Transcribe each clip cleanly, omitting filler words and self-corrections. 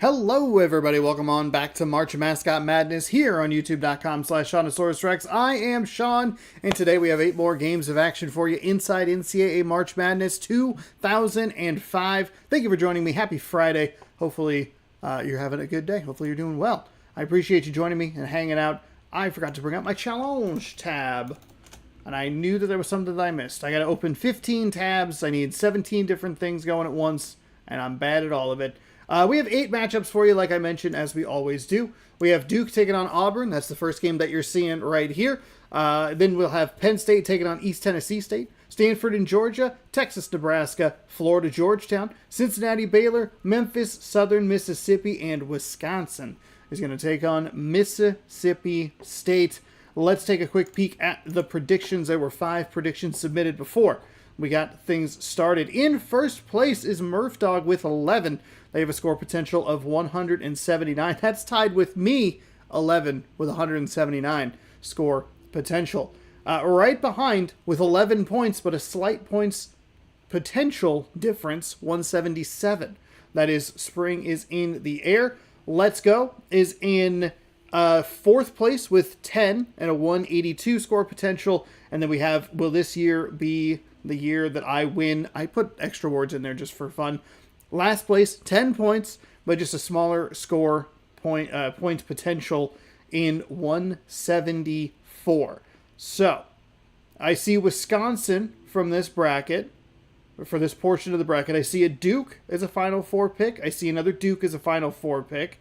Hello everybody, welcome on back to March Mascot Madness here on youtube.com/Seannosaurus. I am Sean, and today we have 8 more games of action for you inside NCAA March Madness 2005. Thank you for joining me. Happy Friday. Hopefully you're having a good day. Hopefully you're doing well. I appreciate you joining me and hanging out. I forgot to bring up my challenge tab, and I knew that there was something that I missed. I got to open 15 tabs. I need 17 different things going at once, and I'm bad at all of it. We have 8 matchups for you, like I mentioned, as we always do. We have Duke taking on Auburn. That's the first game that you're seeing right here. Then we'll have Penn State taking on East Tennessee State, Stanford and Georgia, Texas, Nebraska, Florida, Georgetown, Cincinnati, Baylor, Memphis, Southern Mississippi, and Wisconsin is going to take on Mississippi State. Let's take a quick peek at the predictions. There were 5 predictions submitted before we got things started. In first place is Murph Dog with 11. They have a score potential of 179. That's tied with me, 11, with 179 score potential. Right behind with 11 points, but a slight points potential difference, 177. That is, Spring is in the air. Let's Go is in 4th place with 10 and a 182 score potential. And then we have, will this year be the year that I win? I put extra words in there just for fun. Last place, 10 points, but just a smaller score point potential in 174. So, I see Wisconsin from this bracket, for this portion of the bracket. I see a Duke as a Final Four pick. I see another Duke as a Final Four pick.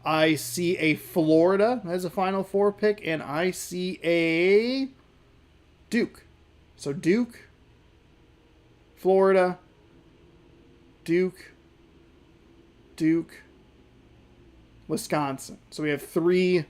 I see a Florida as a Final Four pick, and I see a Duke. So, Duke, Florida, Duke, Wisconsin. So we have three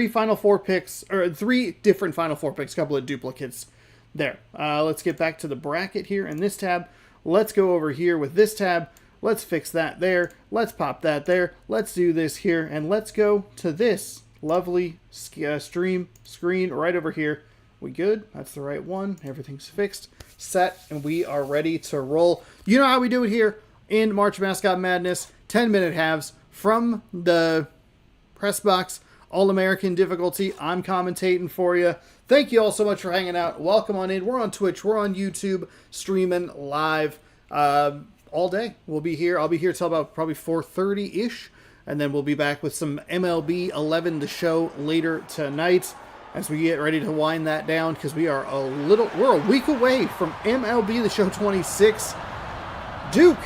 Final Four picks, or 3 different Final Four picks, a couple of duplicates there. Let's get back to the bracket here in this tab. Let's go over here with this tab. Let's fix that there. Let's pop that there. Let's do this here, and let's go to this lovely stream screen right over here. We good? That's the right one. Everything's fixed, set, and we are ready to roll. You know how we do it here in March Mascot Madness. 10-minute halves from the press box. All-American difficulty. I'm commentating for you. Thank you all so much for hanging out. Welcome on in. We're on Twitch. We're on YouTube, streaming live all day. We'll be here. I'll be here till about probably 4:30-ish, and then we'll be back with some MLB 11 The Show later tonight, as we get ready to wind that down, because we're a week away from MLB The Show 26. Duke,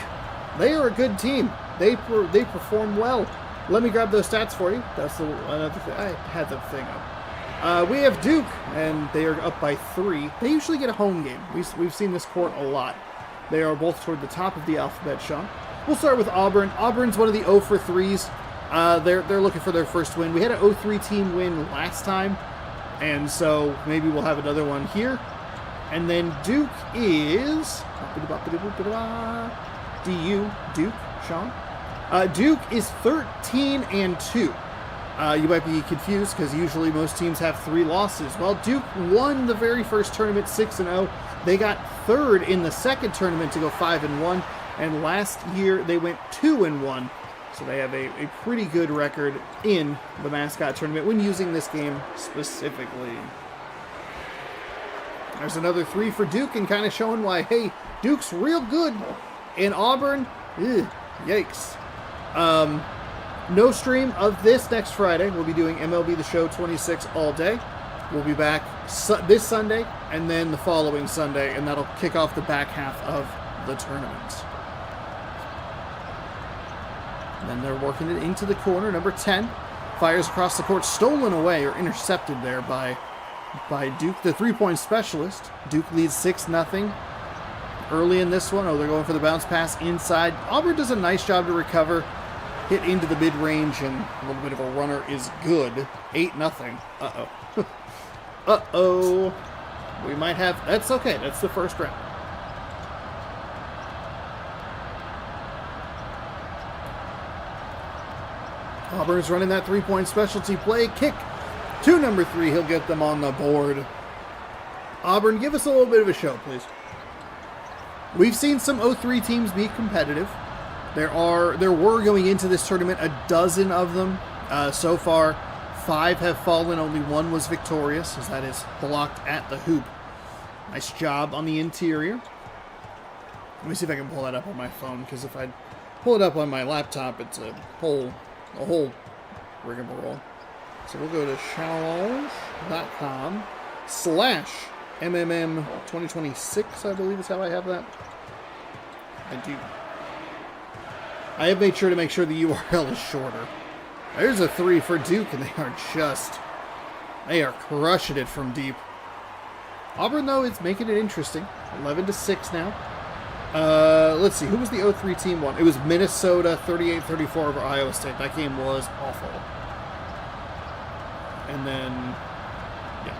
they are a good team. They perform well. Let me grab those stats for you. That's another thing. I had the thing up. We have Duke, and they are up by 3. They usually get a home game. We've seen this court a lot. They are both toward the top of the alphabet, Sean. We'll start with Auburn. Auburn's one of the 0 for 3s. They're looking for their first win. We had an 0-3 team win last time, and so maybe we'll have another one here. And then Duke is Duke, Sean. Duke is 13-2. You might be confused because usually most teams have 3 losses. Well, Duke won the very first tournament 6-0. They got 3rd in the second tournament to go 5-1, and last year they went 2-1. So they have a pretty good record in the Mascot Tournament when using this game specifically. There's another 3 for Duke, and kind of showing why, hey, Duke's real good. And Auburn, yikes. No stream of this next Friday. We'll be doing MLB The Show 26 all day. We'll be back this Sunday, and then the following Sunday, and that'll kick off the back half of the tournament. And then they're working it into the corner. Number 10 fires across the court, stolen away or intercepted there by Duke, the 3-point specialist. Duke leads 6-0 early in this one. Oh, they're going for the bounce pass inside. Auburn does a nice job to recover, hit into the mid-range, and a little bit of a runner is good. 8-0. Uh-oh. Uh-oh. We might have... That's okay. That's the first round. Auburn's running that 3-point specialty play. Kick to number 3. He'll get them on the board. Auburn, give us a little bit of a show, please. We've seen some 0-3 teams be competitive. There were going into this tournament a dozen of them. So far, 5 have fallen. Only 1 was victorious, as that is blocked at the hoop. Nice job on the interior. Let me see if I can pull that up on my phone, because if I pull it up on my laptop, it's a whole rigmarole. So we'll go to challenge.com/MMM2026, I believe is how I have that. I do. I have made sure to make sure the URL is shorter. There's a 3 for Duke, and they are crushing it from deep. Auburn, though, is making it interesting. 11-6 now. Let's see. Who was the 0-3 team one? It was Minnesota, 38-34 over Iowa State. That game was awful. And then, yeah.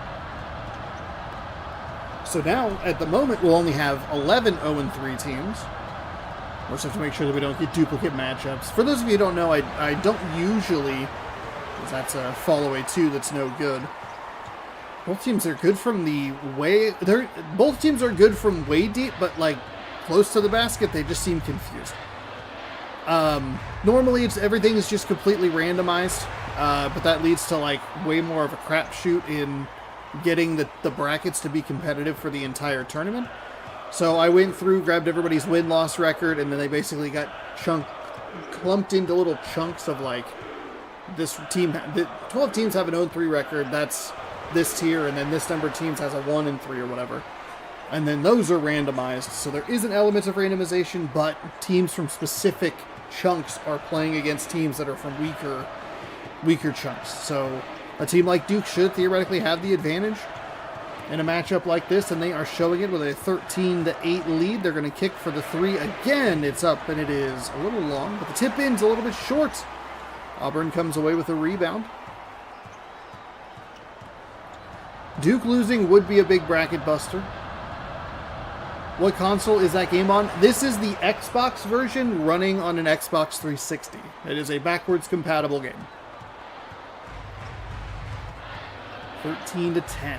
So now, at the moment, we'll only have 11 0-3 teams. We'll just have to make sure that we don't get duplicate matchups. For those of you who don't know, I don't usually, because that's a fall away 2 that's no good. Both teams are good from both teams are good from way deep, but like close to the basket, they just seem confused. Normally, everything is just completely randomized, but that leads to like way more of a crapshoot in getting the brackets to be competitive for the entire tournament. So I went through, grabbed everybody's win-loss record, and then they basically got clumped into little chunks of like this team. 12 teams have an 0-3 record. That's this tier, and then this number of teams has a 1-3 or whatever. And then those are randomized. So there is an element of randomization, but teams from specific chunks are playing against teams that are from weaker chunks. So a team like Duke should theoretically have the advantage in a matchup like this, and they are showing it with a 13-8 lead. They're going to kick for the 3 again. It's up, and it is a little long, but the tip-in's a little bit short. Auburn comes away with a rebound. Duke losing would be a big bracket buster. What console is that game on? This is the Xbox version running on an Xbox 360. It is a backwards compatible game. 13-10.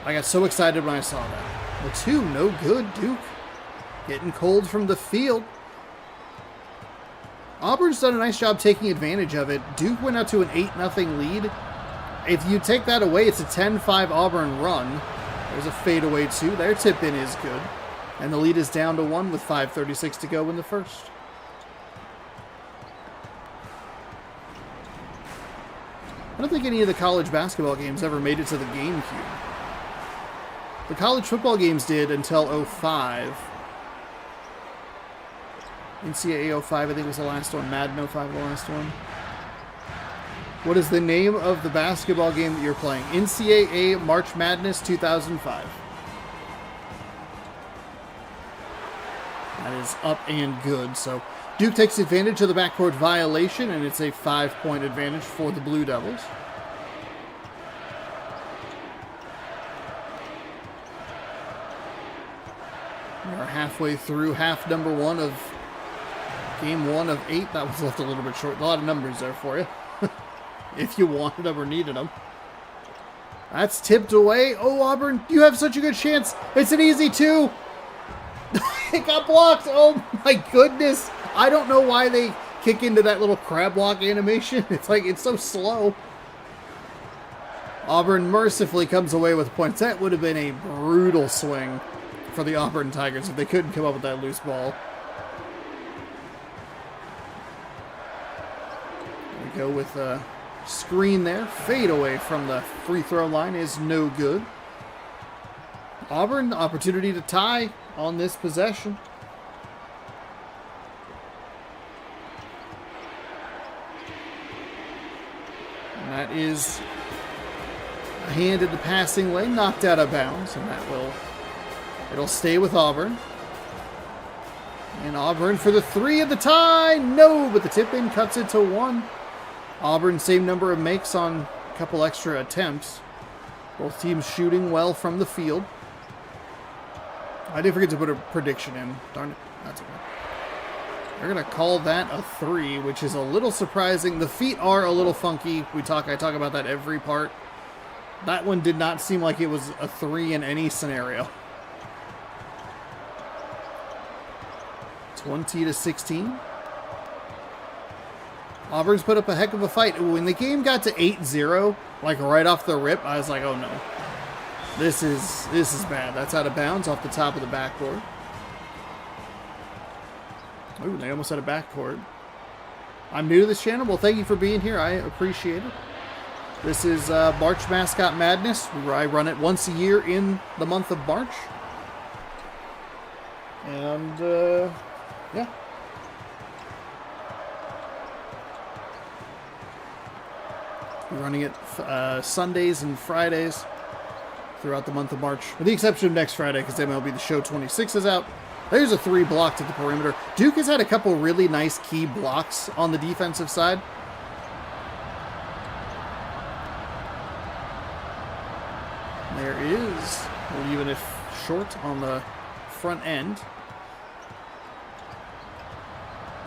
I got so excited when I saw that. The 2, no good. Duke getting cold from the field. Auburn's done a nice job taking advantage of it. Duke went out to an 8-0 lead. If you take that away, it's a 10-5 Auburn run. There's a fadeaway 2. Their tip-in is good. And the lead is down to 1 with 5:36 to go in the first. I don't think any of the college basketball games ever made it to the GameCube. The college football games did until 05. NCAA 05, I think, was the last one. Madden 05, the last one. What is the name of the basketball game that you're playing? NCAA March Madness 2005. That is up and good. So Duke takes advantage of the backcourt violation, and it's a 5-point advantage for the Blue Devils. We are halfway through half number 1 of game 1 of 8. That was left a little bit short. A lot of numbers there for you. If you wanted them or needed them. That's tipped away. Oh, Auburn, you have such a good chance. It's an easy 2. It got blocked. Oh, my goodness. I don't know why they kick into that little crab walk animation. It's like, it's so slow. Auburn mercifully comes away with points. That would have been a brutal swing for the Auburn Tigers if they couldn't come up with that loose ball. There we go with a screen there. Fade away from the free throw line is no good. Auburn, opportunity to tie on this possession. And that is a hand in the passing lane, knocked out of bounds, and it'll stay with Auburn. And Auburn for the 3 of the tie. No, but the tip-in cuts it to 1. Auburn, same number of makes on a couple extra attempts. Both teams shooting well from the field. I did forget to put a prediction in. Darn it. That's okay. They're going to call that a 3, which is a little surprising. The feet are a little funky. I talk about that every part. That one did not seem like it was a 3 in any scenario. 20-16. Auburn's put up a heck of a fight. When the game got to 8-0, like right off the rip, I was like, oh no. This is bad. That's out of bounds off the top of the backboard. Ooh, they almost had a backcourt. I'm new to this channel. Well, thank you for being here. I appreciate it. This is March Mascot Madness, where I run it once a year in the month of March. And, yeah. We're running it Sundays and Fridays throughout the month of March, with the exception of next Friday, because MLB The Show 26 is out. There's a 3 blocked at the perimeter. Duke has had a couple really nice key blocks on the defensive side. There is, well, even if short on the front end.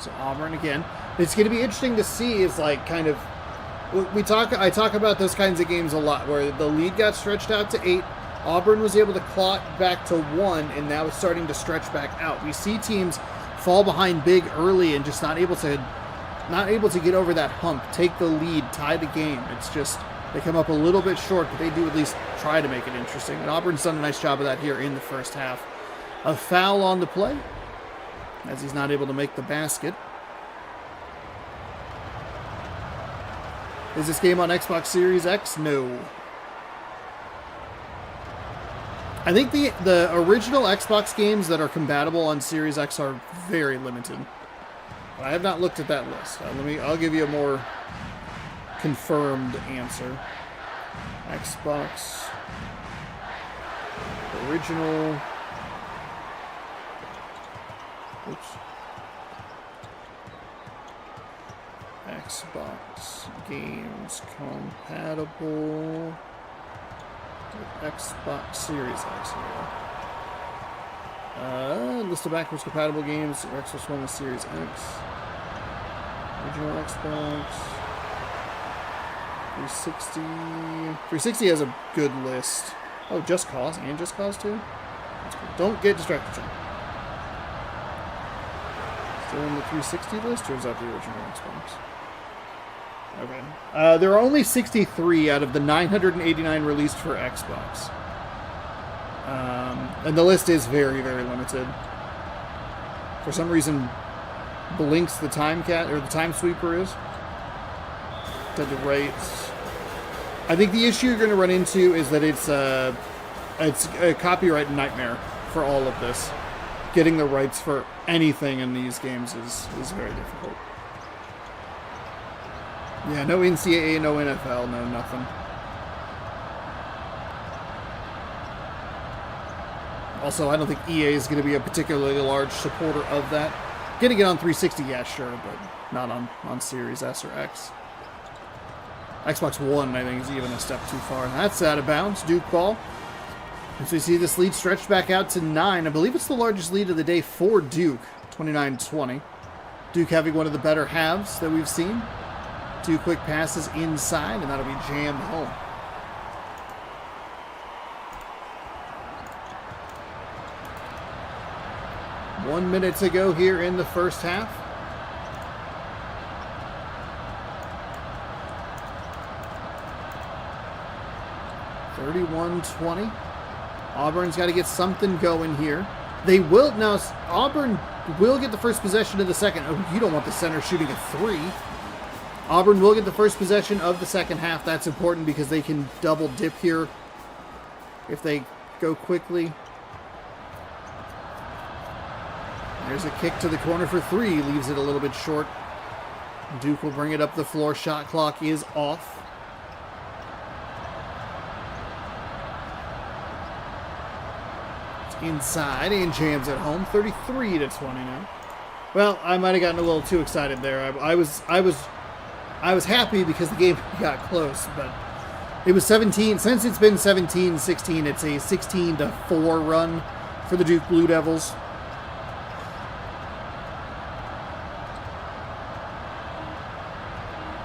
So Auburn again. It's going to be interesting to see is like kind of, I talk about those kinds of games a lot where the lead got stretched out to 8. Auburn was able to claw back to 1, and now it's starting to stretch back out. We see teams fall behind big early and just not able to get over that hump, take the lead, tie the game. It's just they come up a little bit short, but they do at least try to make it interesting. And Auburn's done a nice job of that here in the first half. A foul on the play, as he's not able to make the basket. Is this game on Xbox Series X? No. I think the original Xbox games that are compatible on Series X are very limited. But I have not looked at that list. I'll give you a more confirmed answer. Xbox original. Oops. Xbox games compatible with Xbox Series X here. List of backwards compatible games. Xbox One with Series X. Original Xbox. 360. 360 has a good list. Oh, Just Cause and Just Cause 2. That's cool. Don't get distracted, John. Still in the 360 list, or is that the original Xbox? Okay. There are only 63 out of the 989 released for Xbox. And the list is very, very limited. For some reason, Blink's the time or the time sweeper is. To the right. I think the issue you're going to run into is that it's a copyright nightmare for all of this. Getting the rights for anything in these games is very difficult. Yeah, no NCAA, no NFL, no nothing. Also, I don't think EA is going to be a particularly large supporter of that. Getting it on 360, yeah, sure, but not on Series S or X. Xbox One, I think, is even a step too far. That's out of bounds. Duke ball. And so you see this lead stretched back out to 9. I believe it's the largest lead of the day for Duke, 29-20. Duke having one of the better halves that we've seen. 2 quick passes inside, and that'll be jammed home. One minute to go here in the first half. (31-20). Auburn's got to get something going here. They will now. Auburn will get the first possession of the second. Oh, you don't want the center shooting a 3. Auburn will get the first possession of the second half. That's important because they can double dip here if they go quickly. There's a kick to the corner for 3. Leaves it a little bit short. Duke will bring it up the floor. Shot clock is off. It's inside and jams at home. 33-20 now. Well, I might have gotten a little too excited there. I was happy because the game got close, but it was 17. Since it's been 17-16, it's a 16-4 run for the Duke Blue Devils.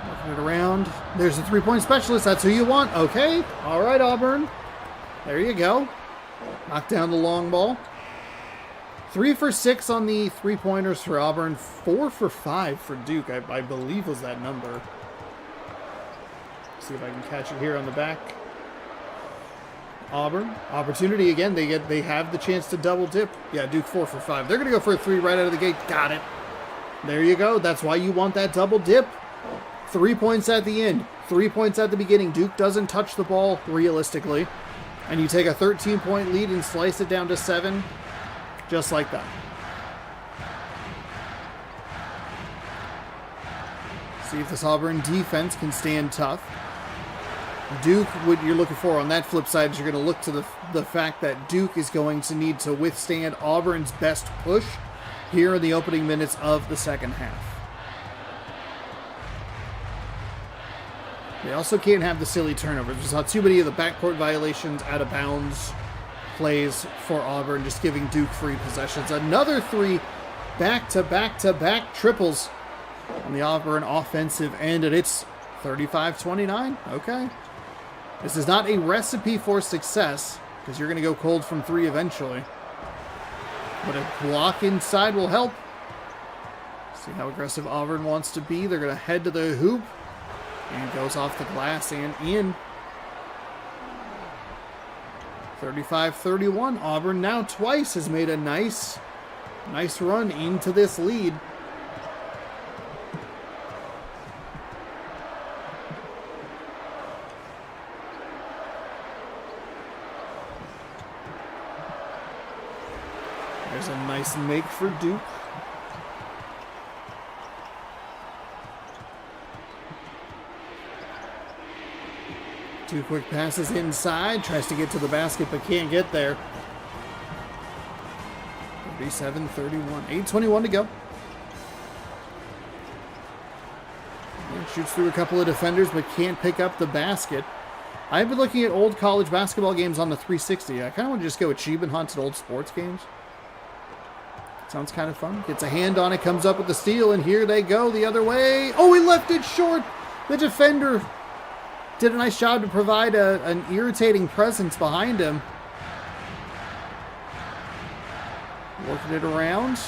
Working it around. There's a 3-point specialist. That's who you want. Okay. All right, Auburn. There you go. Knock down the long ball. 3 for 6 on the three-pointers for Auburn. 4 for 5 for Duke, I believe was that number. See if I can catch it here on the back. Auburn, opportunity again. They have the chance to double dip. Yeah, Duke 4 for 5. They're going to go for a 3 right out of the gate. Got it. There you go. That's why you want that double dip. 3 points at the end. 3 points at the beginning. Duke doesn't touch the ball realistically. And you take a 13-point lead and slice it down to 7. Just like that. See if this Auburn defense can stand tough. Duke, what you're looking for on that flip side is you're going to look to the fact that Duke is going to need to withstand Auburn's best push here in the opening minutes of the second half. They also can't have the silly turnovers. We saw too many of the backcourt violations, out of bounds plays for Auburn, just giving Duke free possessions. Another 3 back-to-back-to-back triples on the Auburn offensive end, and it's 35-29. Okay. This is not a recipe for success because you're going to go cold from 3 eventually. But a block inside will help. See how aggressive Auburn wants to be. They're going to head to the hoop. And goes off the glass and in. 35-31. Auburn now twice has made a nice run into this lead. There's a nice make for Duke. Two quick passes inside. Tries to get to the basket, but can't get there. 37-31. 8:21 to go. And shoots through a couple of defenders, but can't pick up the basket. I've been looking at old college basketball games on the 360. I kind of want to just go achievement hunts at old sports games. Sounds kind of fun. Gets a hand on it, comes up with the steal, and here they go the other way. Oh, he left it short. The defender did a nice job to provide an irritating presence behind him. Working it around.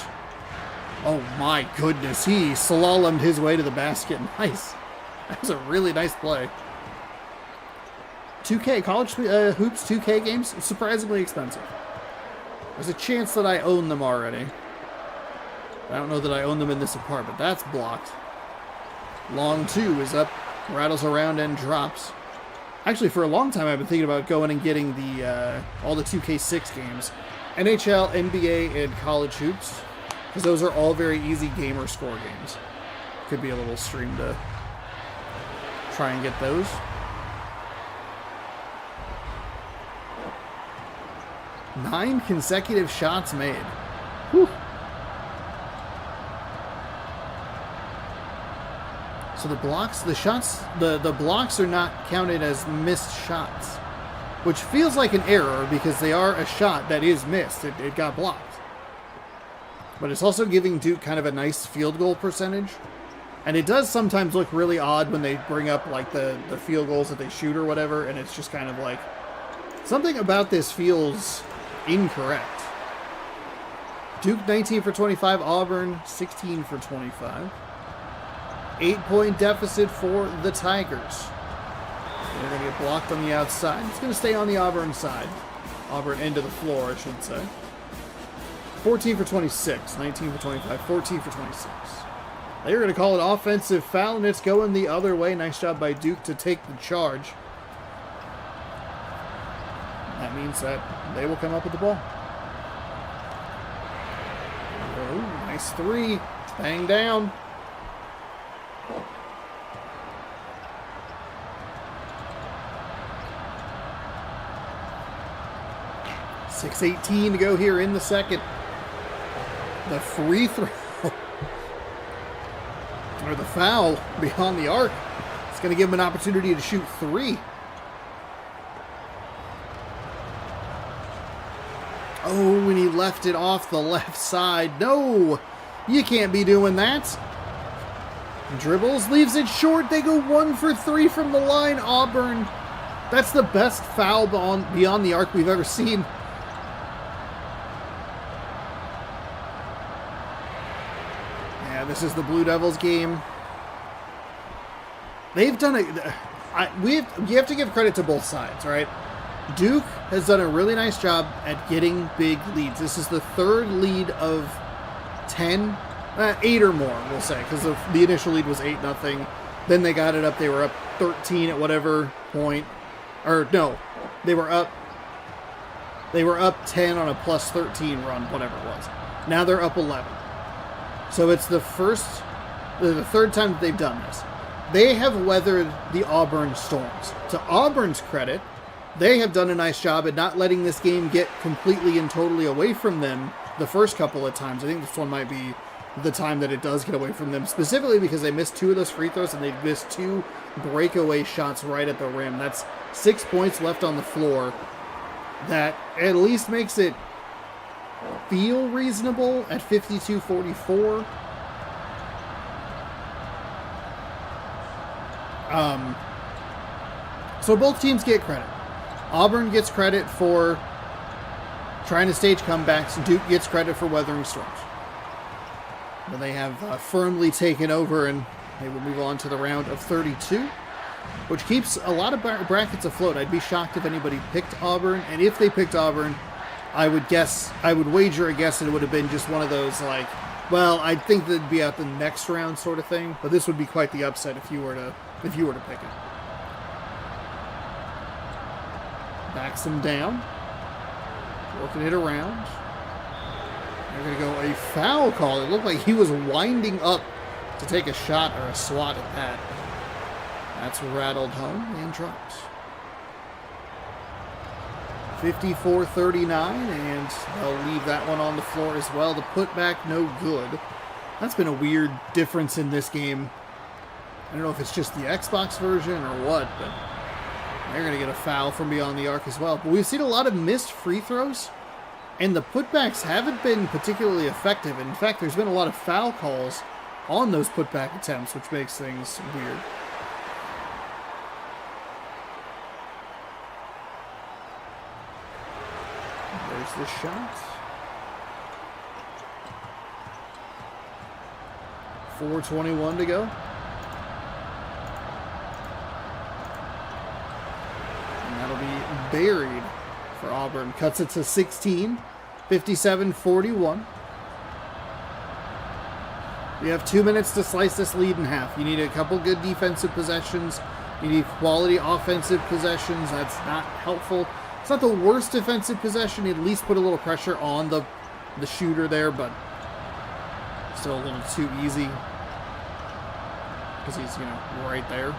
Oh my goodness, he slalomed his way to the basket. Nice. That was a really nice play. 2K, college hoops 2K games, surprisingly expensive. There's a chance that I own them already. I don't know that I own them in this apartment. That's blocked. Long 2 is up, rattles around and drops. Actually, for a long time, I've been thinking about going and getting the all the 2K6 games. NHL, NBA, and college hoops. Because those are all very easy gamer score games. Could be a little stream to try and get those. Nine consecutive shots made. Whew. So the blocks, the blocks are not counted as missed shots, which feels like an error because they are a shot that is missed. It got blocked. But it's also giving Duke kind of a nice field goal percentage. And it does sometimes look really odd when they bring up like the field goals that they shoot or whatever, and it's just kind of like, something about this feels incorrect. Duke 19 for 25, Auburn 16 for 25. 8-point deficit for the Tigers. They're going to get blocked on the outside. It's going to stay on the Auburn side. Auburn end of the floor, I should say. 14 for 26, 19 for 25, 14 for 26. They're going to call it offensive foul, and it's going the other way. Nice job by Duke to take the charge. That means that they will come up with the ball. Oh, nice 3. Bang down. .6:18 to go here in the second. The free throw, or the foul beyond the arc. It's going to give him an opportunity to shoot 3. Oh, and he left it off the left side. No, you can't be doing that. Dribbles, leaves it short. They go 1 for 3 from the line. Auburn. That's the best foul beyond the arc we've ever seen. This is the Blue Devils game. They've done it. You have to give credit to both sides, right? Duke has done a really nice job at getting big leads. This is the third lead of 10, 8 or more, we'll say, because the initial lead was 8-0. Then they got it up. They were up 13 at whatever point. Or, no, they were up 10 on a plus 13 run, whatever it was. Now they're up 11. So it's the third time that they've done this. They have weathered the Auburn storms. To Auburn's credit, they have done a nice job at not letting this game get completely and totally away from them the first couple of times. I think this one might be the time that it does get away from them, specifically because they missed 2 of those free throws and they missed 2 breakaway shots right at the rim. That's 6 points left on the floor. That at least makes it feel reasonable at 52-44. So both teams get credit. Auburn gets credit for trying to stage comebacks. Duke gets credit for weathering storms. But they have firmly taken over, and they will move on to the round of 32, which keeps a lot of brackets afloat. I'd be shocked if anybody picked Auburn, and if they picked Auburn, I would wager a guess that it would have been just one of those, like, well, I think they'd be out the next round sort of thing, but this would be quite the upset if you were to pick it. Backs them down, working it around. They're going to go a foul call. It looked like he was winding up to take a shot or a swat at that. That's rattled home and dropped. 54-39, and they'll leave that one on the floor as well. The putback, no good. That's been a weird difference in this game. I don't know if it's just the Xbox version or what, but they're going to get a foul from beyond the arc as well. But we've seen a lot of missed free throws, and the putbacks haven't been particularly effective. In fact, there's been a lot of foul calls on those putback attempts, which makes things weird. There's the shot. 4:21 to go. And that'll be buried for Auburn. Cuts it to 16. 57-41. You have 2 minutes to slice this lead in half. You need a couple good defensive possessions. You need quality offensive possessions. That's not helpful. It's not the worst defensive possession. You at least put a little pressure on the shooter there, but still a little too easy because he's, right there.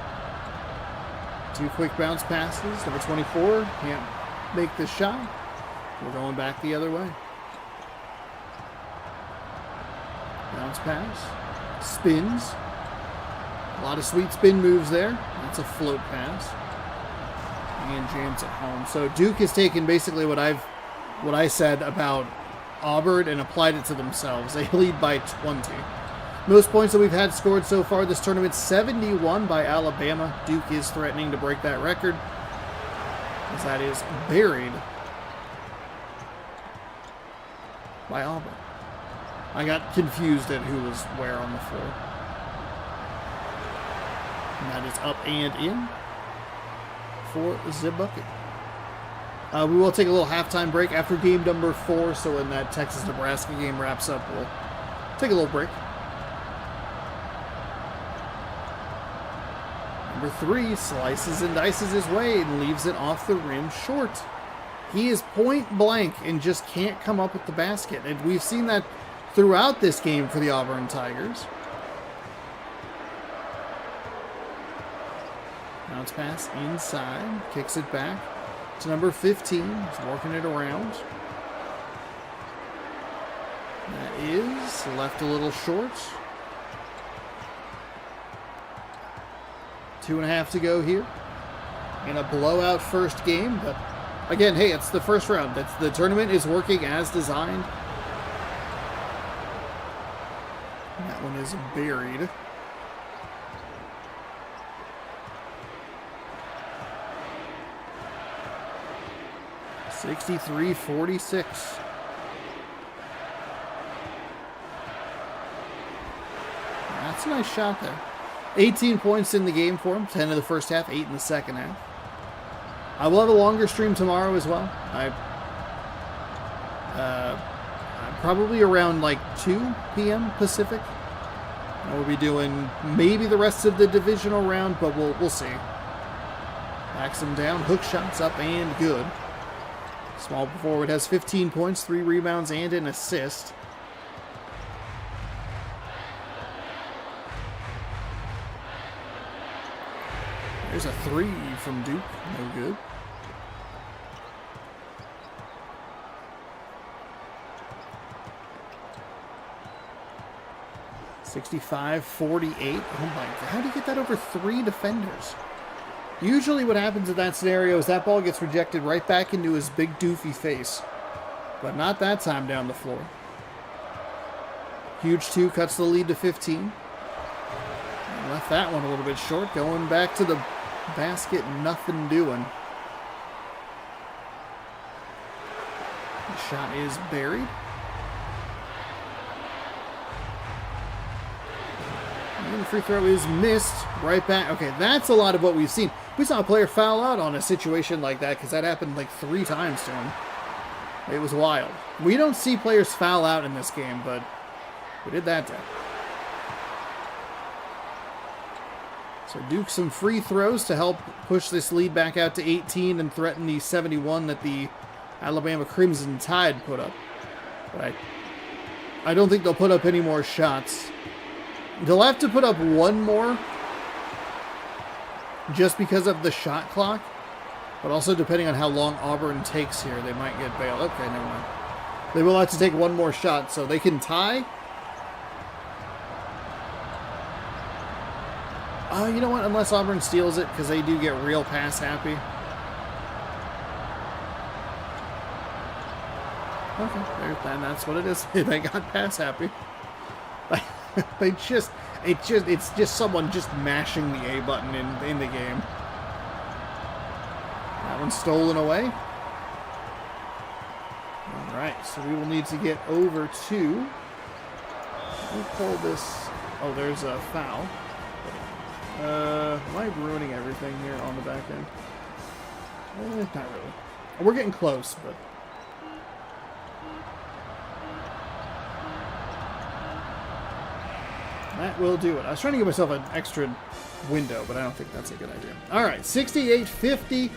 2 quick bounce passes. Number 24 can't make the shot. We're going back the other way. Bounce pass. Spins. A lot of sweet spin moves there. That's a float pass. And jams it home. So Duke has taken basically what I said about Auburn and applied it to themselves. They lead by 20. Most points that we've had scored so far this tournament, 71 by Alabama. Duke is threatening to break that record, as that is buried by Auburn. I got confused at who was where on the floor. And that is up and in for the bucket. We will take a little halftime break after game number 4, so when that Texas-Nebraska game wraps up, we'll take a little break. Number 3 slices and dices his way and leaves it off the rim short. He is point blank and just can't come up with the basket. And we've seen that throughout this game for the Auburn Tigers. Bounce pass inside, kicks it back to number 15. He's working it around. That is left a little short. 2.5 to go here in a blowout first game, but again, hey, it's the first round. The tournament is working as designed. And that one is buried. $63-46. That's a nice shot there. 18 points in the game for him. 10 in the first half, 8 in the second half. I will have a longer stream tomorrow as well. Probably around like 2 p.m. Pacific. And we'll be doing maybe the rest of the divisional round, but we'll see. Backs him down, hook shots up and good. Small forward has 15 points, 3 rebounds, and an assist. There's a 3 from Duke, no good. (65-48). Oh my God, how do you get that over 3 defenders? Usually what happens in that scenario is that ball gets rejected right back into his big doofy face. But not that time down the floor. Huge 2 cuts the lead to 15. And left that one a little bit short. Going back to the basket, nothing doing. The shot is buried. And the free throw is missed. Right back. Okay, that's a lot of what we've seen. We saw a player foul out on a situation like that because that happened like 3 times to him. It was wild. We don't see players foul out in this game, but we did that day. So Duke some free throws to help push this lead back out to 18 and threaten the 71 that the Alabama Crimson Tide put up. But I don't think they'll put up any more shots. They'll have to put up 1 more just because of the shot clock. But also depending on how long Auburn takes here, they might get bailed. Okay, never mind. They will have to take 1 more shot so they can tie. You know what? Unless Auburn steals it, because they do get real pass happy. Okay, that's what it is. They got pass happy. It's just someone just mashing the A button in the game. That one's stolen away. All right, so we will need to get over to. We'll pull this. Oh, there's a foul. Am I ruining everything here on the back end? Not really. We're getting close, but. That will do it. I was trying to give myself an extra window, but I don't think that's a good idea. All right, 68-50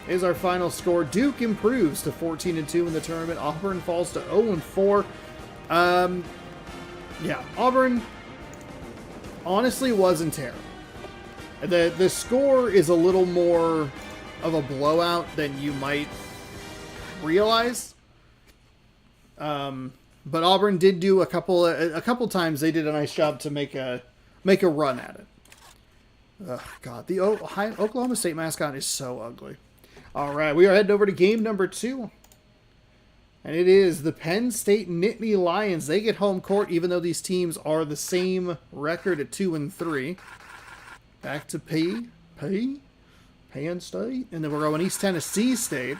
is our final score. Duke improves to 14-2 in the tournament. Auburn falls to 0-4. Yeah, Auburn honestly wasn't terrible. The score is a little more of a blowout than you might realize. But Auburn did do a couple times. They did a nice job to make a run at it. Oh, God, the Oklahoma State mascot is so ugly. All right, we are heading over to game number 2. And it is the Penn State Nittany Lions. They get home court, even though these teams are the same record at 2-3. Back to Penn State. And then we're going East Tennessee State.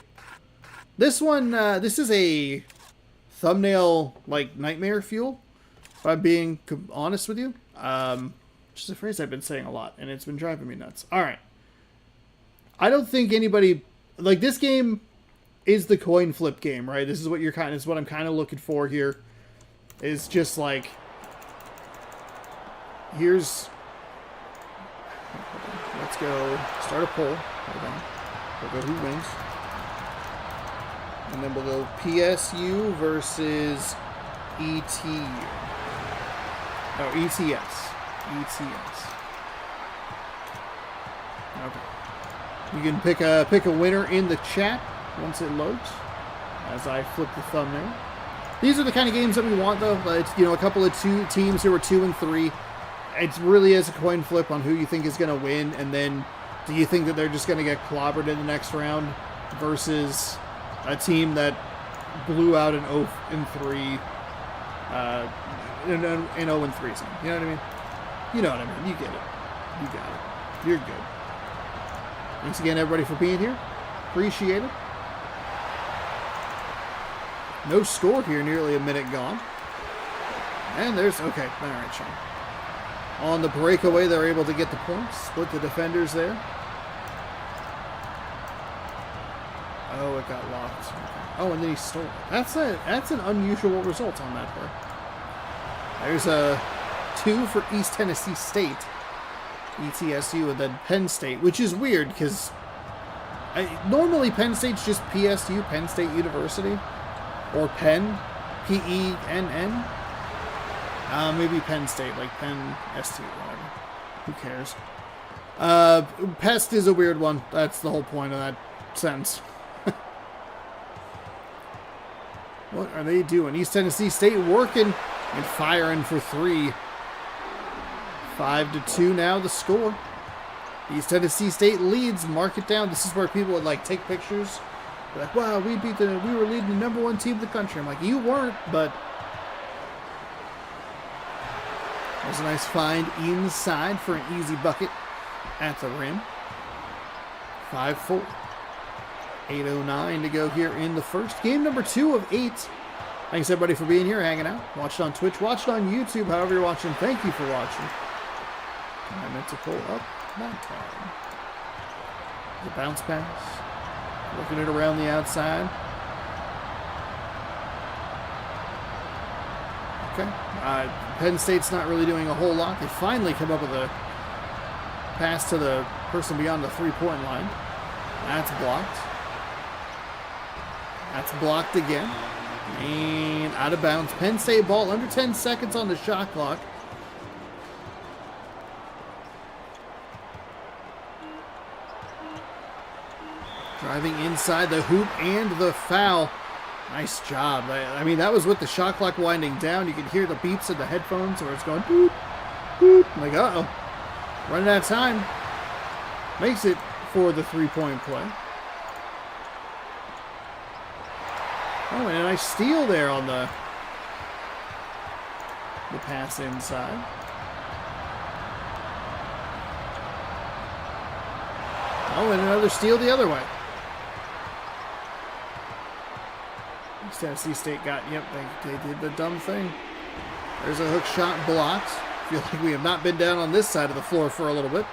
This one, this is a thumbnail, like, nightmare fuel, if I'm being honest with you. Which is a phrase I've been saying a lot, and it's been driving me nuts. All right. I don't think anybody... Like, this game is the coin flip game, right? This is what what I'm kind of looking for here. Is just like... Here's... Let's go start a poll. Hold on. We'll go who wins. And then we'll go PSU versus ETU. No, ETS. ETS. Okay. You can pick a winner in the chat once it loads. As I flip the thumbnail. These are the kind of games that we want, though. It's, a couple of teams who are 2-3. It really is a coin flip on who you think is going to win, and then do you think that they're just going to get clobbered in the next round versus a team that blew out an 0-3, in 0-3 zone. You know what I mean? You know what I mean. You get it. You got it. You're good. Thanks again, everybody, for being here. Appreciate it. No score here. Nearly a minute gone. And there's... Okay. All right, Sean. On the breakaway, they're able to get the points. Split the defenders there. Oh, it got locked. Oh, and then he stole it. That's an unusual result on that play. There's a 2 for East Tennessee State. ETSU, and then Penn State, which is weird because normally Penn State's just PSU, Penn State University, or Penn, Penn. Maybe Penn State, like Penn ST, whatever. Who cares? Pest is a weird one. That's the whole point of that sentence. What are they doing? East Tennessee State working and firing for 3. 5-2 now the score. East Tennessee State leads. Mark it down. This is where people would like take pictures. They're like, wow, we were leading the #1 team in the country. I'm like, you weren't, but there's a nice find inside for an easy bucket at the rim. 5-4. 8:09 to go here in the first. Game number 2 of 8. Thanks everybody for being here, hanging out. Watch it on Twitch, watch it on YouTube, however you're watching. Thank you for watching. I meant to pull up that time. The bounce pass. Working it around the outside. Okay. Penn State's not really doing a whole lot. They finally come up with a pass to the person beyond the three-point line. That's blocked. That's blocked again. And out of bounds. Penn State ball, under 10 seconds on the shot clock. Driving inside the hoop and the foul. Nice job. I mean, that was with the shot clock winding down. You could hear the beeps in the headphones where it's going boop, boop. I'm like, uh-oh. Running out of time. Makes it for the three-point play. Oh, and a nice steal there on the pass inside. Oh, and another steal the other way. Tennessee State got, yep, they did the dumb thing. There's a hook shot blocked. Feel like we have not been down on this side of the floor for a little bit.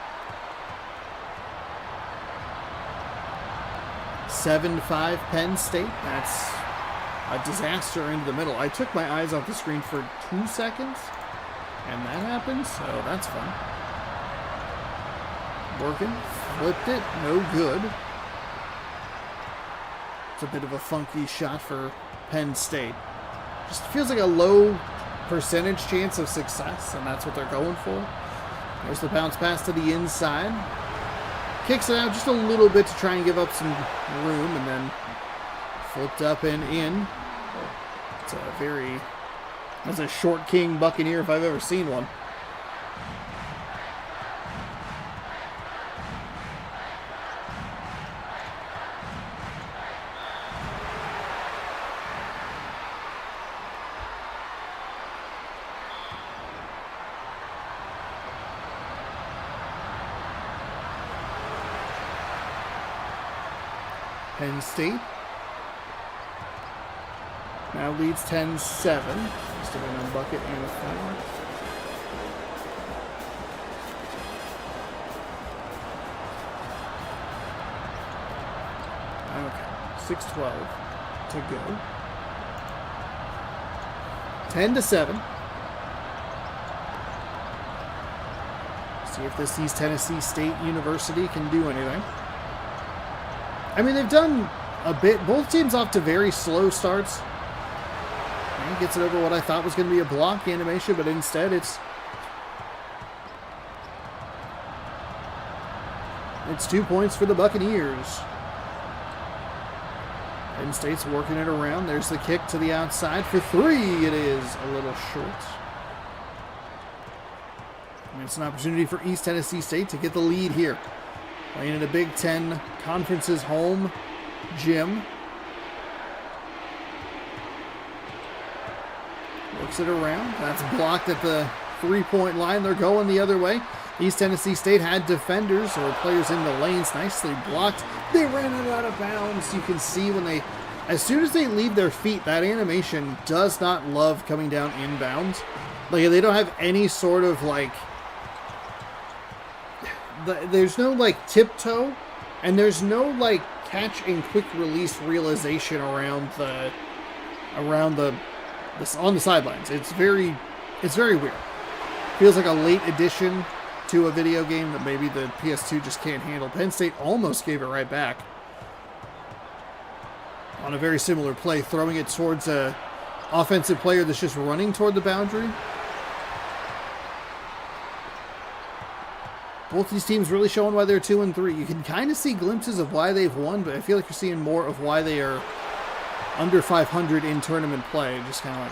7-5 Penn State. That's a disaster into the middle. I took my eyes off the screen for 2 seconds, and that happened, so that's fun. Working, flipped it, no good. It's a bit of a funky shot for Penn State. Just feels like a low percentage chance of success, and that's what they're going for. There's the bounce pass to the inside. Kicks it out just a little bit to try and give up some room, and then flipped up and in. That's a short king Buccaneer if I've ever seen one. Penn State now leads 10-7. Just a one bucket and a foul. Okay, 6:12 to go. 10-7. See if this East Tennessee State University can do anything. I mean, they've done a bit. Both teams off to very slow starts. And gets it over what I thought was going to be a block animation, but instead it's 2 points for the Buccaneers. Penn State's working it around. There's the kick to the outside for 3. It is a little short. And it's an opportunity for East Tennessee State to get the lead here. Playing in a Big Ten Conference's home gym. Works it around. That's blocked at the three-point line. They're going the other way. East Tennessee State had defenders or players in the lanes. Nicely blocked. They ran it out of bounds. You can see when as soon as they leave their feet, that animation does not love coming down inbounds. Like, they don't have any sort of, like, there's no like tiptoe, and there's no like catch and quick release realization around the on the sidelines. It's very weird. Feels like a late addition to a video game that maybe the PS2 just can't handle. Penn State almost gave it right back on a very similar play, throwing it towards a offensive player that's just running toward the boundary. Both these teams really showing why they're 2-3. You can kind of see glimpses of why they've won, but I feel like you're seeing more of why they are under 500 in tournament play. Just kind of like,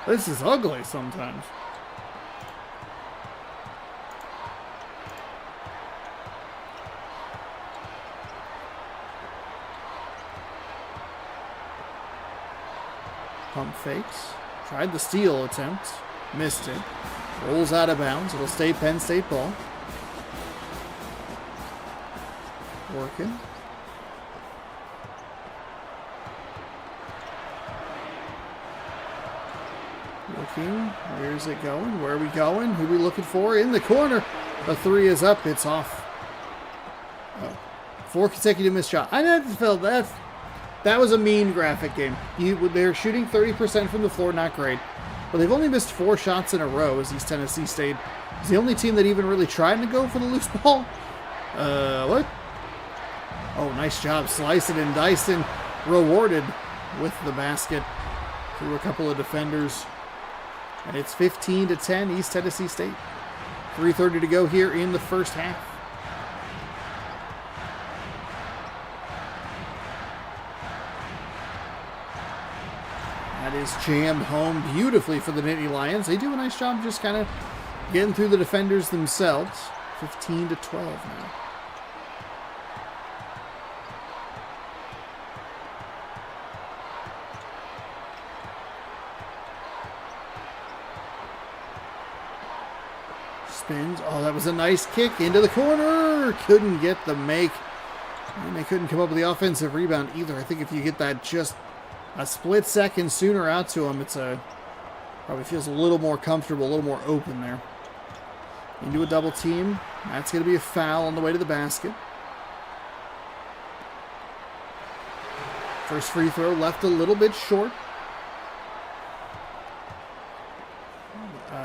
oh, this is ugly sometimes. Pump fakes. Tried the steal attempt. Missed it. Rolls out of bounds. It'll stay Penn State ball. Working. Looking. Where's it going? Where are we going? Who are we looking for? In the corner. A three is up. It's off. Oh. 4 consecutive missed shots. I never felt that. That was a mean graphic game. They're shooting 30% from the floor, not great. But they've only missed 4 shots in a row as East Tennessee State is the only team that even really tried to go for the loose ball. What? Oh, nice job slicing and dicing. Rewarded with the basket through a couple of defenders. And it's 15-10 East Tennessee State. 3:30 to go here in the first half. That is jammed home beautifully for the Nittany Lions. They do a nice job just kind of getting through the defenders themselves. 15-12 now. Spins. Oh, that was a nice kick into the corner. Couldn't get the make. And they couldn't come up with the offensive rebound either. I think if you get that just a split second sooner out to him, it's probably feels a little more comfortable, a little more open there. Into a double team. That's going to be a foul on the way to the basket. First free throw left a little bit short.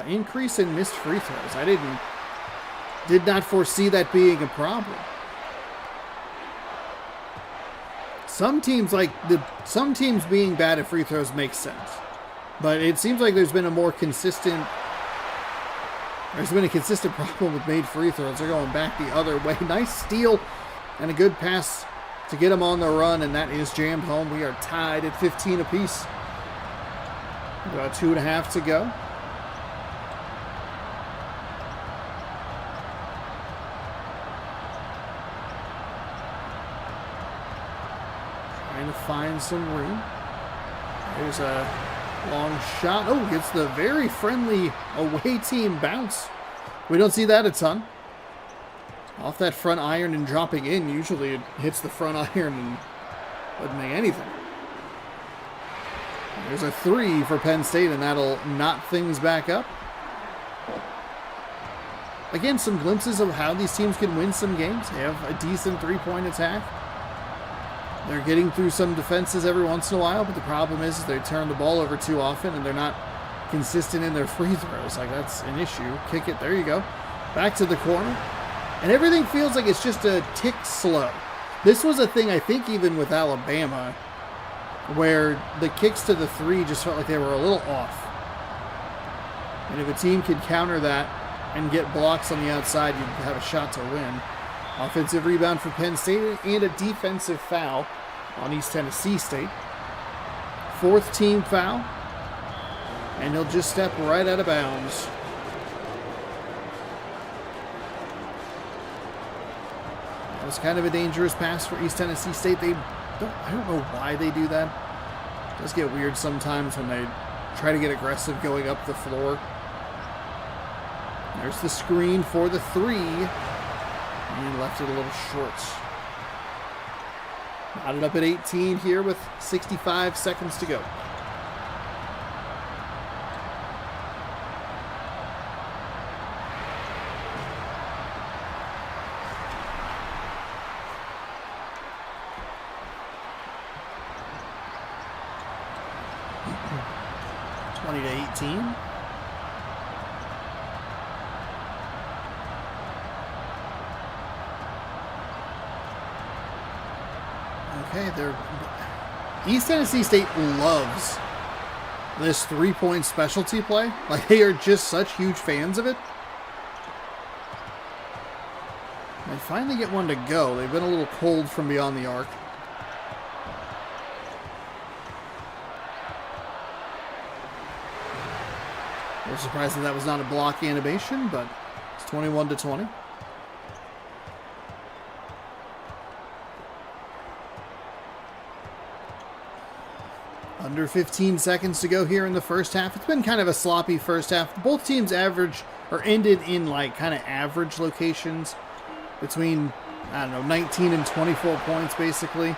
Increase in missed free throws. I did not foresee that being a problem. Some teams being bad at free throws makes sense, but it seems like there's been a consistent problem with made free throws. They're going back the other way. Nice steal and a good pass to get them on the run, and that is jammed home. We are tied at 15 apiece. About 2.5 to go. Trying to find some room. There's a long shot. Oh, gets the very friendly away team bounce. We don't see that a ton. Off that front iron and dropping in, usually it hits the front iron and doesn't make anything. There's a 3 for Penn State, and that'll knot things back up. Again, some glimpses of how these teams can win some games. They have a decent three-point attack. They're getting through some defenses every once in a while, but the problem is they turn the ball over too often, and they're not consistent in their free throws. Like, that's an issue. Kick it. There you go. Back to the corner. And everything feels like it's just a tick slow. This was a thing, I think, even with Alabama, where the kicks to the 3 just felt like they were a little off. And if a team could counter that and get blocks on the outside, you'd have a shot to win. Offensive rebound for Penn State and a defensive foul on East Tennessee State. 4th team foul. And he'll just step right out of bounds. That was kind of a dangerous pass for East Tennessee State. I don't know why they do that. It does get weird sometimes when they try to get aggressive going up the floor. There's the screen for the 3. And left it a little short. Knotted up at 18 here with 65 seconds to go. 20-18. Okay, East Tennessee State loves this three-point specialty play. Like, they are just such huge fans of it. They finally get one to go. They've been a little cold from beyond the arc. A little surprised that was not a block animation, but it's 21-20. Under 15 seconds to go here in the first half. It's been kind of a sloppy first half. Both teams average or ended in like kind of average locations between, I don't know, 19 and 24 points basically.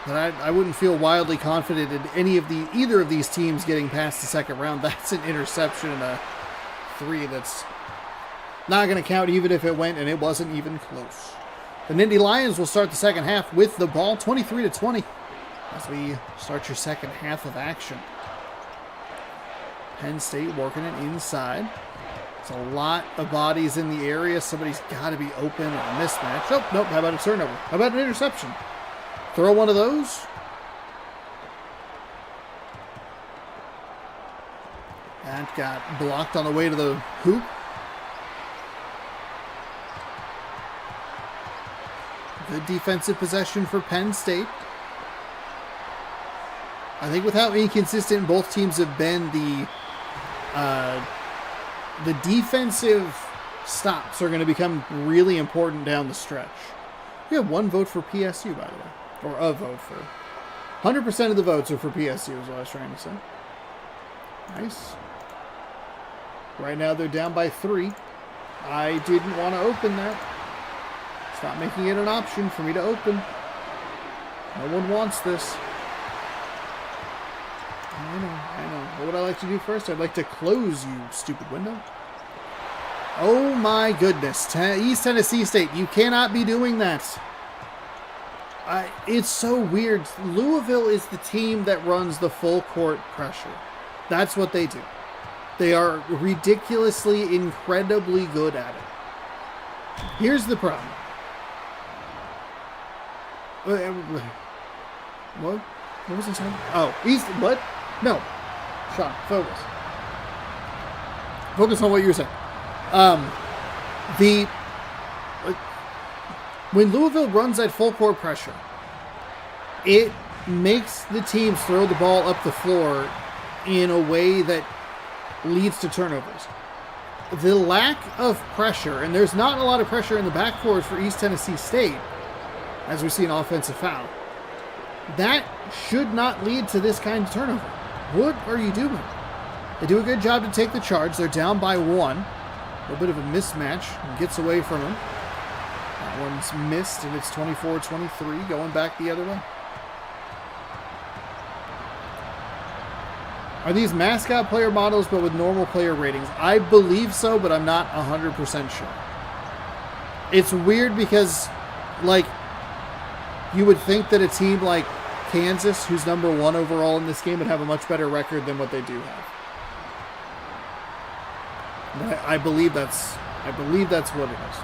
But I wouldn't feel wildly confident in either of these teams getting past the second round. That's an interception and a three that's not going to count even if it went, and it wasn't even close. The Nittany Lions will start the second half with the ball, 23-20. As we start your second half of action. Penn State working it inside. There's a lot of bodies in the area. Somebody's got to be open or a mismatch. Oh, nope. How about a turnover? How about an interception? Throw one of those. That got blocked on the way to the hoop. Good defensive possession for Penn State. I think with how inconsistent both teams have been, the defensive stops are going to become really important down the stretch. We have one vote for PSU, by the way. Or a vote for... 100% of the votes are for PSU is what I was trying to say. Nice. Right now they're down by 3. I didn't want to open that. Stop making it an option for me to open. No one wants this. I know. What would I like to do first? I'd like to close you, stupid window. Oh my goodness. East Tennessee State, you cannot be doing that. It's so weird. Louisville is the team that runs the full court pressure. That's what they do. They are ridiculously, incredibly good at it. Here's the problem. What? What was I saying? Oh, East, what? No. Sean, focus. Focus on what you were saying. When Louisville runs that full court pressure, it makes the teams throw the ball up the floor in a way that leads to turnovers. The lack of pressure, and there's not a lot of pressure in the backcourt for East Tennessee State, as we see an offensive foul, that should not lead to this kind of turnover. What are you doing? They do a good job to take the charge. They're down by 1. A little bit of a mismatch. And gets away from him. That one's missed, and it's 24-23, going back the other way. Are these mascot player models but with normal player ratings? I believe so, but I'm not 100% sure. It's weird because, like, you would think that a team like Kansas, who's number 1 overall in this game, would have a much better record than what they do have. But I believe that's what it is.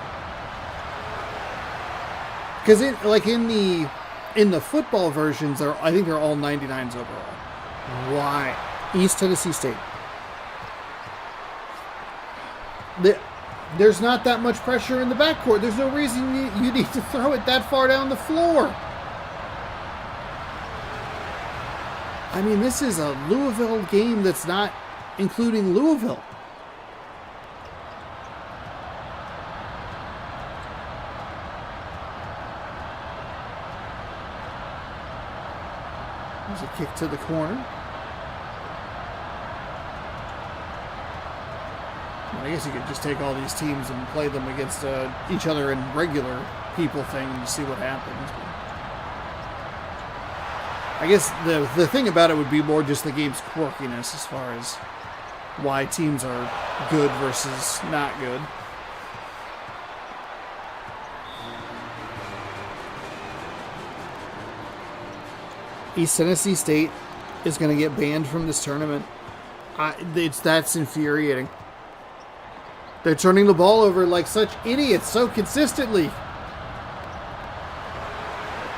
Because in the football versions, I think they're all 99s overall. Why? East Tennessee State. There's not that much pressure in the backcourt. There's no reason you need to throw it that far down the floor. I mean, this is a Louisville game that's not including Louisville. There's a kick to the corner. I guess you could just take all these teams and play them against each other in regular people thing and see what happens. I guess the thing about it would be more just the game's quirkiness as far as why teams are good versus not good. East Tennessee State is going to get banned from this tournament. That's infuriating. They're turning the ball over like such idiots so consistently.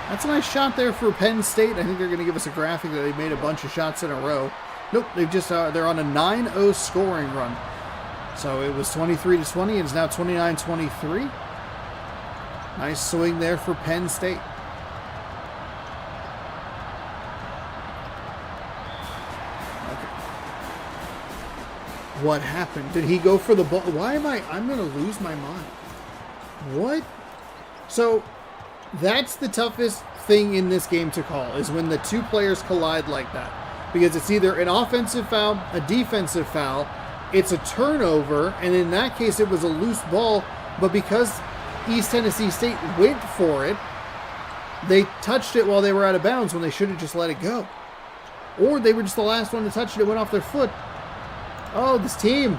That's a nice shot there for Penn State. I think they're going to give us a graphic that they made a bunch of shots in a row. Nope, they're on a 9-0 scoring run. So it was 23-20, and it's now 29-23. Nice swing there for Penn State. Okay. What happened? Did he go for the ball? Why am I'm going to lose my mind. What? So that's the toughest thing in this game to call, is when the two players collide like that. Because it's either an offensive foul, a defensive foul, it's a turnover, and in that case it was a loose ball, but because East Tennessee State went for it, they touched it while they were out of bounds when they should have just let it go. Or they were just the last one to touch it, it went off their foot. Oh, this team,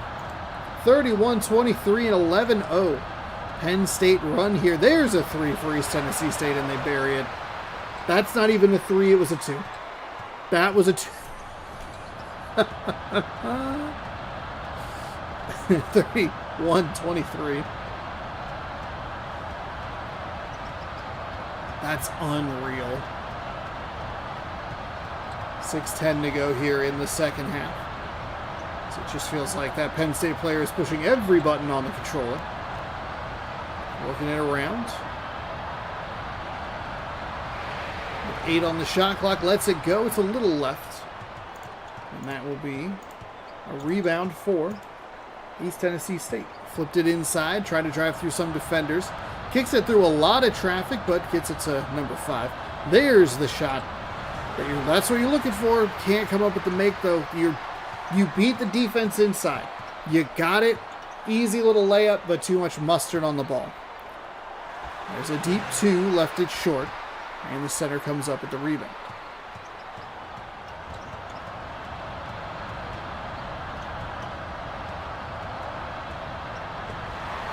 31-23 and 11-0. Penn State run here. There's a 3 for East Tennessee State, and they bury it. That's not even a 3, it was a 2. That was a 2. 31-23. That's unreal. 6:10 to go here in the second half. So it just feels like that Penn State player is pushing every button on the controller. Working it around. 8 on the shot clock. Lets it go. It's a little left. And that will be a rebound for East Tennessee State. Flipped it inside. Tried to drive through some defenders. Kicks it through a lot of traffic, but gets it to number 5. There's the shot. That's what you're looking for. Can't come up with the make, though. You beat the defense inside. You got it. Easy little layup, but too much mustard on the ball. There's a deep 2, left it short, and the center comes up with the rebound.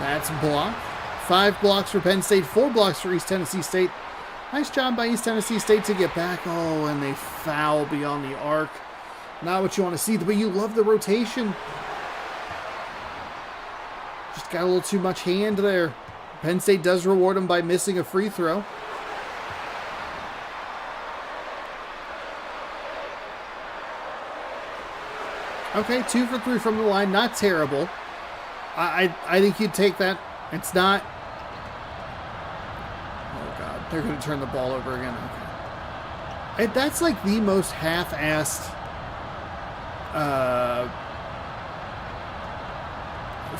That's block. 5 blocks for Penn State, 4 blocks for East Tennessee State. Nice job by East Tennessee State to get back. Oh, and they foul beyond the arc. Not what you want to see, but you love the rotation. Just got a little too much hand there. Penn State does reward them by missing a free throw. Okay, 2 for 3 from the line. Not terrible. I think you'd take that. It's not. Oh, God. They're going to turn the ball over again. Okay. That's like the most half-assed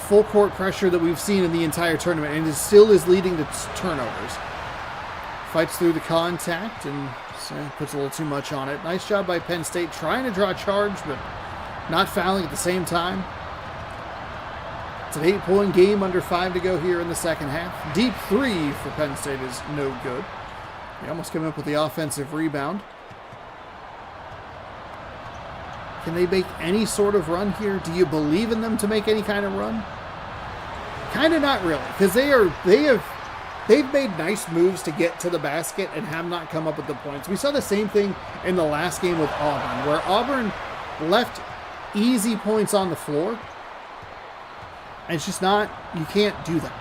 full court pressure that we've seen in the entire tournament, and it still is leading to turnovers. Fights through the contact and puts a little too much on it. Nice job by Penn State trying to draw a charge, but not fouling at the same time. It's an 8-point game, under 5 to go here in the second half. Deep 3 for Penn State is no good. They almost came up with the offensive rebound. Can they make any sort of run here? Do you believe in them to make any kind of run? Kind of not really, because they've made nice moves to get to the basket and have not come up with the points. We saw the same thing in the last game with Auburn, where Auburn left easy points on the floor. And it's just not, you can't do that.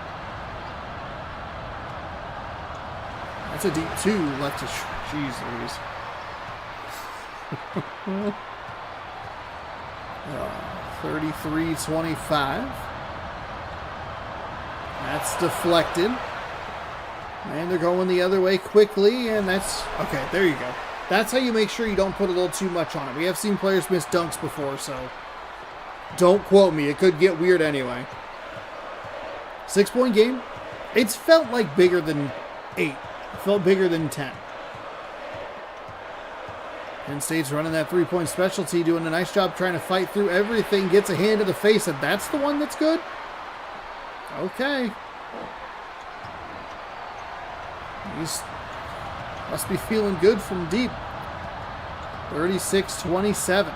That's a deep 2 left to, jeez Louise. 33-25. That's deflected. And they're going the other way quickly, and that's, okay, there you go. That's how you make sure you don't put a little too much on it. We have seen players miss dunks before, so don't quote me. It could get weird anyway. 6-point game. It's felt like bigger than 8. It felt bigger than 10. Penn State's running that 3-point specialty, doing a nice job trying to fight through everything. Gets a hand to the face, and that's the one that's good? Okay. He's must be feeling good from deep. 36-27.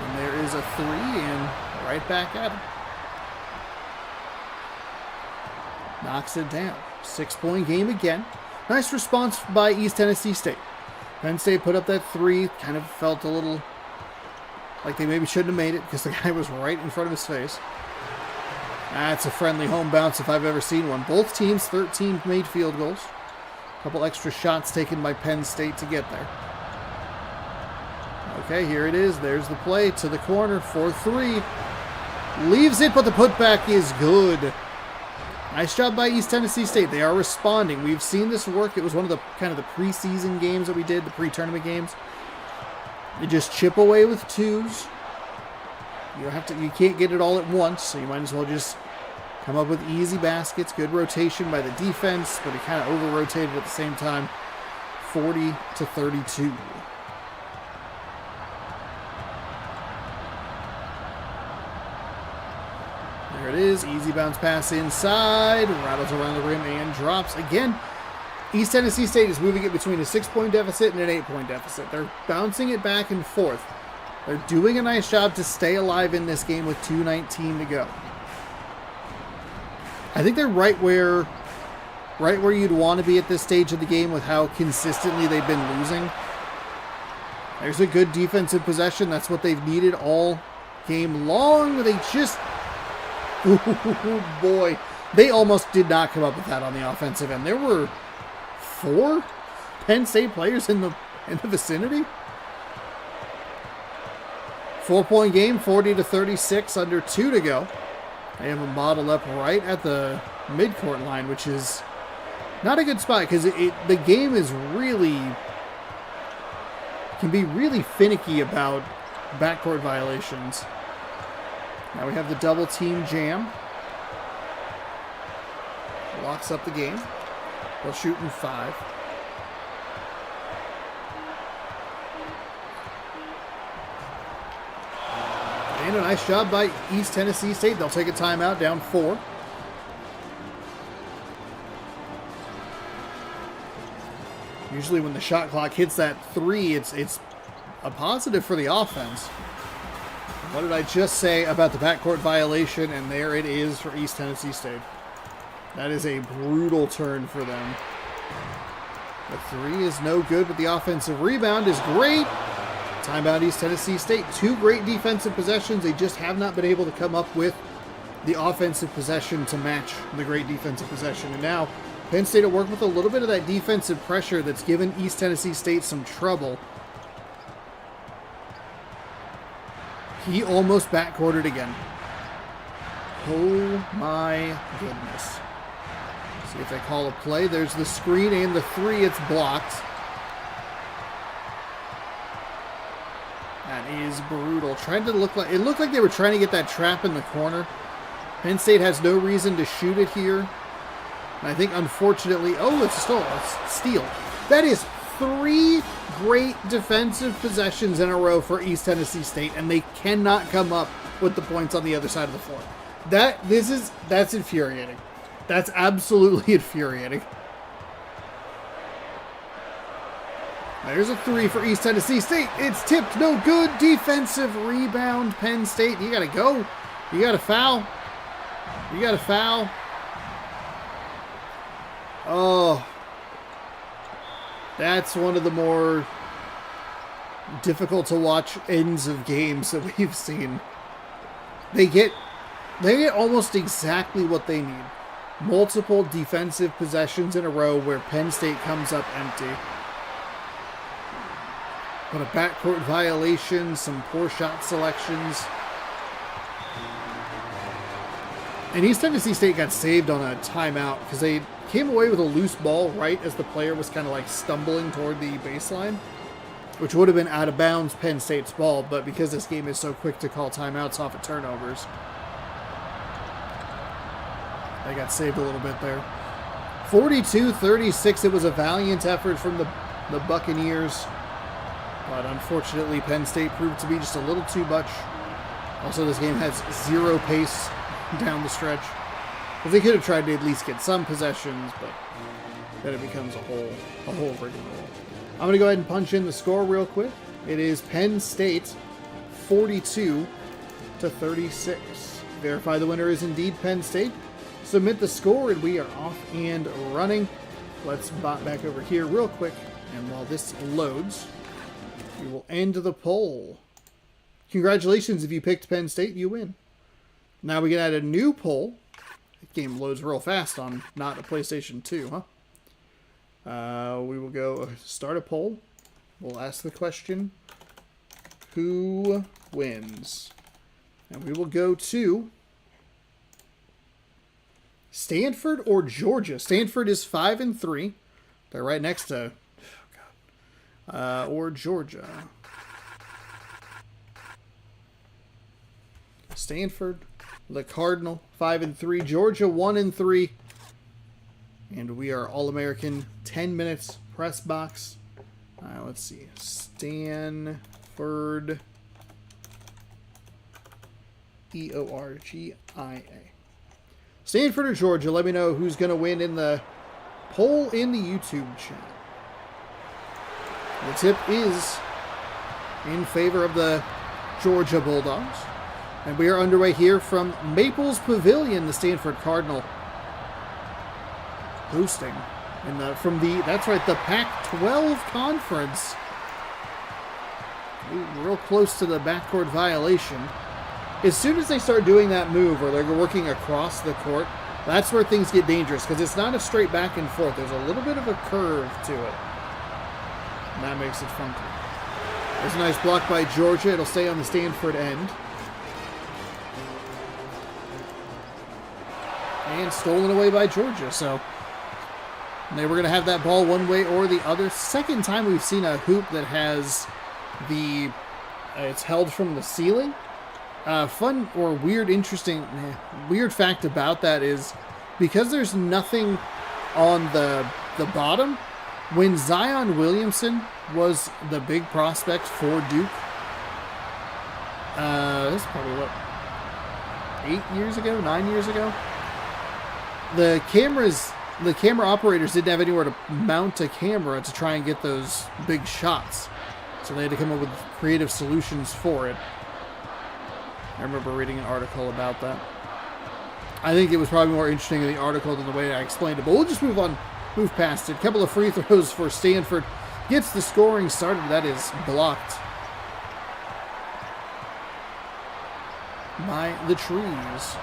And there is a 3, and right back at him. Knocks it down. 6-point game again. Nice response by East Tennessee State. Penn State put up that 3. Kind of felt a little like they maybe shouldn't have made it because the guy was right in front of his face. That's a friendly home bounce if I've ever seen one. Both teams, 13 made field goals. A couple extra shots taken by Penn State to get there. Okay, here it is. There's the play to the corner for 3. Leaves it, but the putback is good. Nice job by East Tennessee State. They are responding. We've seen this work. It was one of the kind of the preseason games that we did, the pre-tournament games. You just chip away with 2s. You can't get it all at once, so you might as well just come up with easy baskets. Good rotation by the defense, but he kind of over-rotated at the same time. 40-32. There it is. Easy bounce pass inside. Rattles around the rim and drops. Again, East Tennessee State is moving it between a 6-point deficit and an 8-point deficit. They're bouncing it back and forth. They're doing a nice job to stay alive in this game with 2:19 to go. I think they're right where you'd want to be at this stage of the game with how consistently they've been losing. There's a good defensive possession. That's what they've needed all game long. They just... Ooh, boy. They almost did not come up with that on the offensive end. There were 4 Penn State players in the vicinity. 4-point game, 40-36, under 2 to go. They have them bottled up right at the midcourt line, which is not a good spot because the game is can be really finicky about backcourt violations. Now we have the double team jam. Locks up the game. They'll shoot in 5. And a nice job by East Tennessee State. They'll take a timeout, down 4. Usually when the shot clock hits that 3, it's a positive for the offense. What did I just say about the backcourt violation? And there it is for East Tennessee State. That is a brutal turn for them. The 3 is no good, but the offensive rebound is great. Timeout East Tennessee State. 2 great defensive possessions. They just have not been able to come up with the offensive possession to match the great defensive possession. And now Penn State will work with a little bit of that defensive pressure that's given East Tennessee State some trouble. He almost backcourted again. Oh my goodness. See if they call a play. There's the screen and the 3. It's blocked. That is brutal. It looked like they were trying to get that trap in the corner. Penn State has no reason to shoot it here. And I think, unfortunately... Oh, it's a steal. That is 3 great defensive possessions in a row for East Tennessee State, and they cannot come up with the points on the other side of the floor. That's infuriating. That's absolutely infuriating. There's a 3 for East Tennessee State. It's tipped. No good. Defensive rebound, Penn State. You got to go. You got to foul. You got to foul. Oh. That's one of the more difficult to watch ends of games that we've seen. They get almost exactly what they need. Multiple defensive possessions in a row where Penn State comes up empty. But a backcourt violation, some poor shot selections. And East Tennessee State got saved on a timeout because they came away with a loose ball right as the player was kind of like stumbling toward the baseline, which would have been out of bounds Penn State's ball, but because this game is so quick to call timeouts off of turnovers, they got saved a little bit there. 42-36, it was a valiant effort from the Buccaneers. But unfortunately, Penn State proved to be just a little too much. Also, this game has 0 pace down the stretch. Because they could have tried to at least get some possessions, but then it becomes a whole rigmarole. I'm going to go ahead and punch in the score real quick. It is Penn State 42-36. Verify the winner is indeed Penn State. Submit the score, and we are off and running. let's bot back over here real quick. And while this loads, we will end the poll. Congratulations, if you picked Penn State, you win. Now we can add a new poll. The game loads real fast on not a PlayStation 2, huh? We will go start a poll. We'll ask the question, who wins? And we will go to Stanford or Georgia. Stanford is 5-3. They're right next to, or Georgia. Stanford, the Cardinal, 5-3. Georgia, 1-3. And we are All-American, 10 minutes, press box. Let's see. Stanford, E-O-R-G-I-A. Stanford or Georgia, let me know who's going to win in the poll in the YouTube chat. The tip is in favor of the Georgia Bulldogs. And we are underway here from Maples Pavilion, the Stanford Cardinal hosting. And that's right, the Pac-12 Conference. Ooh, real close to the backcourt violation. As soon as they start doing that move where they're working across the court, that's where things get dangerous, because it's not a straight back and forth. There's a little bit of a curve to it. And that makes it funky. There's a nice block by Georgia. It'll stay on the Stanford end. And stolen away by Georgia. So they were going to have that ball one way or the other. Second time we've seen a hoop that has it's held from the ceiling. Fun or weird, interesting, weird fact about that is because there's nothing on the bottom, when Zion Williamson was the big prospect for Duke, this is probably 9 years ago, the camera operators didn't have anywhere to mount a camera to try and get those big shots. So they had to come up with creative solutions for it. I remember reading an article about that. I think it was probably more interesting in the article than the way I explained it. But we'll just move past it. A couple of free throws for Stanford. Gets the scoring started. That is blocked by the trees.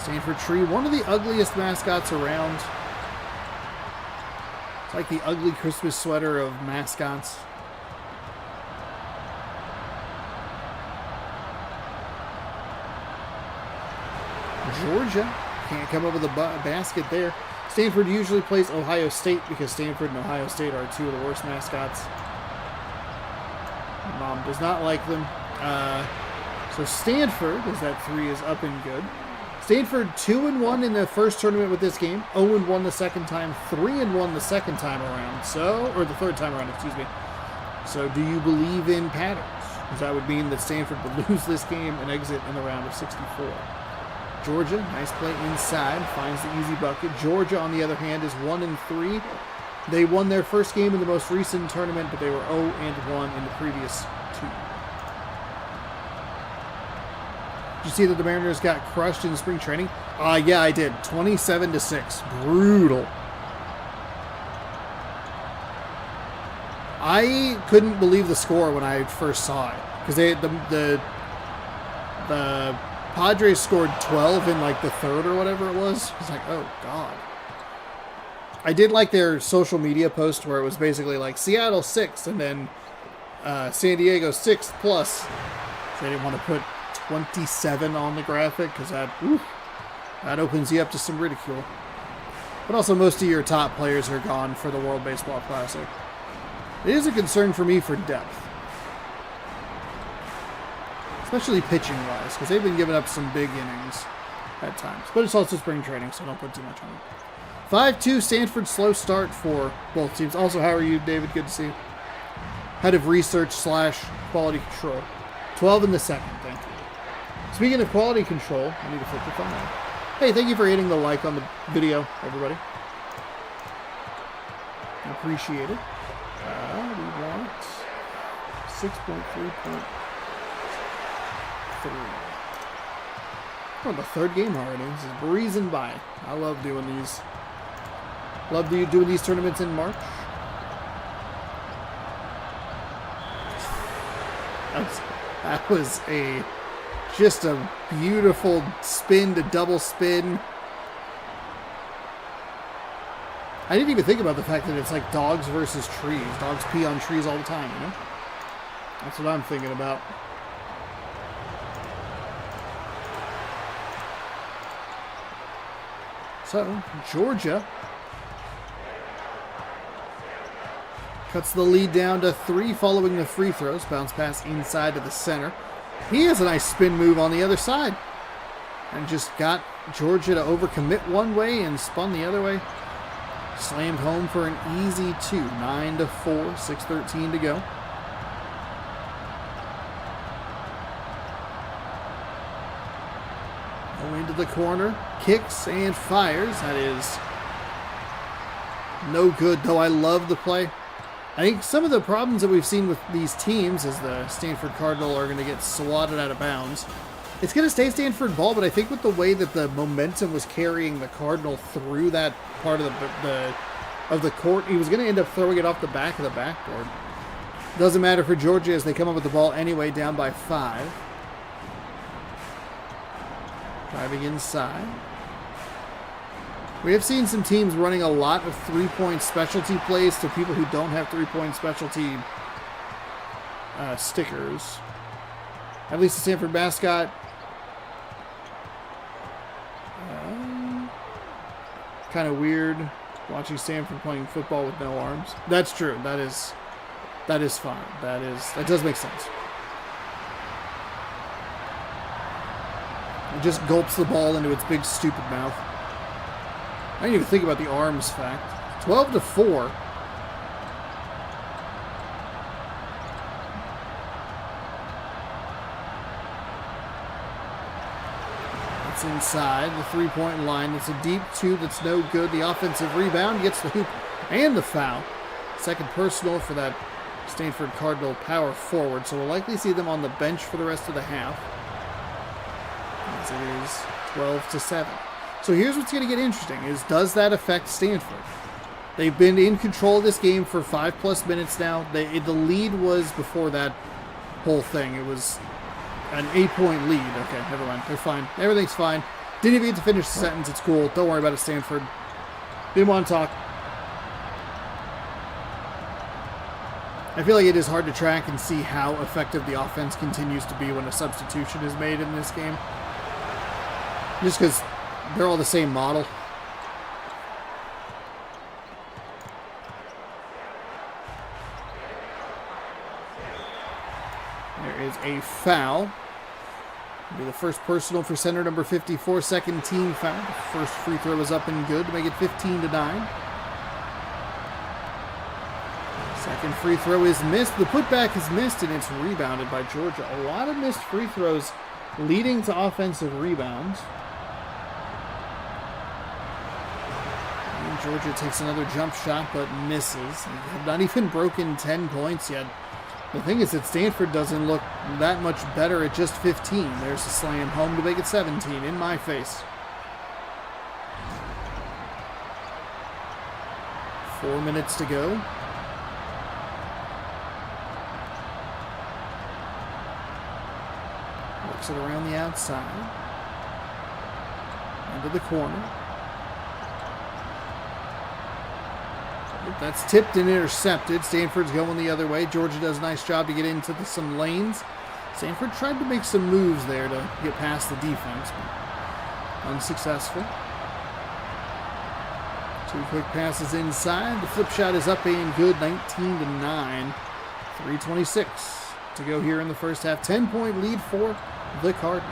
Stanford tree, one of the ugliest mascots around. It's like the ugly Christmas sweater of mascots. Georgia can't come up with a basket there. Stanford usually plays Ohio State because Stanford and Ohio State are two of the worst mascots. Mom does not like them. So Stanford, as that three is up and good. Stanford 2-1 in the first tournament with this game. 0-1 the second time. 3-1 the second time around. Or the third time around, excuse me. So do you believe in patterns? Because that would mean that Stanford would lose this game and exit in the round of 64. Georgia, nice play inside, finds the easy bucket. Georgia, on the other hand, is 1-3. They won their first game in the most recent tournament, but they were 0-1 in the previous two. Did you see that the Mariners got crushed in spring training? Yeah, I did. 27-6. Brutal. I couldn't believe the score when I first saw it, because the Padres scored 12 in like the third or whatever it was. I was like, oh god. I did like their social media post where it was basically like Seattle 6 and then San Diego 6 plus. So they didn't want to put 27 on the graphic because that opens you up to some ridicule. But also most of your top players are gone for the World Baseball Classic. It is a concern for me for depth. Especially pitching-wise, because they've been giving up some big innings at times. But it's also spring training, so don't put too much on it. 5-2 Stanford, slow start for both teams. Also, how are you, David? Good to see you. Head of research / quality control. 12 in the second, thank you. Speaking of quality control, I need to flip the phone on. Hey, thank you for hitting the like on the video, everybody. I appreciate it. We want 6.3. Oh, the third game already. This is breezing by. I love doing these. Love doing these tournaments in March. That was just a beautiful spin to double spin. I didn't even think about the fact that it's like dogs versus trees. Dogs pee on trees all the time, you know? That's what I'm thinking about. So, Georgia cuts the lead down to 3 following the free throws. Bounce pass inside to the center. He has a nice spin move on the other side. And just got Georgia to overcommit one way and spun the other way. Slammed home for an easy 2. 9-4, 6:13 to go. Into the corner, kicks and fires. That is no good, though I love the play. I think some of the problems that we've seen with these teams is the Stanford Cardinal are going to get swatted out of bounds. It's going to stay Stanford ball, but I think with the way that the momentum was carrying the Cardinal through that part of the court, he was going to end up throwing it off the back of the backboard. Doesn't matter for Georgia as they come up with the ball anyway, down by 5. Driving inside. We have seen some teams running a lot of three-point specialty plays to people who don't have three-point specialty stickers. At least the Stanford mascot. Kind of weird watching Stanford playing football with no arms. That's true. That is fine. That does make sense. It just gulps the ball into its big stupid mouth. I didn't even think about the arms fact. 12-4. It's inside the three-point line. It's a deep 2 that's no good. The offensive rebound gets the hoop and the foul. Second personal for that Stanford Cardinal power forward. So we'll likely see them on the bench for the rest of the half. As it is 12-7. So here's what's going to get interesting is, does that affect Stanford? They've been in control of this game for 5+ minutes now. The lead was before that whole thing. It was an 8-point lead. Okay, never mind. They're fine. Everything's fine. Didn't even get to finish the sentence. It's cool. Don't worry about it, Stanford. Didn't want to talk. I feel like it is hard to track and see how effective the offense continues to be when a substitution is made in this game. Just because they're all the same model. There is a foul. It'll be the first personal for center number 54, second team foul. First free throw is up and good to make it 15-9. Second free throw is missed. The putback is missed, and it's rebounded by Georgia. A lot of missed free throws leading to offensive rebounds. Georgia takes another jump shot, but misses. They have not even broken 10 points yet. The thing is that Stanford doesn't look that much better at just 15. There's a slam home to make it 17 in my face. 4 minutes to go. Works it around the outside. Into the corner. That's tipped and intercepted. Stanford's going the other way. Georgia does a nice job to get into some lanes. Stanford tried to make some moves there to get past the defense, but unsuccessful. 2 quick passes inside. The flip shot is up and good. 19-9. 3:26 to go here in the first half. 10-point lead for the Cardinal.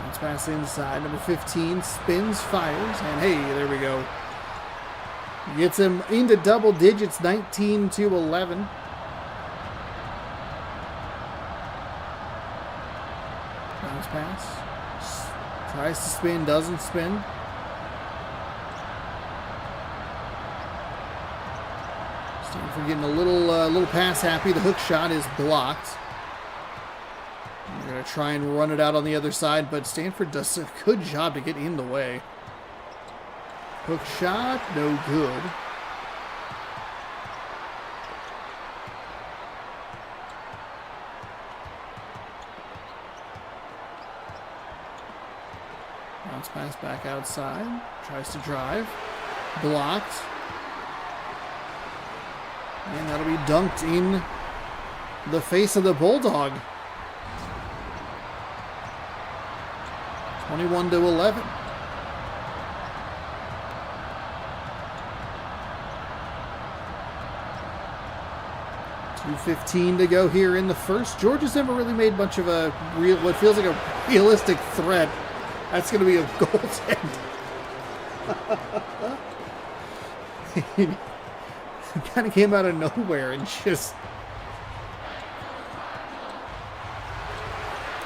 Let's pass inside. Number 15 spins, fires, and hey, there we go. Gets him into double digits, 19-11. Bounce pass. Tries to spin, doesn't spin. Stanford getting a little pass happy. The hook shot is blocked. They're going to try and run it out on the other side, but Stanford does a good job to get in the way. Hook shot, no good. Bounce pass back outside. Tries to drive. Blocked. And that'll be dunked in the face of the Bulldog. 21-11. .2:15 to go here in the first. Georgia's never really made much of a real, what feels like a realistic threat. That's going to be a goaltend. It kind of came out of nowhere and just...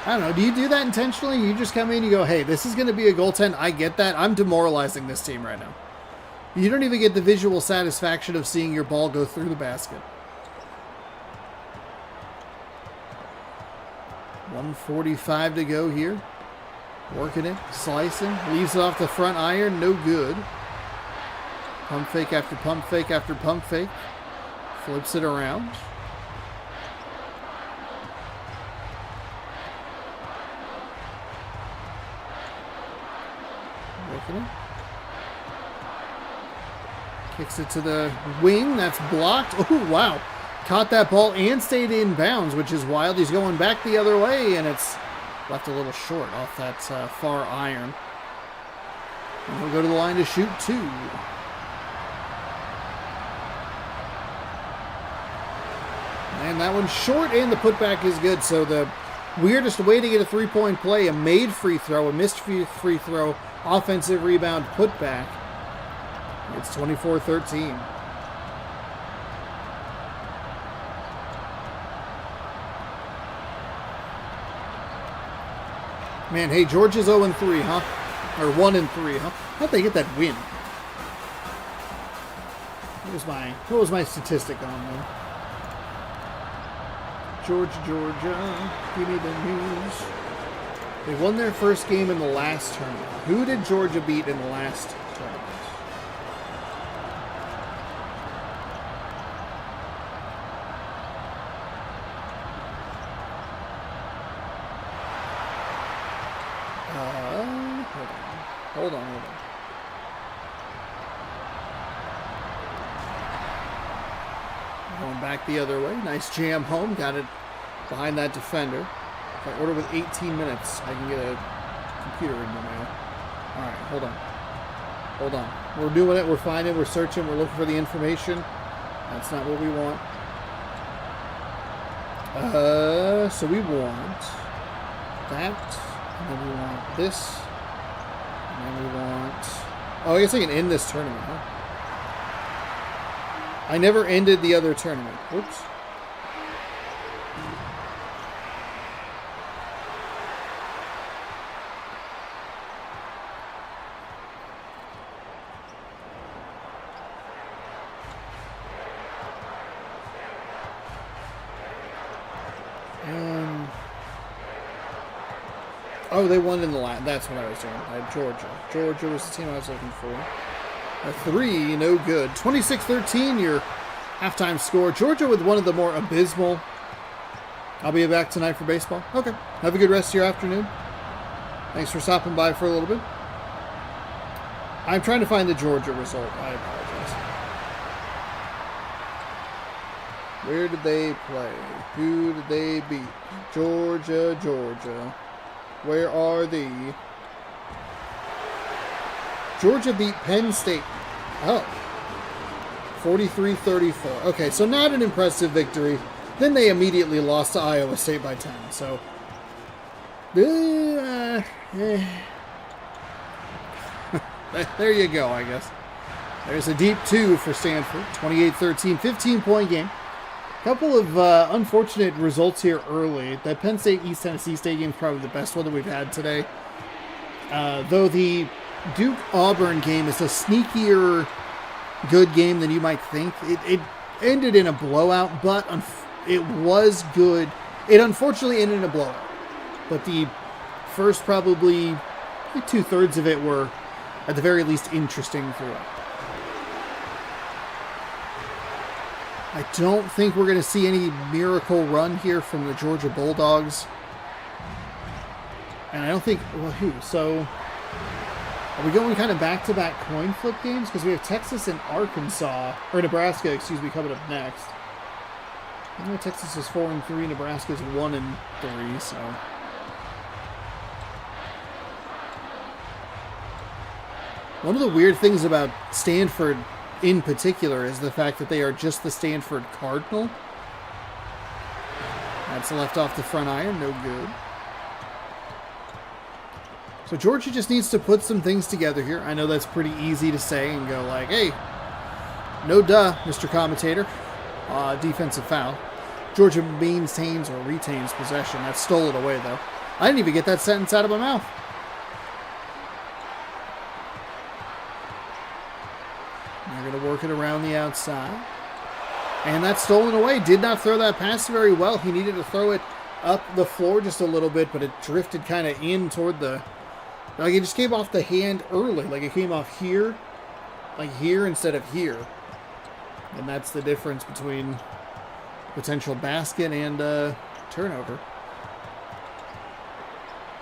I don't know. Do you do that intentionally? You just come in and you go, hey, this is going to be a goaltend. I get that. I'm demoralizing this team right now. You don't even get the visual satisfaction of seeing your ball go through the basket. 1:45 to go here. Working it, slicing, leaves it off the front iron, no good. Pump fake after pump fake after pump fake. Flips it around. Working it. Kicks it to the wing, that's blocked. Oh, wow. Caught that ball and stayed in bounds, which is wild. He's going back the other way, and it's left a little short off that far iron. And he'll go to the line to shoot two. And that one's short, and the putback is good. So the weirdest way to get a three-point play, a made free throw, a missed free throw, offensive rebound, putback. It's 24-13. Man, hey, Georgia's 0-3, huh? Or 1-3, huh? How'd they get that win? What was my statistic on them? Georgia, give me the news. They won their first game in the last tournament. Who did Georgia beat in the last tournament? Hold on. Going back the other way. Nice jam home. Got it behind that defender. If I order with 18 minutes, I can get a computer in the mail. Alright, hold on. We're doing it. We're finding. We're searching. We're looking for the information. That's not what we want. So we want that. And then we want this. And then we want... Oh, I guess I can end this tournament, huh? I never ended the other tournament. Whoops. Oh, they won in the last. That's what I was doing. I had Georgia. Georgia was the team I was looking for. A 3, no good. 26-13, your halftime score. Georgia with one of the more abysmal. I'll be back tonight for baseball. Okay. Have a good rest of your afternoon. Thanks for stopping by for a little bit. I'm trying to find the Georgia result. I apologize. Where did they play? Who did they beat? Georgia. Where are the... Georgia beat Penn State. Oh. 43-34. Okay, so not an impressive victory. Then they immediately lost to Iowa State by 10. So... there you go, I guess. There's a deep 2 for Stanford. 28-13, 15-point game. Couple of unfortunate results here early. That Penn State-East Tennessee State game is probably the best one that we've had today. Though the Duke-Auburn game is a sneakier good game than you might think. It ended in a blowout, but it was good. It unfortunately ended in a blowout. But the first probably 2/3 of it were at the very least, interesting for it. I don't think we're going to see any miracle run here from the Georgia Bulldogs. And I don't think, well, who? So, are we going kind of back-to-back coin flip games? Because we have Texas and Arkansas, or Nebraska, excuse me, coming up next. I know Texas is 4-3, Nebraska is 1-3, so. One of the weird things about Stanford in particular is the fact that they are just the Stanford Cardinal. That's left off the front iron, no good. So Georgia just needs to put some things together here. I know that's pretty easy to say and go like, hey, no duh, Mr. Commentator. Defensive foul. Georgia maintains or retains possession. That stole it away, though. I didn't even get that sentence out of my mouth. They're going to work it around the outside. And that's stolen away. Did not throw that pass very well. He needed to throw it up the floor just a little bit, but it drifted kind of in toward the... Like, it just came off the hand early. Like, it came off here. Like, here instead of here. And that's the difference between potential basket and turnover.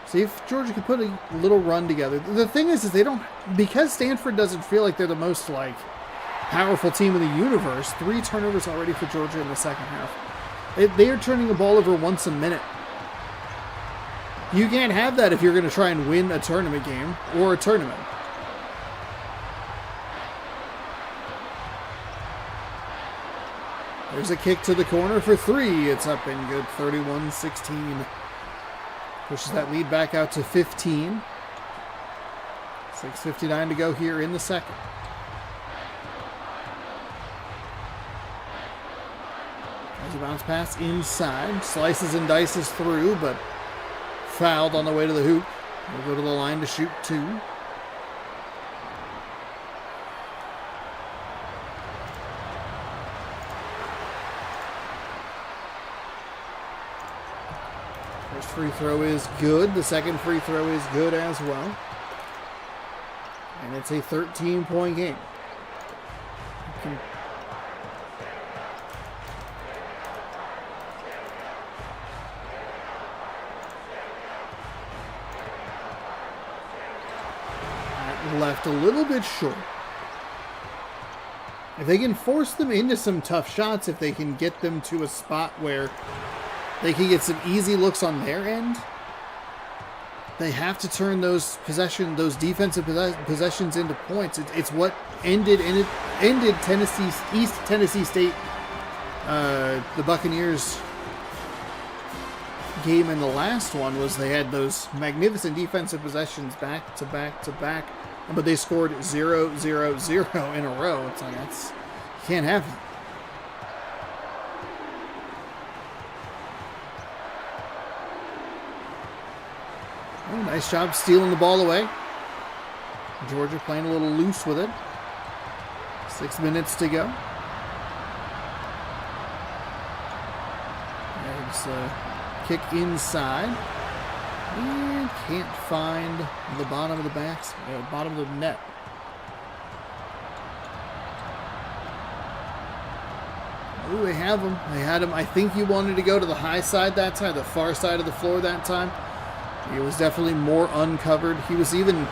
See if Georgia can put a little run together. The thing is they don't... Because Stanford doesn't feel like they're the most, like, powerful team in the universe, 3 turnovers already for Georgia in the second half. They are turning the ball over once a minute. You can't have that if you're going to try and win a tournament game or a tournament. There's a kick to the corner for 3. It's up and good, 31-16. Pushes that lead back out to 15. 6:59 to go here in the second. As a bounce pass inside. Slices and dices through, but fouled on the way to the hoop. We'll go to the line to shoot 2. First free throw is good. The second free throw is good as well. And it's a 13-point game. Left a little bit short. If they can force them into some tough shots, if they can get them to a spot where they can get some easy looks on their end, they have to turn those defensive possessions into points. It's what ended East Tennessee State, the Buccaneers game in the last one, was they had those magnificent defensive possessions back to back to back, but they scored 0-0-0 in a row. It's like, you can't have it. Oh, nice job stealing the ball away. Georgia playing a little loose with it. 6 minutes to go. There's a kick inside. And can't find the bottom of the bottom of the net. Ooh, they have him. They had him. I think he wanted to go to the high side that time, the far side of the floor that time. He was definitely more uncovered. He was even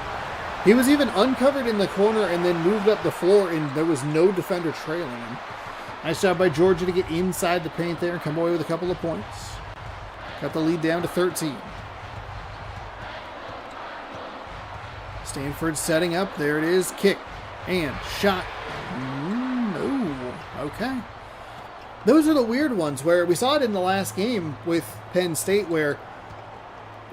uncovered in the corner and then moved up the floor, and there was no defender trailing him. Nice job by Georgia to get inside the paint there and come away with a couple of points. Got the lead down to 13. Stanford setting up. There it is. Kick and shot. No. Okay. Those are the weird ones where we saw it in the last game with Penn State, where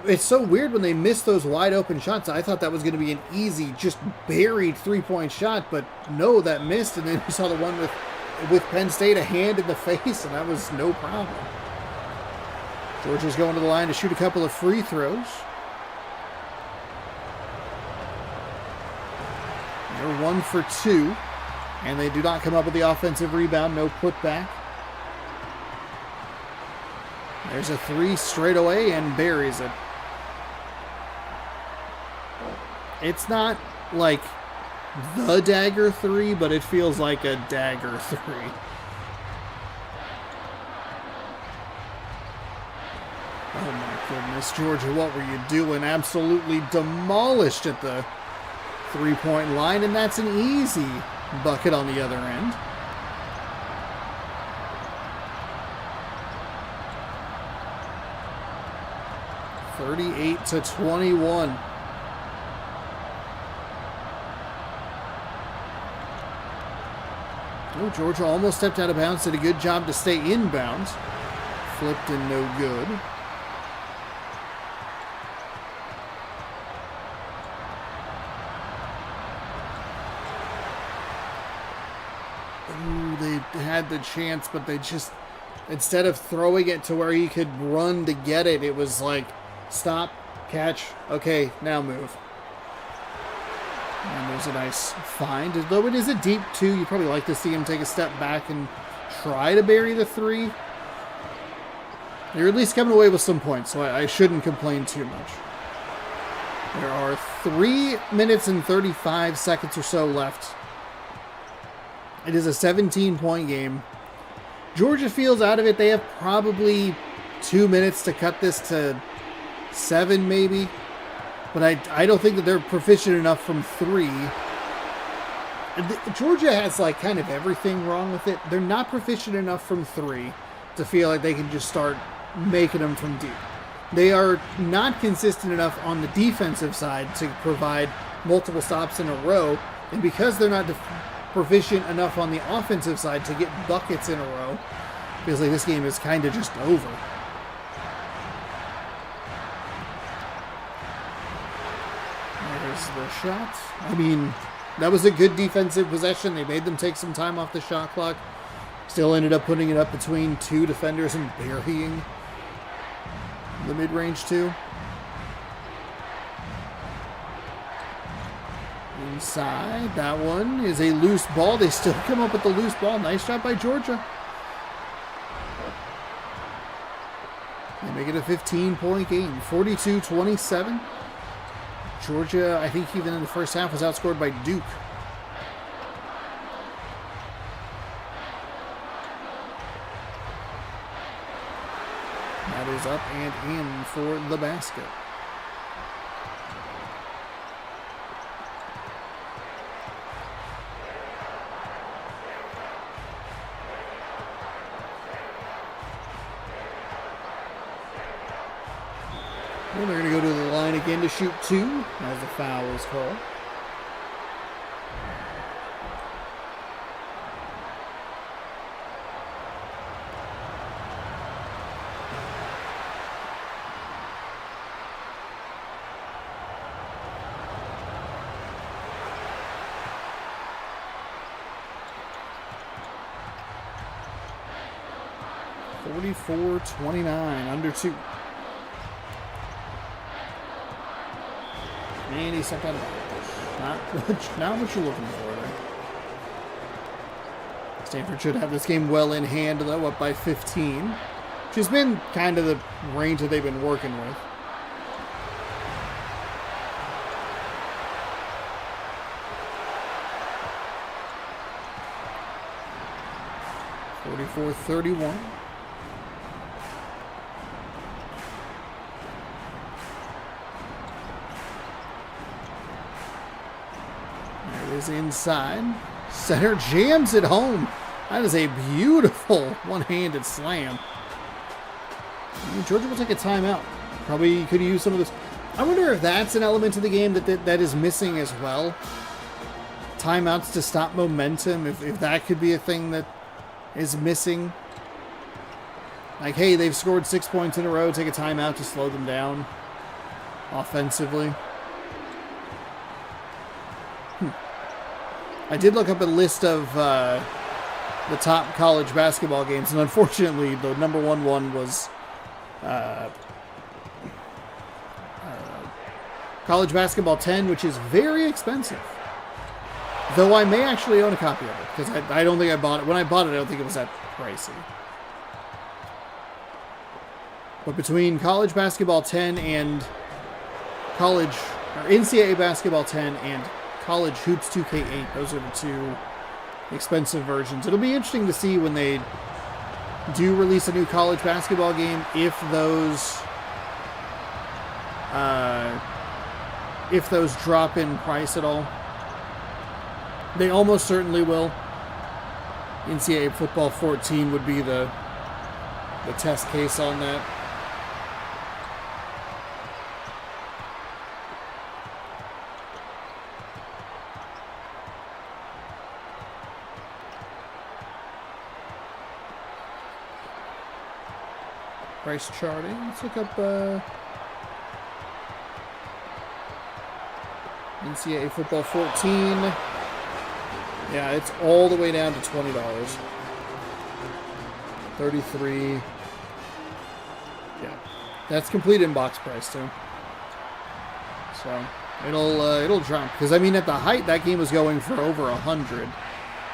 it's so weird when they miss those wide open shots. I thought that was going to be an easy, just buried 3-point shot, but no, that missed. And then we saw the one with Penn State, a hand in the face, and that was no problem. Georgia's going to the line to shoot a couple of free throws. They're 1 for 2, and they do not come up with the offensive rebound. No putback. There's a 3 straight away and buries it. It's not like the dagger 3, but it feels like a dagger 3. Oh my goodness, Georgia, what were you doing? Absolutely demolished at the 3-point line, and that's an easy bucket on the other end. (38-21). Oh, Georgia almost stepped out of bounds. Did a good job to stay inbounds. Flipped and no good. Ooh, they had the chance, but they just, instead of throwing it to where he could run to get it, it was like, stop, catch, okay, now move. And there's a nice find. Though it is a deep 2, you probably like to see him take a step back and try to bury the 3. You're at least coming away with some points, so I shouldn't complain too much. There are 3 minutes and 35 seconds or so left. It is a 17-point game. Georgia feels out of it. They have probably 2 minutes to cut this to 7 maybe. But I don't think that they're proficient enough from 3. Georgia has like kind of everything wrong with it. They're not proficient enough from 3 to feel like they can just start making them from deep. They are not consistent enough on the defensive side to provide multiple stops in a row. And because they're not proficient enough on the offensive side to get buckets in a row, feels like this game is kind of just over. The shot. I mean, that was a good defensive possession. They made them take some time off the shot clock. Still ended up putting it up between 2 defenders and burying the mid-range 2. Inside. That one is a loose ball. They still come up with the loose ball. Nice shot by Georgia. They make it a 15-point game. 42-27. Georgia, I think even in the first half, was outscored by Duke. That is up and in for the basket. And they're going to go to the line again to shoot 2 as the foul is called. (44-29), under 2. And he stepped out of bounds. Not what you're looking for there. Stanford should have this game well in hand, though, up by 15. Which has been kind of the range that they've been working with. (44-31). Is inside. Center jams it home. That is a beautiful one-handed slam. Georgia will take a timeout. Probably could use some of this. I wonder if that's an element of the game that is missing as well. Timeouts to stop momentum. If that could be a thing that is missing. Like, hey, they've scored 6 points in a row. Take a timeout to slow them down offensively. I did look up a list of the top college basketball games, and unfortunately, the number one was College Basketball 10, which is very expensive. Though I may actually own a copy of it, because I don't think I bought it. When I bought it, I don't think it was that pricey. But between College Basketball 10 and NCAA Basketball 10 and College Hoops 2K8. Those are the two expensive versions. It'll be interesting to see when they do release a new college basketball game if those drop in price at all. They almost certainly will. NCAA Football 14 would be the test case on that. Price charting. Let's look up NCAA Football 14. Yeah, it's all the way down to $20. 33. Yeah, that's complete inbox price too. So it'll drop because I mean at the height that game was going for over 100,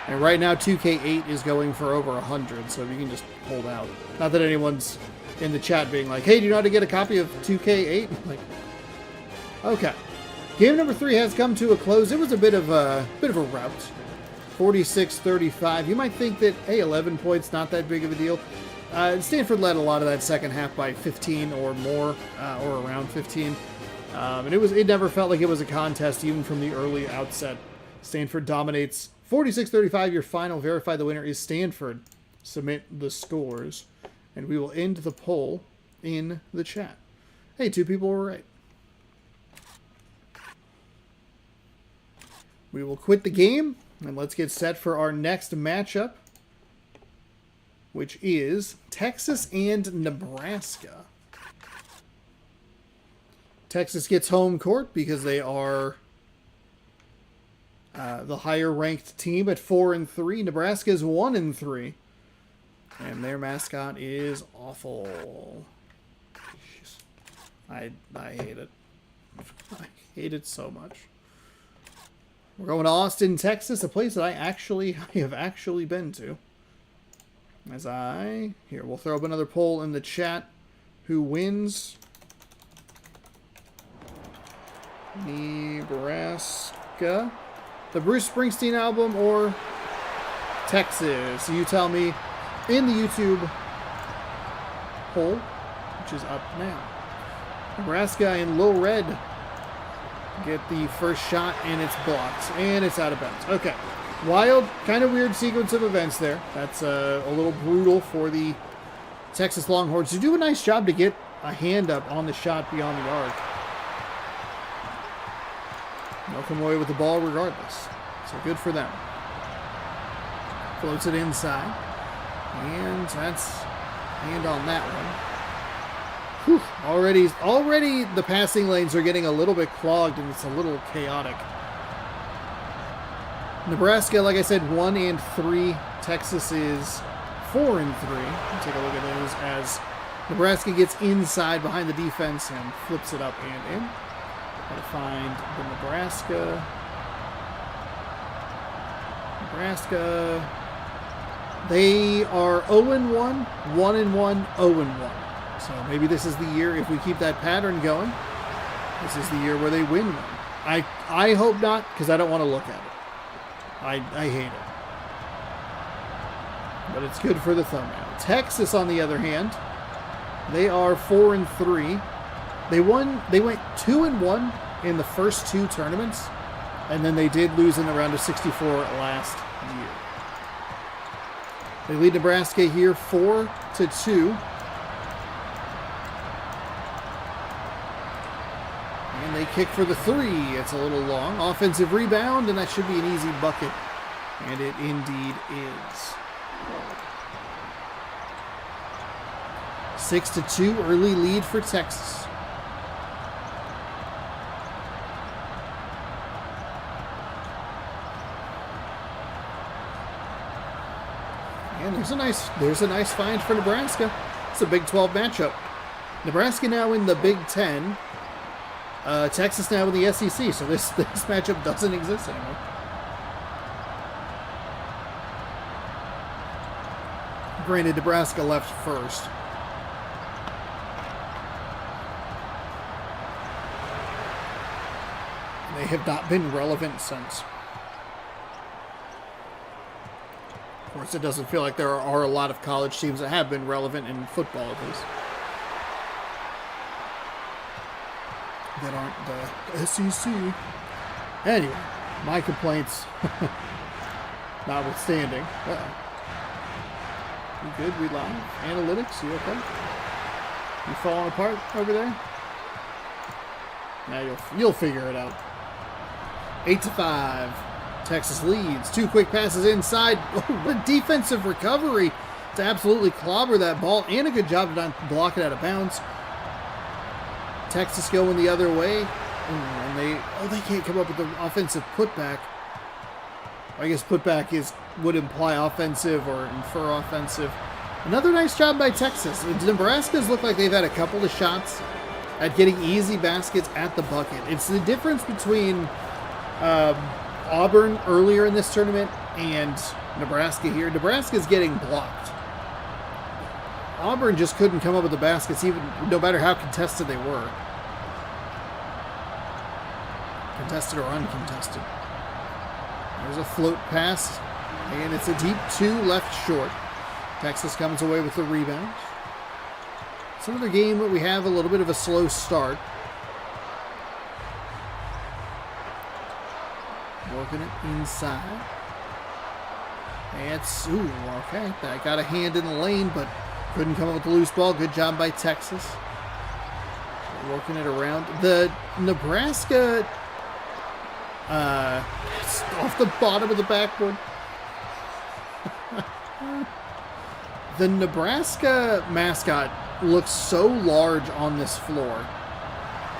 and right now 2K8 is going for over 100. So you can just hold out. Not that anyone's in the chat being like, "Hey, do you know how to get a copy of 2K8?" Like, okay. Game number 3 has come to a close. It was a bit of a rout. 46-35. You might think that, hey, 11 points, not that big of a deal. Stanford led a lot of that second half by 15 or more, or around 15. And it never felt like it was a contest, even from the early outset. Stanford dominates 46-35. Your final. Verify the winner is Stanford. Submit the scores. And we will end the poll in the chat. Hey, 2 people were right. We will quit the game, and let's get set for our next matchup, which is Texas and Nebraska. Texas gets home court because they are the higher-ranked team at 4-3. Nebraska is 1-3, and their mascot is awful. Jeez. I hate it. I hate it so much. We're going to Austin, Texas, a place that I have actually been to. Here, we'll throw up another poll in the chat. Who wins? Nebraska, the Bruce Springsteen album, or Texas? You tell me in the YouTube poll, which is up now. Nebraska in low red. Get the first shot, and it's blocked, and it's out of bounds. Okay. Wild, kind of weird sequence of events there. That's a little brutal for the Texas Longhorns to do a nice job to get a hand up on the shot beyond the arc. They'll come away with the ball regardless. So good for them. Floats it inside. And that's hand on that one. Whew, already the passing lanes are getting a little bit clogged and it's a little chaotic. Nebraska, like I said, 1-3. Texas is 4-3. Take a look at those as Nebraska gets inside behind the defense and flips it up and in. Gotta find the Nebraska. They are 0-1, 1-1, 0-1. So maybe this is the year, if we keep that pattern going, this is the year where they win one. I hope not, because I don't want to look at it. I hate it. But it's good for the thumbnail. Texas, on the other hand, they are 4-3. They went 2-1 in the first 2 tournaments, and then they did lose in the round of 64 last year. They lead Nebraska here 4-2. And they kick for the 3. It's a little long. Offensive rebound, and that should be an easy bucket. And it indeed is. 6-2, early lead for Texas. And there's a nice find for Nebraska. It's a Big 12 matchup. Nebraska now in the Big 10. Texas now in the SEC, so this matchup doesn't exist anymore. Granted, Nebraska left first. They they have not been relevant since. Of course, it doesn't feel like there are a lot of college teams that have been relevant in football, at least. That aren't the SEC. Anyway, my complaints notwithstanding. Uh-oh. You good? We live? Analytics? You okay? You falling apart over there? Now you'll figure it out. 8-5. Texas leads. 2 quick passes inside. Oh, what a defensive recovery to absolutely clobber that ball, and a good job to not block it out of bounds. Texas going the other way, and they can't come up with the offensive putback. I guess putback would imply offensive or infer offensive. Another nice job by Texas. Nebraska's look like they've had a couple of shots at getting easy baskets at the bucket. It's the difference between Auburn earlier in this tournament and Nebraska here. Nebraska's getting blocked. Auburn just couldn't come up with the baskets, even no matter how contested they were. Contested or uncontested. There's a float pass, and it's a deep 2 left short. Texas comes away with the rebound. It's another game where we have a little bit of a slow start. Working it inside. And it's, okay. That got a hand in the lane, but couldn't come up with the loose ball. Good job by Texas. Working it around. The Nebraska, off the bottom of the backboard. The Nebraska mascot looks so large on this floor.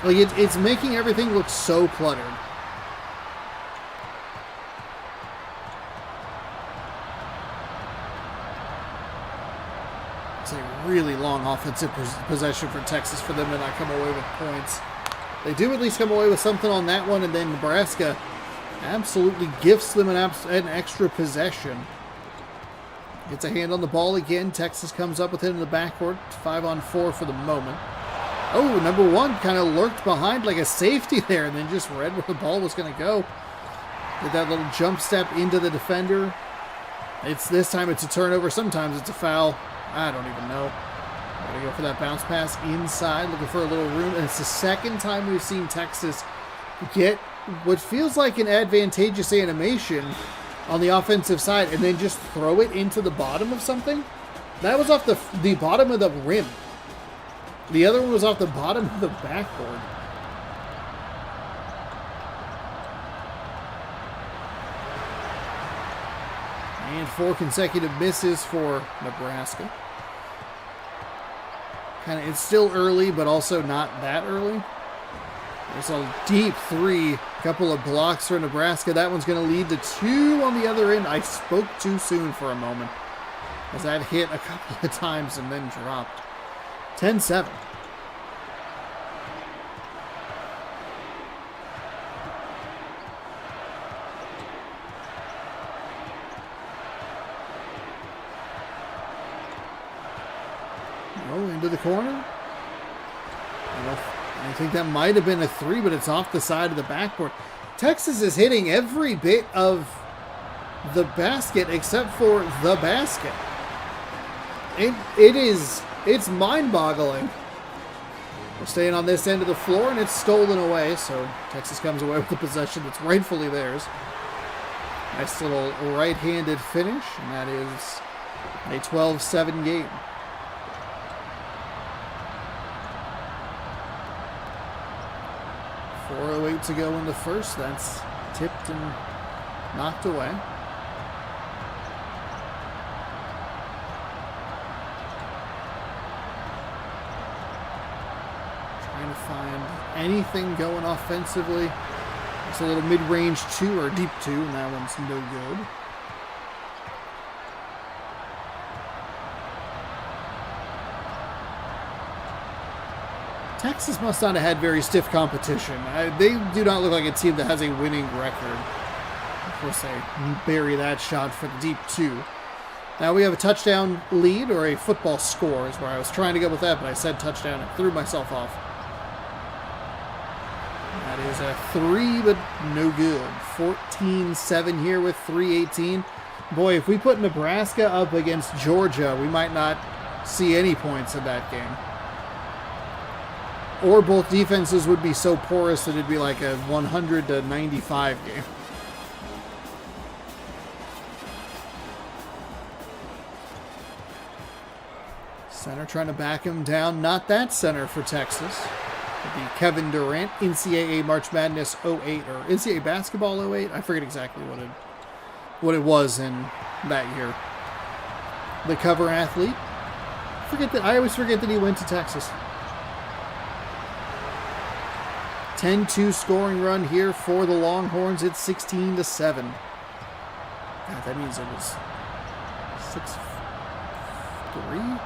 Like it's making everything look so cluttered. It's a really long offensive possession for Texas for them to not come away with points. They do at least come away with something on that one, and then Nebraska absolutely gifts them an extra possession. Gets a hand on the ball again. Texas comes up with it in the backcourt. 5-on-4 for the moment. Oh, number 1 kind of lurked behind like a safety there and then just read where the ball was going to go. Did that little jump step into the defender. This time it's a turnover. Sometimes it's a foul. I don't even know. Going to go for that bounce pass inside, looking for a little room. And it's the second time we've seen Texas get what feels like an advantageous animation on the offensive side and then just throw it into the bottom of something. That was off the bottom of the rim. The other one was off the bottom of the backboard. And 4 consecutive misses for Nebraska. It's still early, but also not that early. There's a deep 3, couple of blocks for Nebraska. That one's going to lead to 2 on the other end. I spoke too soon for a moment, as that hit a couple of times and then dropped. 10-7. Into the corner. I think that might have been a 3, but it's off the side of the backboard. Texas is hitting every bit of the basket except for the basket. It's mind-boggling. We're staying on this end of the floor, and it's stolen away, so Texas comes away with the possession that's rightfully theirs. Nice little right-handed finish, and that is a 12-7 game. 4:08 to go in the first. That's tipped and knocked away. Trying to find anything going offensively. It's a little mid-range 2 or deep 2, and that one's no good. Texas must not have had very stiff competition. They do not look like a team that has a winning record. Of course, they bury that shot for the deep 2. Now we have a touchdown lead, or a football score is where I was trying to go with that, but I said touchdown and threw myself off. That is a 3, but no good. 14-7 here with 3:18. Boy, if we put Nebraska up against Georgia, we might not see any points in that game. Or both defenses would be so porous that it'd be like a 100-95 game. Center trying to back him down. Not that center for Texas. It'd be Kevin Durant, NCAA March Madness 08, or NCAA Basketball 08. I forget exactly what it was in that year. The cover athlete. I always forget that he went to Texas. 10-2 scoring run here for the Longhorns. It's 16-7. God, that means it was 6-3.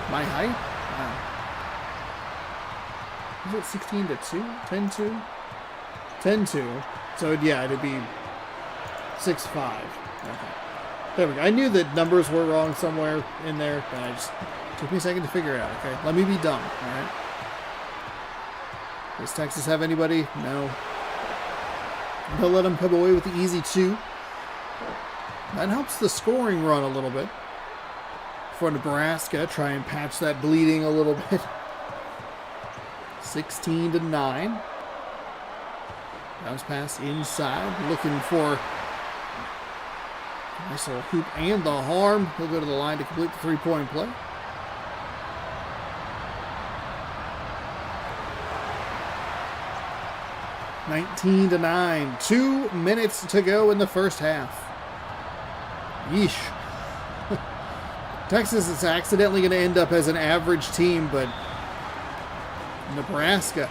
My height? Wow. Was it 16-2? 10-2? 10-2. So, yeah, it'd be 6-5. Okay. There we go. I knew that numbers were wrong somewhere in there, but I just took me a second to figure it out, okay? Let me be dumb, all right? Does Texas have anybody? No. They'll let them come away with the easy 2. That helps the scoring run a little bit. For Nebraska, try and patch that bleeding a little bit. 16-9. Bounce pass inside, looking for a nice little hoop and the harm. He'll go to the line to complete the 3-point play. (19-9). 2 minutes to go in the first half. Yeesh. Texas is accidentally going to end up as an average team, but Nebraska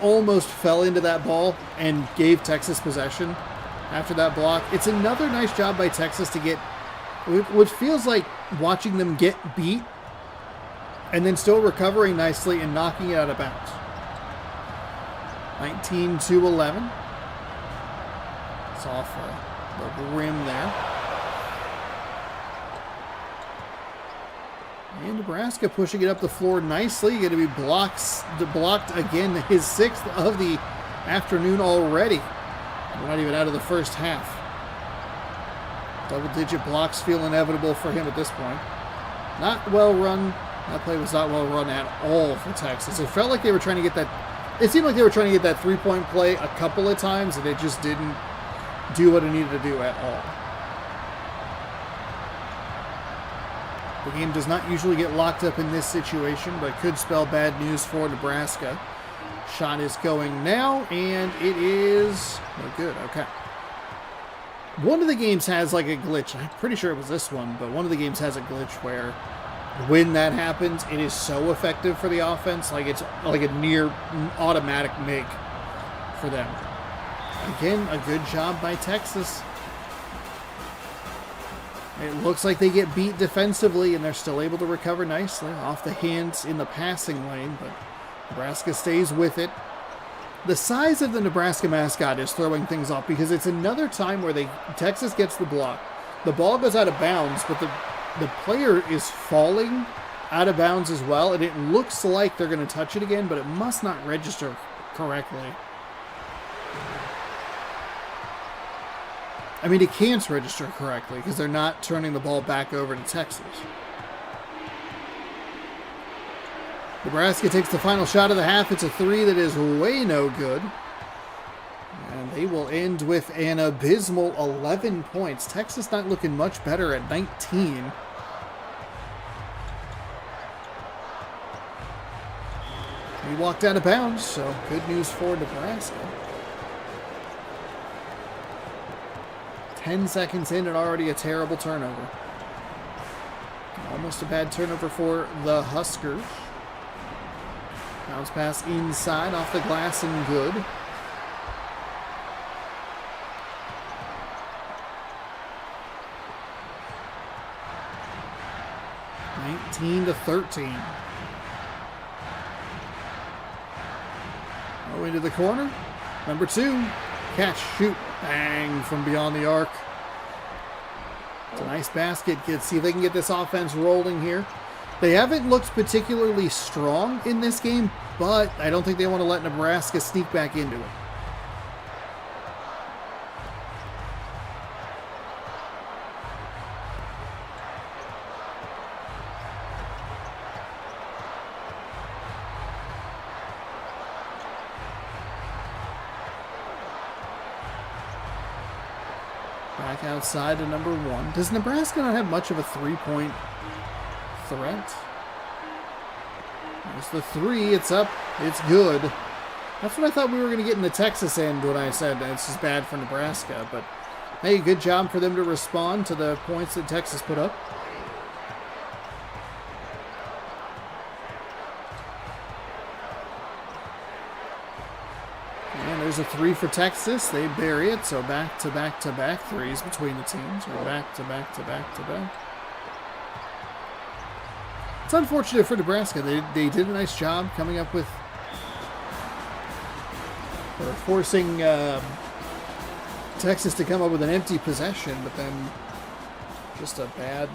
almost fell into that ball and gave Texas possession after that block. It's another nice job by Texas to get, which feels like watching them get beat and then still recovering nicely and knocking it out of bounds. 19-11. It's off the rim there. And Nebraska pushing it up the floor nicely. Going to be blocked again, his 6th of the afternoon already. We're not even out of the first half. Double-digit blocks feel inevitable for him at this point. Not well run. That play was not well run at all for Texas. It felt like they were trying to get that. It seemed like they were trying to get that 3-point play a couple of times, and it just didn't do what it needed to do at all. The game does not usually get locked up in this situation, but could spell bad news for Nebraska. Shot is going now, and it is no good. Okay. One of the games has like a glitch. I'm pretty sure it was this one, but one of the games has a glitch where when that happens, it is so effective for the offense. Like it's like a near automatic make for them. Again, a good job by Texas. It looks like they get beat defensively, and they're still able to recover nicely off the hands in the passing lane, but Nebraska stays with it. The size of the Nebraska mascot is throwing things off because it's another time where Texas gets the block. The ball goes out of bounds, but the player is falling out of bounds as well, and it looks like they're going to touch it again, but it must not register correctly. I mean, it can't register correctly because they're not turning the ball back over to Texas. Nebraska takes the final shot of the half. It's a 3 that is way no good. And they will end with an abysmal 11 points. Texas not looking much better at 19. He walked out of bounds, so good news for Nebraska. 10 seconds in and already a terrible turnover. Almost a bad turnover for the Huskers. Bounce pass inside off the glass and good. (19-13). Oh, into the corner. Number 2. Catch, shoot, bang from beyond the arc. It's a nice basket. See if they can get this offense rolling here. They haven't looked particularly strong in this game, but I don't think they want to let Nebraska sneak back into it. Back outside to number 1. Does Nebraska not have much of a three-point threat? There's the 3. It's up. It's good. That's what I thought we were going to get in the Texas end when I said this is bad for Nebraska. But, hey, good job for them to respond to the points that Texas put up. And there's a 3 for Texas. They bury it. So back-to-back-to-back threes between the teams. Or back-to-back-to-back-to-back. It's unfortunate for Nebraska. They did a nice job coming up with, or forcing Texas to come up with an empty possession, but then just a bad,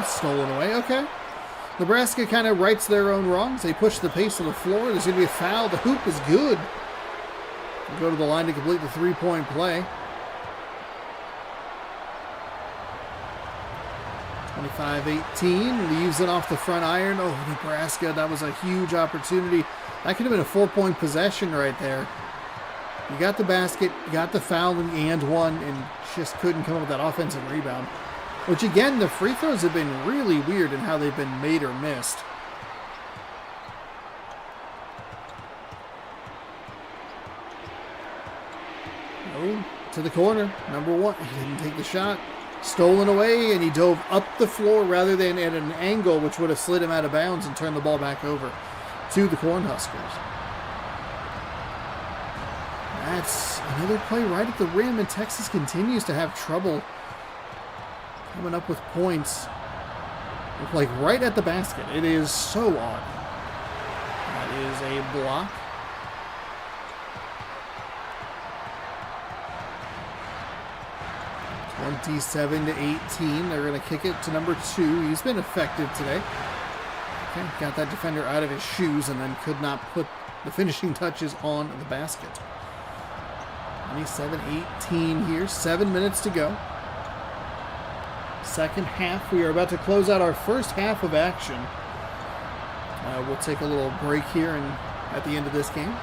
stolen away. Okay. Nebraska kind of rights their own wrongs. They push the pace of the floor. There's going to be a foul. The hoop is good. We'll go to the line to complete the three-point play. 25-18, leaves it off the front iron. Oh, Nebraska, that was a huge opportunity. That could have been a 4-point possession right there. You got the basket, you got the foul and one, and just couldn't come up with that offensive rebound. Which, again, the free throws have been really weird in how they've been made or missed. Oh, to the corner, number 1. He didn't take the shot. Stolen away, and he dove up the floor rather than at an angle which would have slid him out of bounds and turned the ball back over to the Cornhuskers. That's another play right at the rim, and Texas continues to have trouble coming up with points. Right at the basket. It is so odd. That is a block. (27-18). They're going to kick it to number 2. He's been effective today. Okay, got that defender out of his shoes and then could not put the finishing touches on the basket. 27-18 here. 7 minutes to go. Second half. We are about to close out our first half of action. We'll take a little break here and at the end of this game.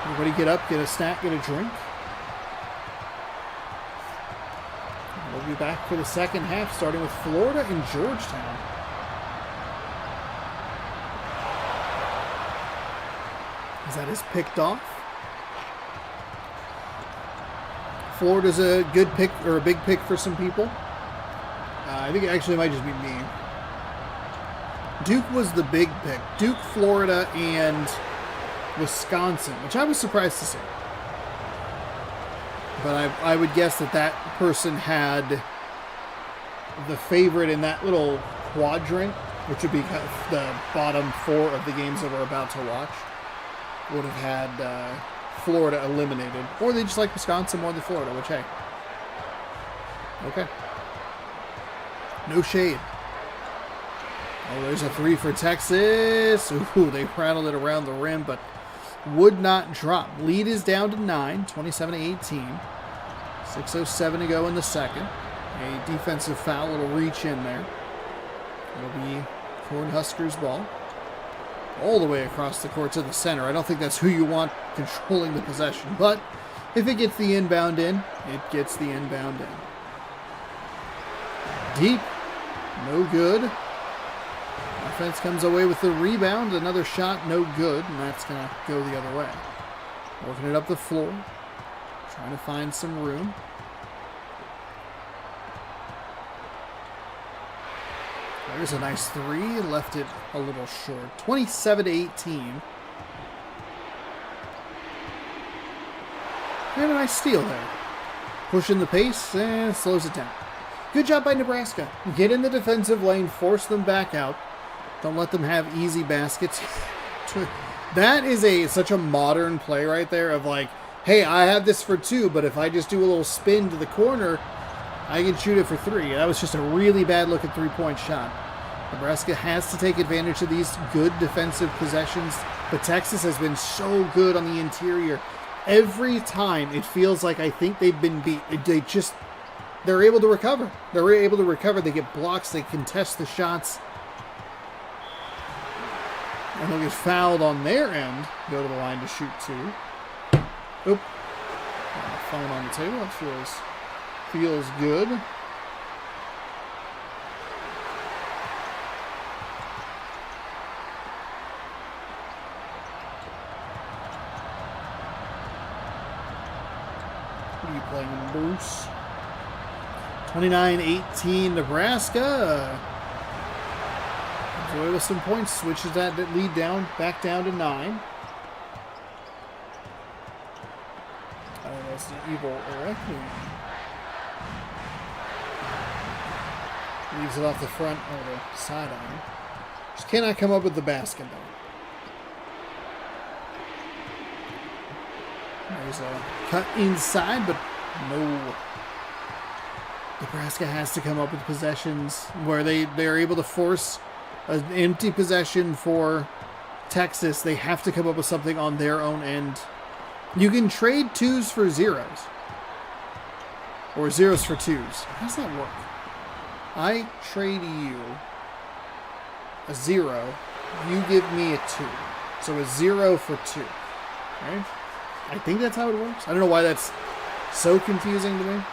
Everybody get up, get a snack, get a drink. We'll be back for the second half, starting with Florida and Georgetown. As that is picked off. Florida's a good pick, or a big pick for some people. I think it actually might just be me. Duke was the big pick. Duke, Florida, and Wisconsin, which I was surprised to see. But I would guess that person had the favorite in that little quadrant, which would be the bottom 4 of the games that we're about to watch, would have had Florida eliminated. Or they just like Wisconsin more than Florida, which, hey. Okay. No shade. Oh, there's a 3 for Texas. Ooh, they rattled it around the rim, but would not drop. Lead is down to 9, 27-18. 6:07 to go in the second. A defensive foul, a little reach in there. It'll be Cornhuskers ball. All the way across the court to the center. I don't think that's who you want controlling the possession, but if it gets the inbound in, it gets the inbound in. Deep. No good. Offense comes away with the rebound. Another shot, no good, and that's going to go the other way. Working it up the floor. Trying to find some room. There's a nice 3. Left it a little short. 27-18. And a nice steal there. Pushing the pace and slows it down. Good job by Nebraska. Get in the defensive lane, force them back out. Don't let them have easy baskets. That is such a modern play right there of hey, I have this for 2, but if I just do a little spin to the corner, I can shoot it for 3. That was just a really bad looking 3-point shot. Nebraska has to take advantage of these good defensive possessions, but Texas has been so good on the interior. Every time it feels like I think they've been beat. They're able to recover. They're able to recover. They get blocks. They contest the shots. And they'll get fouled on their end. Go to the line to shoot 2. Oop. Phone on the table. That feels good. What are you playing, Bruce? 29-18 Nebraska. Enjoy with some points. Switches that lead back down to 9. That's the evil Eric. Leaves it off the front or the sideline. Just cannot come up with the basket though. There's a cut inside, but no. Nebraska has to come up with possessions where they're able to force an empty possession for Texas. They have to come up with something on their own end. You can trade 2s for 0s. Or 0s for 2s. How does that work? I trade you a 0. You give me a 2. So a 0 for 2. Right? I think that's how it works. I don't know why that's so confusing to me.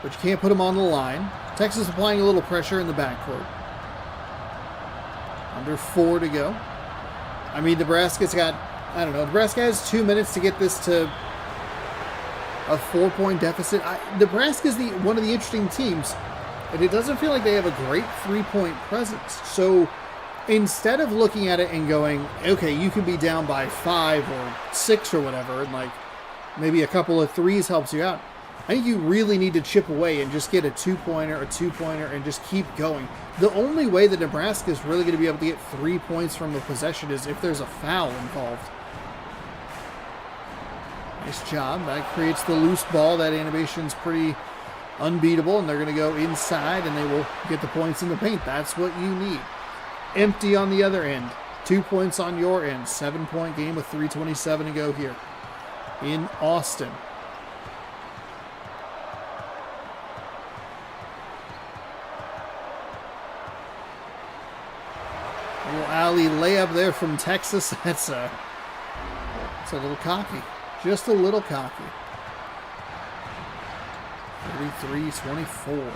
But you can't put them on the line. Texas applying a little pressure in the backcourt. Under 4 to go. I mean, Nebraska's got, I don't know, Nebraska has 2 minutes to get this to a 4-point deficit. Nebraska's one of the interesting teams, and it doesn't feel like they have a great 3-point presence. So instead of looking at it and going, okay, you can be down by 5 or 6 or whatever, and like maybe a couple of 3s helps you out, I think you really need to chip away and just get a 2-pointer, and just keep going. The only way that Nebraska is really going to be able to get 3 points from a possession is if there's a foul involved. Nice job. That creates the loose ball. That animation's pretty unbeatable, and they're going to go inside, and they will get the points in the paint. That's what you need. Empty on the other end. 2 points on your end. 7-point game with 3:27 to go here in Austin. Little alley layup there from Texas. That's a little cocky. Just a little cocky. 33-24.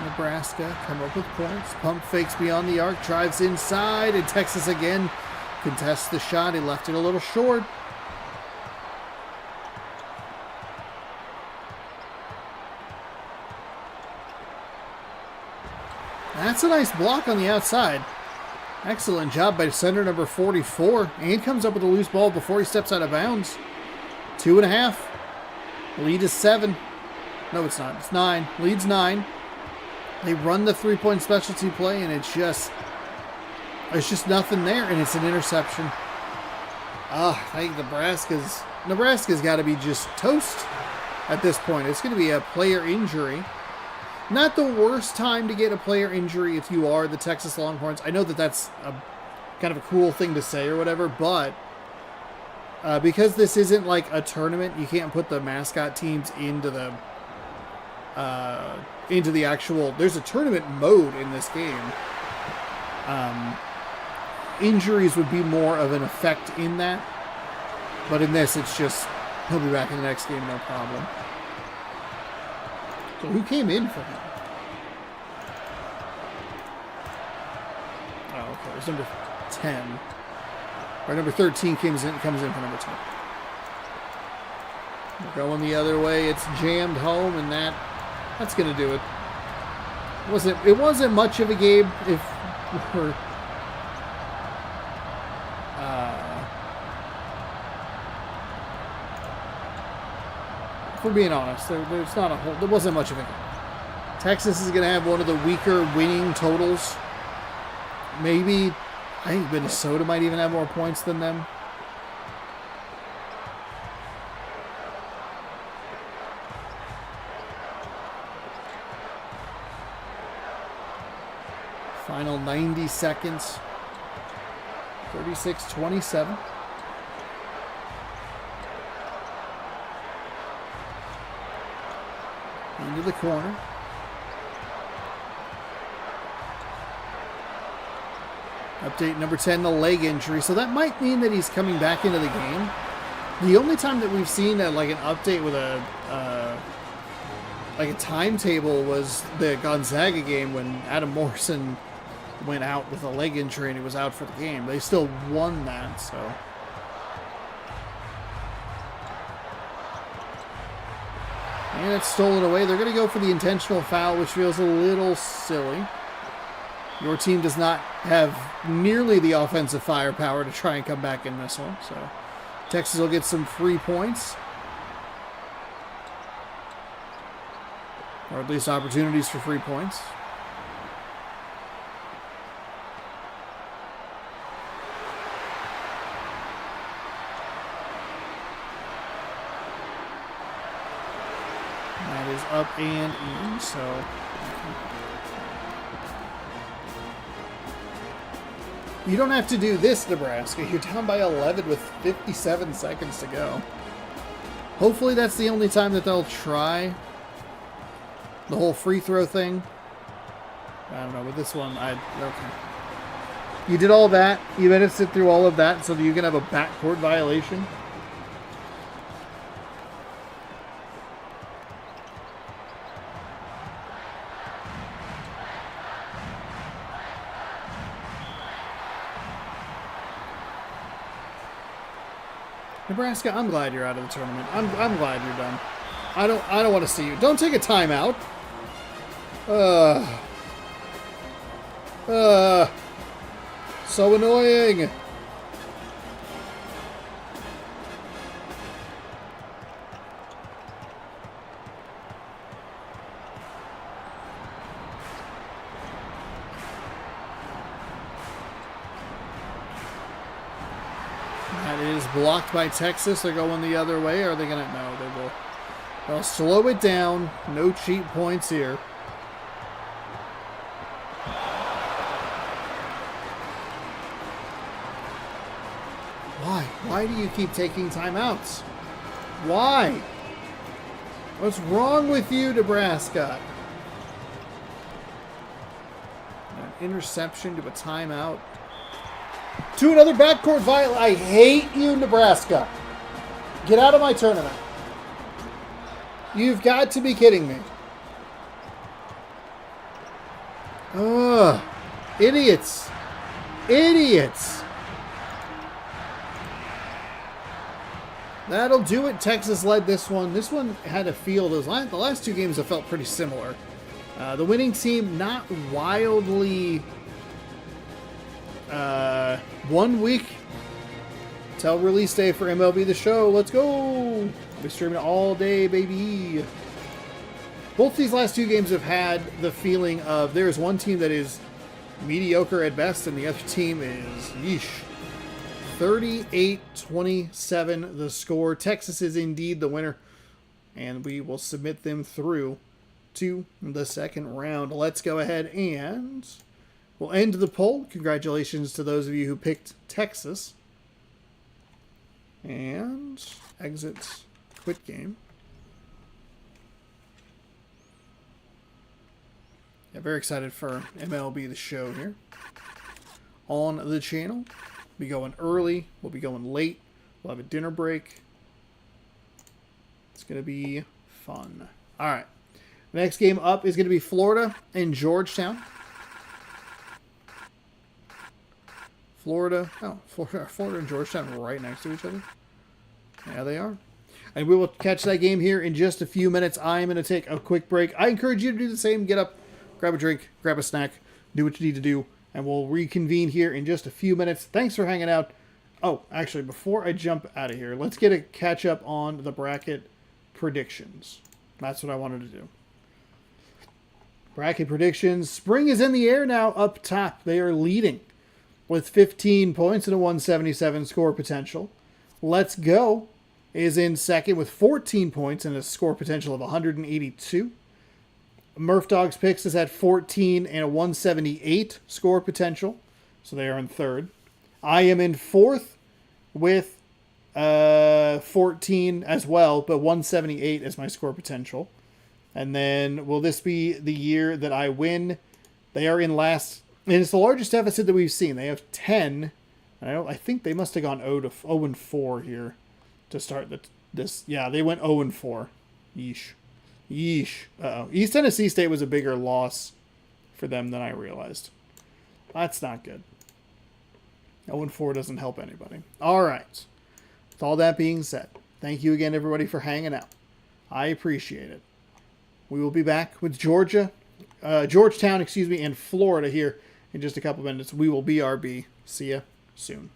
Nebraska come up with points. Pump fakes beyond the arc, drives inside, and Texas again contests the shot. He left it a little short. That's a nice block on the outside. Excellent job by center number 44. And comes up with a loose ball before he steps out of bounds. 2.5. Lead is 7. No, it's not. It's 9. Lead's 9. They run the 3-point specialty play, and it's just nothing there, and it's an interception. I think Nebraska's got to be just toast at this point. It's going to be a player injury. Not the worst time to get a player injury if you are the Texas Longhorns. I know that that's kind of a cool thing to say or whatever, but because this isn't like a tournament, you can't put the mascot teams into the actual. There's a tournament mode in this game. Injuries would be more of an effect in that, but in this, it's just he'll be back in the next game, no problem. So who came in for him? Oh, okay. It was number 10. Or number 13 comes in for number 10. We're going the other way. It's jammed home, and that's going to do it. It wasn't much of a game if we're being honest. There wasn't much of a game. Texas is going to have one of the weaker winning totals. Maybe, I think Minnesota might even have more points than them. Final 90 seconds. 36-27. Into the corner. Update number 10, the leg injury. So that might mean that he's coming back into the game. The only time that we've seen like an update with a timetable was the Gonzaga game when Adam Morrison went out with a leg injury and he was out for the game. They still won that, so. And it's stolen away. They're going to go for the intentional foul, which feels a little silly. Your team does not have nearly the offensive firepower to try and come back in this one. So Texas will get some free points. Or at least opportunities for free points. That is up and in, so... You don't have to do this, Nebraska. You're down by 11 with 57 seconds to go. Hopefully that's the only time that they'll try the whole free throw thing. I don't know, with this one, okay. You did all that. You had to sit through all of that so that you can have a backcourt violation. Nebraska, I'm glad you're out of the tournament. I'm glad you're done. I don't want to see you. Don't take a timeout. So annoying. Blocked by Texas. They're going the other way. Are they going to? No, they will. They'll slow it down. No cheap points here. Why? Why do you keep taking timeouts? Why? What's wrong with you, Nebraska? An interception to a timeout. To another backcourt violation. I hate you, Nebraska. Get out of my tournament. You've got to be kidding me. Ugh. Idiots. Idiots. That'll do it. Texas led this one. This one had a feel. The last two games have felt pretty similar. The winning team not wildly... 1 week till release day for MLB The Show. Let's go. I'll be streaming all day, baby. Both these last two games have had the feeling of there is one team that is mediocre at best and the other team is yeesh. 38-27 the score. Texas is indeed the winner and we will submit them through to the second round. Let's go ahead and we'll end the poll. Congratulations to those of you who picked Texas. And exit quit game. Yeah, very excited for MLB The Show here. On the channel. We'll be going early. We'll be going late. We'll have a dinner break. It's going to be fun. All right. The next game up is going to be Florida and Georgetown. Florida and Georgetown are right next to each other. Yeah, they are. And we will catch that game here in just a few minutes. I'm going to take a quick break. I encourage you to do the same. Get up, grab a drink, grab a snack, do what you need to do, and we'll reconvene here in just a few minutes. Thanks for hanging out. Oh, actually, before I jump out of here, let's get a catch up on the bracket predictions. That's what I wanted to do. Bracket predictions. Spring is in the air now up top. They are leading with 15 points and a 177 score potential. Let's Go is in second with 14 points and a score potential of 182. Murph Dogs Picks is at 14 and a 178 score potential. So they are in third. I am in fourth with 14 as well, but 178 is my score potential. And then will this be the year that I win? They are in last, and it's the largest deficit that we've seen. They have 10. I think they must have gone 0 and 4 here to start this. Yeah, they went 0 and 4. Yeesh. Uh-oh. East Tennessee State was a bigger loss for them than I realized. That's not good. 0 and 4 doesn't help anybody. All right. With all that being said, thank you again, everybody, for hanging out. I appreciate it. We will be back with Georgetown, and Florida here in just a couple minutes. We will BRB. See ya soon.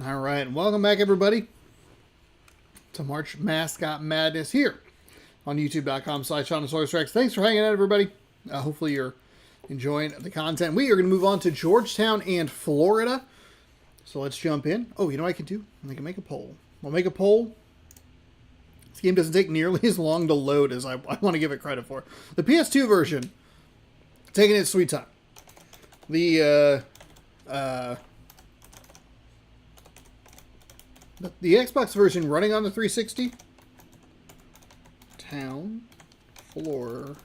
All right, welcome back, everybody, to March Mascot Madness here on youtube.com/Seannosaurus Rex. Thanks for hanging out, everybody. Hopefully you're enjoying the content. We are going to move on to Georgetown and Florida. So let's jump in. Oh, you know what I can do? I can make a poll. We'll make a poll. This game doesn't take nearly as long to load as I want to give it credit for. The PS2 version, taking its sweet time. The Xbox version running on the 360. Town, Florida.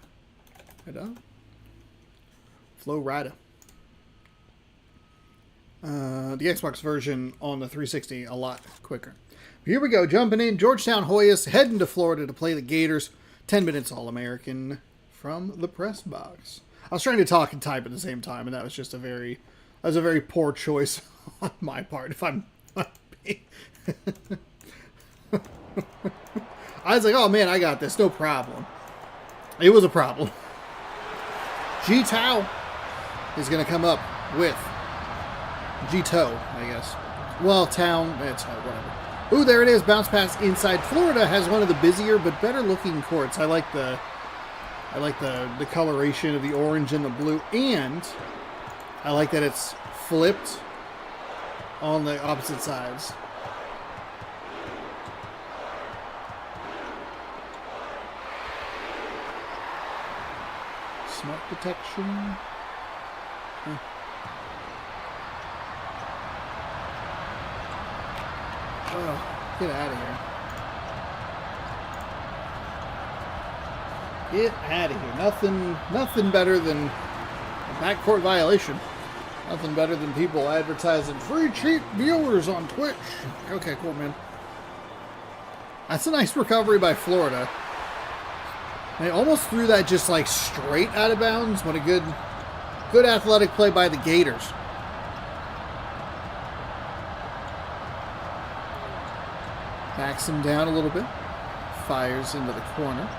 Florida. The Xbox version on the 360 a lot quicker. Here we go, jumping in. Georgetown Hoyas heading to Florida to play the Gators. 10 minutes All-American from the press box. I was trying to talk and type at the same time, and that was just a very poor choice on my part. If I'm I was like, oh man, I got this, no problem. It was a problem. G-Tao is going to come up with G-Toe, I guess. Well, Town, it's whatever. Ooh, there it is, bounce pass inside. Florida has one of the busier but better looking courts. I like the coloration of the orange and the blue, and I like that it's flipped on the opposite sides. Smart detection. Oh, get out of here. Get out of here. Nothing better than a backcourt violation. Nothing better than people advertising free cheap viewers on Twitch. Okay, cool, man. That's a nice recovery by Florida. They almost threw that just like straight out of bounds. What a good athletic play by the Gators. Backs him down a little bit. Fires into the corner.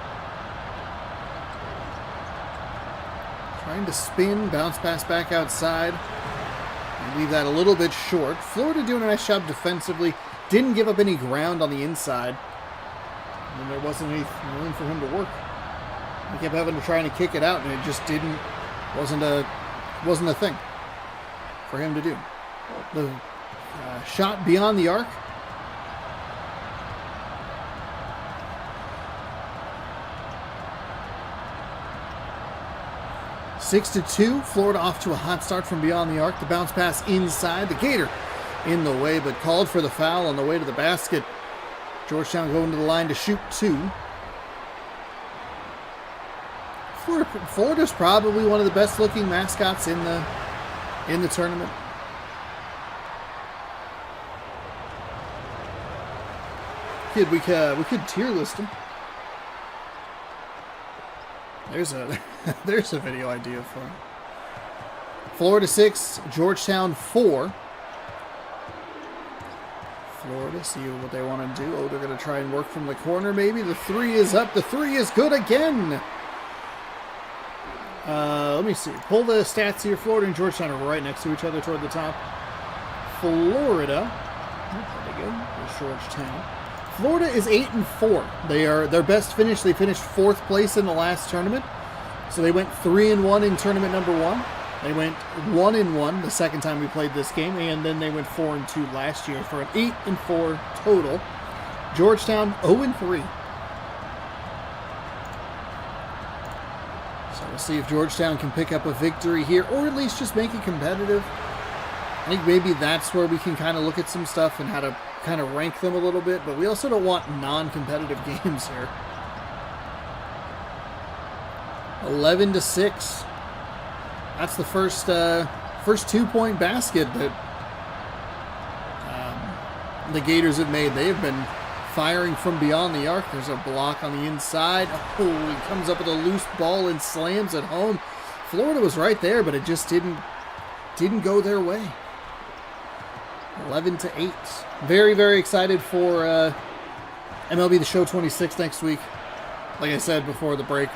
Trying to spin, bounce pass back outside. And leave that a little bit short. Florida doing a nice job defensively. Didn't give up any ground on the inside. And there wasn't any room for him to work. He kept having to try and kick it out, and it just wasn't a thing for him to do. The shot beyond the arc. Six to 2. Florida off to a hot start from beyond the arc. The bounce pass inside. The Gator in the way, but called for the foul on the way to the basket. Georgetown going to the line to shoot 2. Florida's probably one of the best looking mascots in the tournament. We could tier list them. There's a video idea for it. Florida 6, Georgetown 4. Florida, see what they want to do. Oh, they're going to try and work from the corner maybe. The 3 is up. The 3 is good again. Let me see. Pull the stats here. Florida and Georgetown are right next to each other toward the top. Florida. There we go. There's Georgetown. Florida is 8-4. Their best finish. They finished 4th place in the last tournament. So they went 3-1 in tournament number 1. They went 1-1 the second time we played this game, and then they went 4-2 last year for an 8-4 total. Georgetown 0-3. So we'll see if Georgetown can pick up a victory here, or at least just make it competitive. I think maybe that's where we can kind of look at some stuff and how to kind of rank them a little bit, but we also don't want non-competitive games here. 11-6. That's the first 2-point basket that the Gators have made. They have been firing from beyond the arc. There's a block on the inside. Oh, he comes up with a loose ball and slams it home. Florida was right there, but it just didn't go their way. 11-8. Very, very excited for MLB The Show 26 next week. Like I said before the break,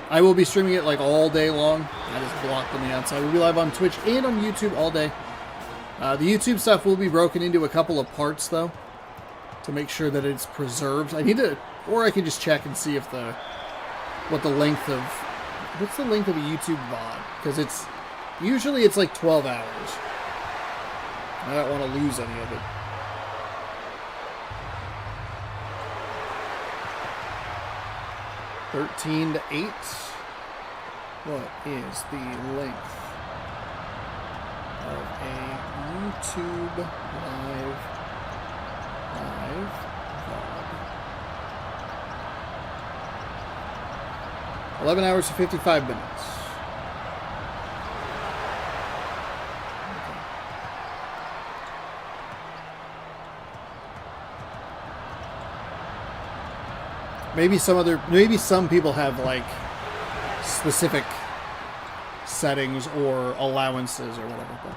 I will be streaming it like all day long. I just blocked on the outside. We'll be live on Twitch and on YouTube all day. The YouTube stuff will be broken into a couple of parts, though, to make sure that it's preserved. I need to, or I can just check and see if what's the length of a YouTube VOD? Because usually it's like 12 hours. I don't want to lose any of it. $13 to $8. What is the length of a YouTube live VOD? 11 hours and 55 minutes. Maybe some people have like specific settings or allowances or whatever. But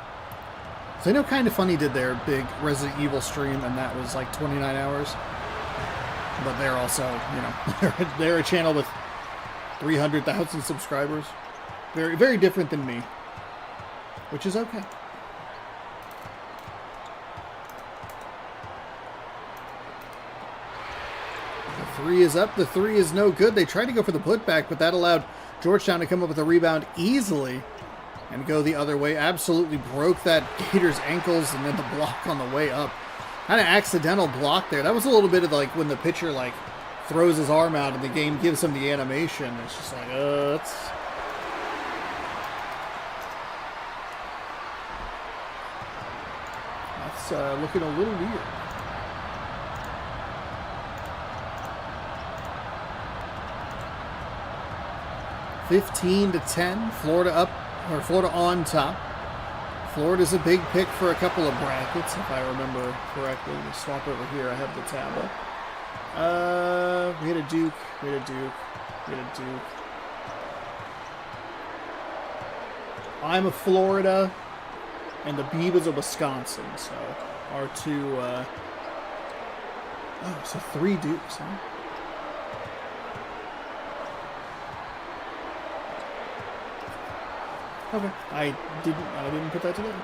so I know Kind of Funny did their big Resident Evil stream, and that was like 29 hours. But they're also, you know, they're a channel with 300,000 subscribers. Very, very different than me, which is okay. The three is up. The three is no good. They tried to go for the putback, but that allowed Georgetown to come up with a rebound easily and go the other way. Absolutely broke that Gator's ankles, and then the block on the way up. Kind of accidental block there. That was a little bit of like when the pitcher like throws his arm out and the game gives him the animation. It's just like, that's looking a little weird. $15-10. Florida up, or Florida on top. Florida's a big pick for a couple of brackets, if I remember correctly. We'll swap over here. I have the tab up. We had a Duke. I'm a Florida, and the Beavers are Wisconsin. So our two. So 3 Dukes, huh? Okay, I didn't put that together.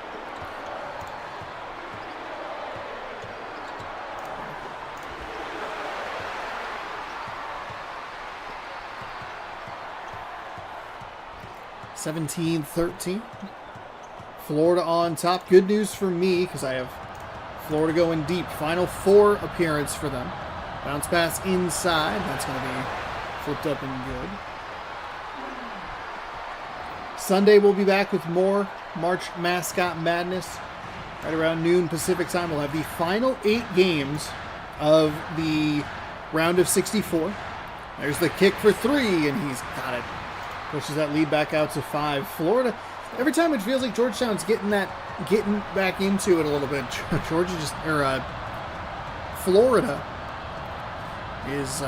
$17-13. Florida on top. Good news for me because I have Florida going deep. Final 4 appearance for them. Bounce pass inside. That's going to be flipped up and good. Sunday we'll be back with more March Mascot Madness. Right around noon Pacific time, we'll have the final 8 games of the round of 64. There's the kick for 3, and he's got it. Pushes that lead back out to 5. Florida, every time it feels like Georgetown's getting back into it a little bit. Florida is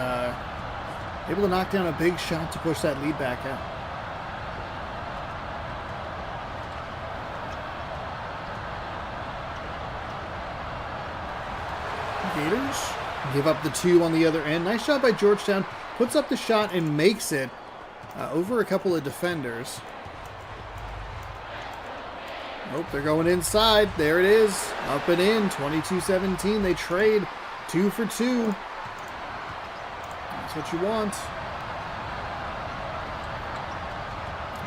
able to knock down a big shot to push that lead back out. Gators give up the 2 on the other end. Nice shot by Georgetown. Puts up the shot and makes it over a couple of defenders. Nope, they're going inside. There it is. Up and in. 22-17. They trade 2 for 2. That's what you want.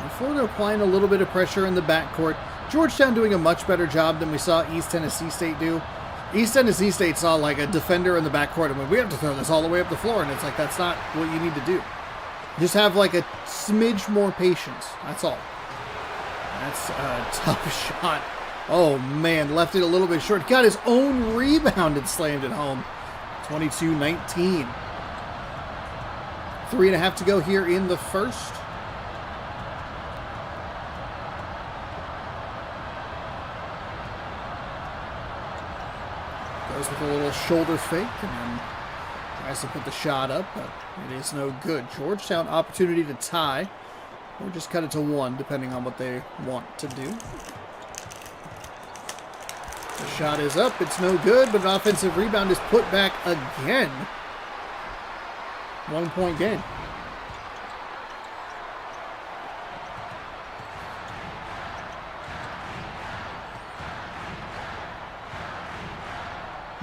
And Florida applying a little bit of pressure in the backcourt. Georgetown doing a much better job than we saw East Tennessee State do. East Tennessee State saw like a defender in the backcourt and went, we have to throw this all the way up the floor. And it's like, that's not what you need to do. Just have like a smidge more patience. That's all. That's a tough shot. Oh man, left it a little bit short. Got his own rebound and slammed it home. 22-19. 3.5 to go here in the first. Goes with a little shoulder fake and then tries to put the shot up, but it is no good. Georgetown opportunity to tie or just cut it to 1 depending on what they want to do. The shot is up. It's no good, but an offensive rebound is put back again. 1-point game.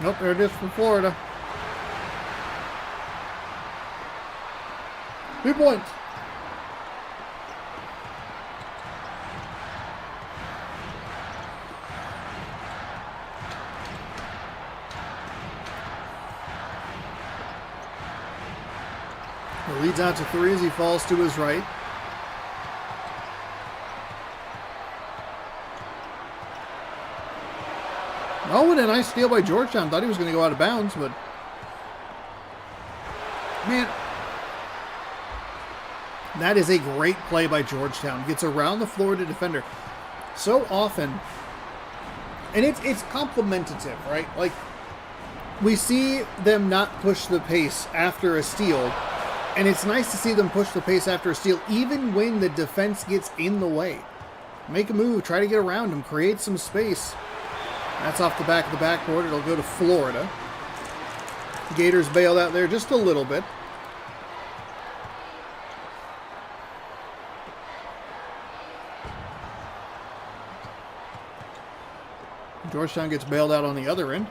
Nope, there it is for Florida. 2 points. He leads out to 3 as he falls to his right. Oh, and a nice steal by Georgetown. Thought he was going to go out of bounds, but... Man, that is a great play by Georgetown. Gets around the Florida defender so often. And it's complementative, right? Like, we see them not push the pace after a steal. And it's nice to see them push the pace after a steal, even when the defense gets in the way. Make a move, try to get around him, create some space. That's off the back of the backboard. It'll go to Florida. Gators bailed out there just a little bit. Georgetown gets bailed out on the other end.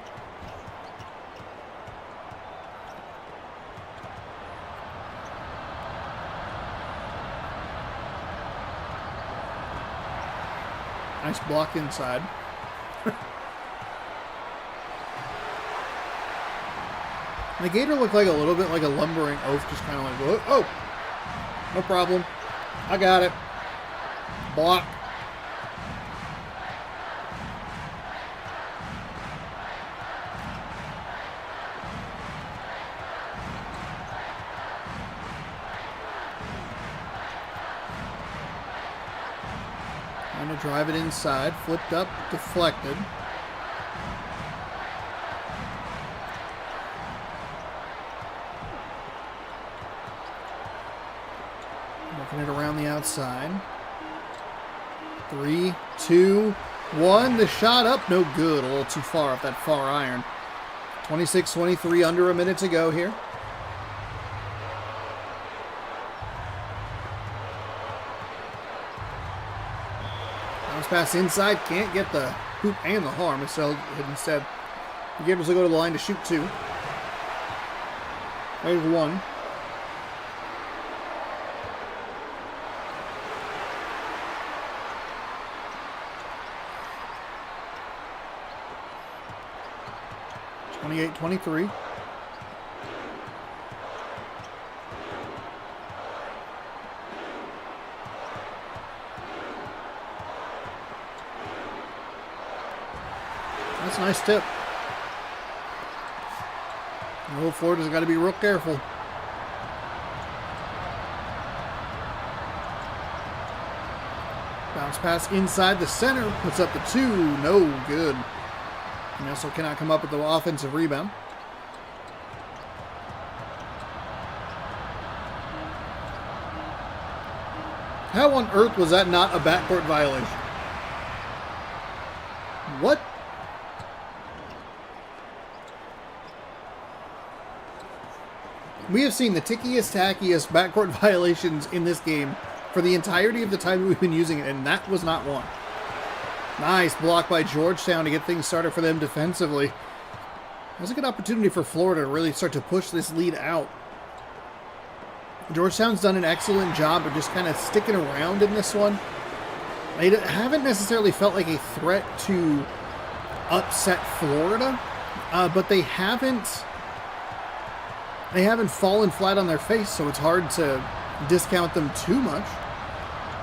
Nice block inside. The Gator looked like a little bit like a lumbering oaf, just kind of like, oh, no problem. I got it. Block. Trying to drive it inside. Flipped up, deflected. Working it around the outside. 3, 2, 1. The shot up. No good. A little too far off that far iron. 26-23, under a minute to go here. Bounce pass inside. Can't get the hoop and the harm. Instead, the Gators will go to the line to shoot 2. There's 1. Twenty-eight, 23. That's a nice tip. Oh, Florida's got to be real careful. Bounce pass inside the center. Puts up the 2. No good. And also cannot come up with the offensive rebound. How on earth was that not a backcourt violation? What? We have seen the tickiest, tackiest backcourt violations in this game for the entirety of the time we've been using it, and that was not one. Nice block by Georgetown to get things started for them defensively. That was a good opportunity for Florida to really start to push this lead out. Georgetown's done an excellent job of just kind of sticking around in this one. They haven't necessarily felt like a threat to upset Florida, but they haven't fallen flat on their face, so it's hard to discount them too much.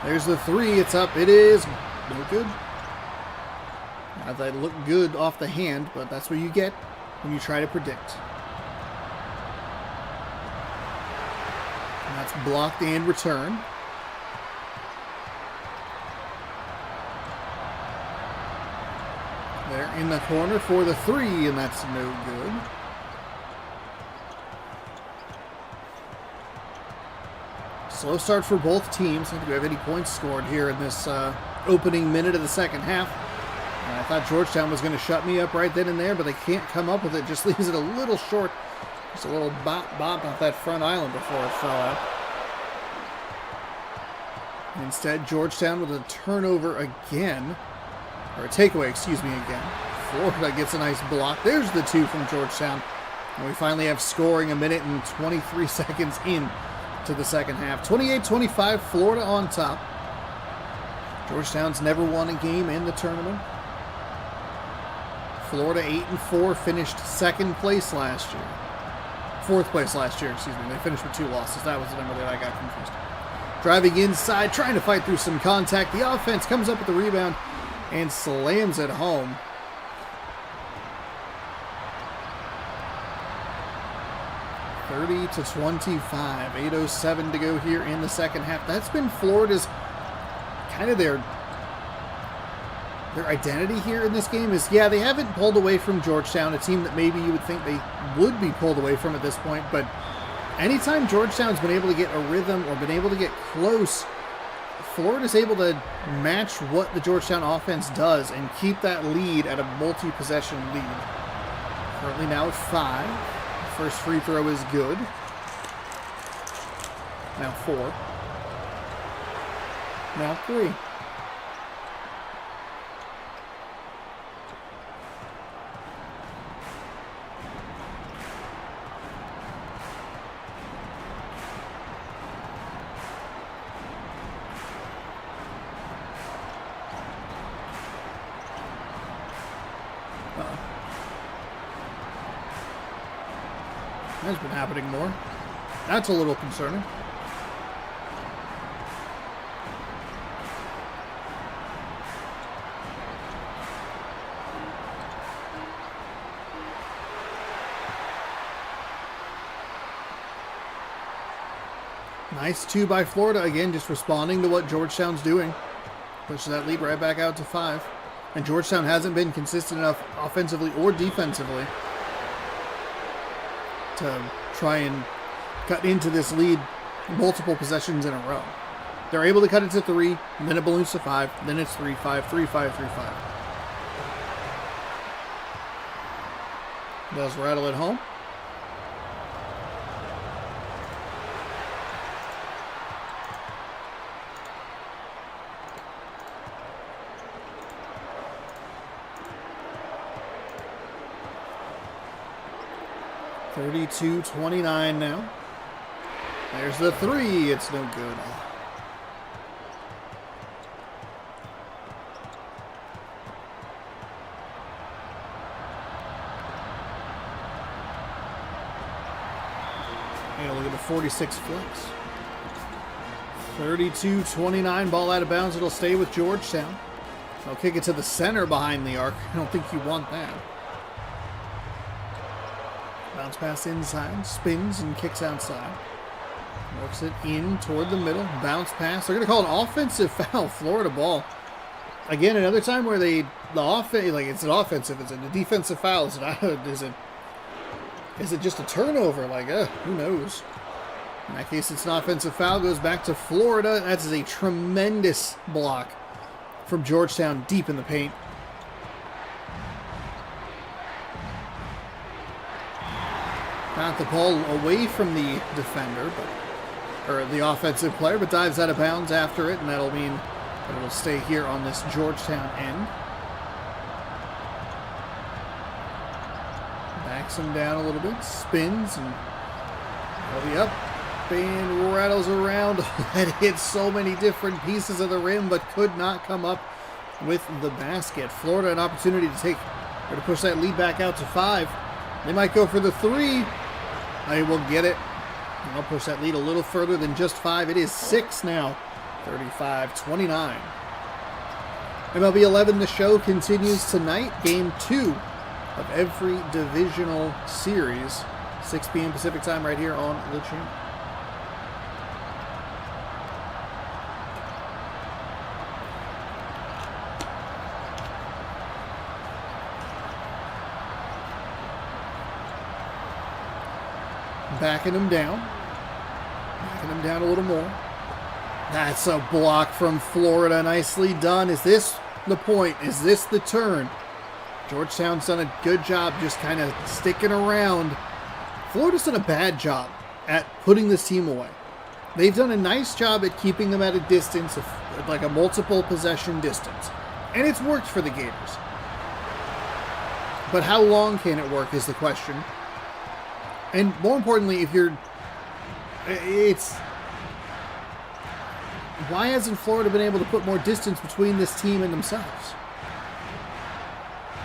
There's the 3. It's up. It is no good. That looked good off the hand, but that's what you get when you try to predict. And that's blocked and return. They're in the corner for the 3, and that's no good. Slow start for both teams. I don't think we have any points scored here in this opening minute of the second half. I thought Georgetown was going to shut me up right then and there, but they can't come up with it. Just leaves it a little short. Just a little bop off that front island before it fell out. Instead, Georgetown with a turnover again. Or a takeaway, excuse me, again. Florida gets a nice block. There's the 2 from Georgetown. And we finally have scoring a minute and 23 seconds in to the second half. 28-25, Florida on top. Georgetown's never won a game in the tournament. Florida 8-4, finished second place last year. Fourth place last year, excuse me. They finished with 2 losses. That was the number that I got confused. Driving inside, trying to fight through some contact. The offense comes up with the rebound and slams it home. (30-25), 8:07 to go here in the second half. That's been Florida's kind of their identity here in this game is, yeah, they haven't pulled away from Georgetown, a team that maybe you would think they would be pulled away from at this point, but anytime Georgetown's been able to get a rhythm or been able to get close, Florida's able to match what the Georgetown offense does and keep that lead at a multi-possession lead. Currently now at 5. First free throw is good. Now 4. Now 3. That's been happening more. That's a little concerning. Nice 2 by Florida. Again, just responding to what Georgetown's doing. Pushes that lead right back out to 5. And Georgetown hasn't been consistent enough offensively or defensively to try and cut into this lead multiple possessions in a row. They're able to cut it to 3, and then it balloons to 5, then it's 3-5, 3-5, 3-5. Does rattle it home. (32-29) now. There's the 3. It's no good. And look at the 46 flips. 32-29. Ball out of bounds. It'll stay with Georgetown. They'll kick it to the center behind the arc. I don't think you want that. Bounce pass inside, spins and kicks outside. Works it in toward the middle. Bounce pass. They're going to call an offensive foul. Florida ball. Again, another time where the offense, like it's an offensive, is it a defensive foul? Is it just a turnover? Like, who knows? In that case, it's an offensive foul. Goes back to Florida. That's a tremendous block from Georgetown deep in the paint. Got the ball away from the defender, or the offensive player, but dives out of bounds after it, and that'll mean that it'll stay here on this Georgetown end. Backs him down a little bit, spins, and he'll be up and rattles around. That hit so many different pieces of the rim, but could not come up with the basket. Florida an opportunity to push that lead back out to 5. They might go for the 3. They will get it. And they'll push that lead a little further than just 5. It is 6 now. 35-29. MLB 11, the show continues tonight. Game 2 of every divisional series. 6 p.m. Pacific time right here on the channel. Backing him down. Backing him down a little more. That's a block from Florida. Nicely done. Is this the point? Is this the turn? Georgetown's done a good job just kind of sticking around. Florida's done a bad job at putting this team away. They've done a nice job at keeping them at a distance, of like a multiple possession distance. And it's worked for the Gators. But how long can it work is the question. And more importantly, why hasn't Florida been able to put more distance between this team and themselves?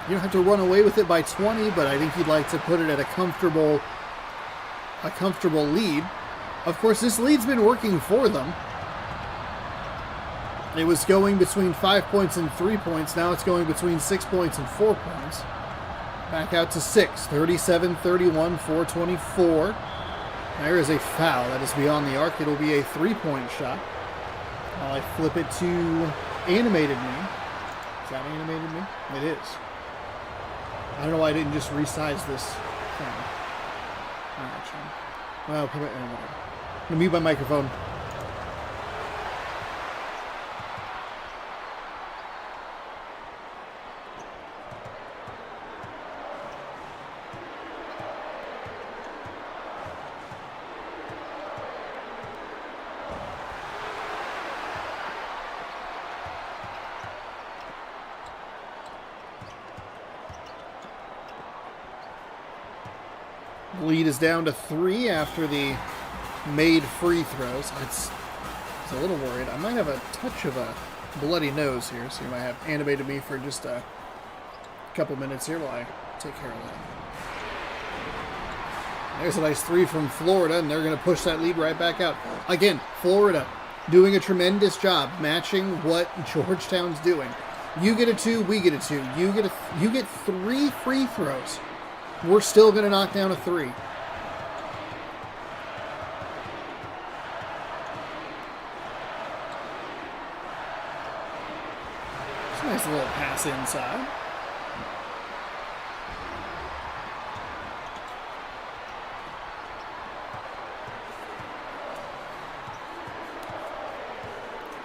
You don't have to run away with it by 20, but I think you'd like to put it at a comfortable lead. Of course, this lead's been working for them. It was going between 5 points and 3 points. Now it's going between 6 points and 4 points. Back out to 6. 37-31, 4:24. There is a foul. That is beyond the arc. It'll be a 3-point shot. While I flip it to animated me. Is that animated me? It is. I don't know why I didn't just resize this thing. Alright, Sean. Well, I'm going to mute my microphone. Lead is down to 3 after the made free throws. I was a little worried. I might have a touch of a bloody nose here, so you might have animated me for just a couple minutes here while I take care of that. There's a nice 3 from Florida, and they're going to push that lead right back out. Again, Florida doing a tremendous job matching what Georgetown's doing. You get a 2, we get a 2. You get 3 free throws. We're still going to knock down a 3. It's a nice little pass inside.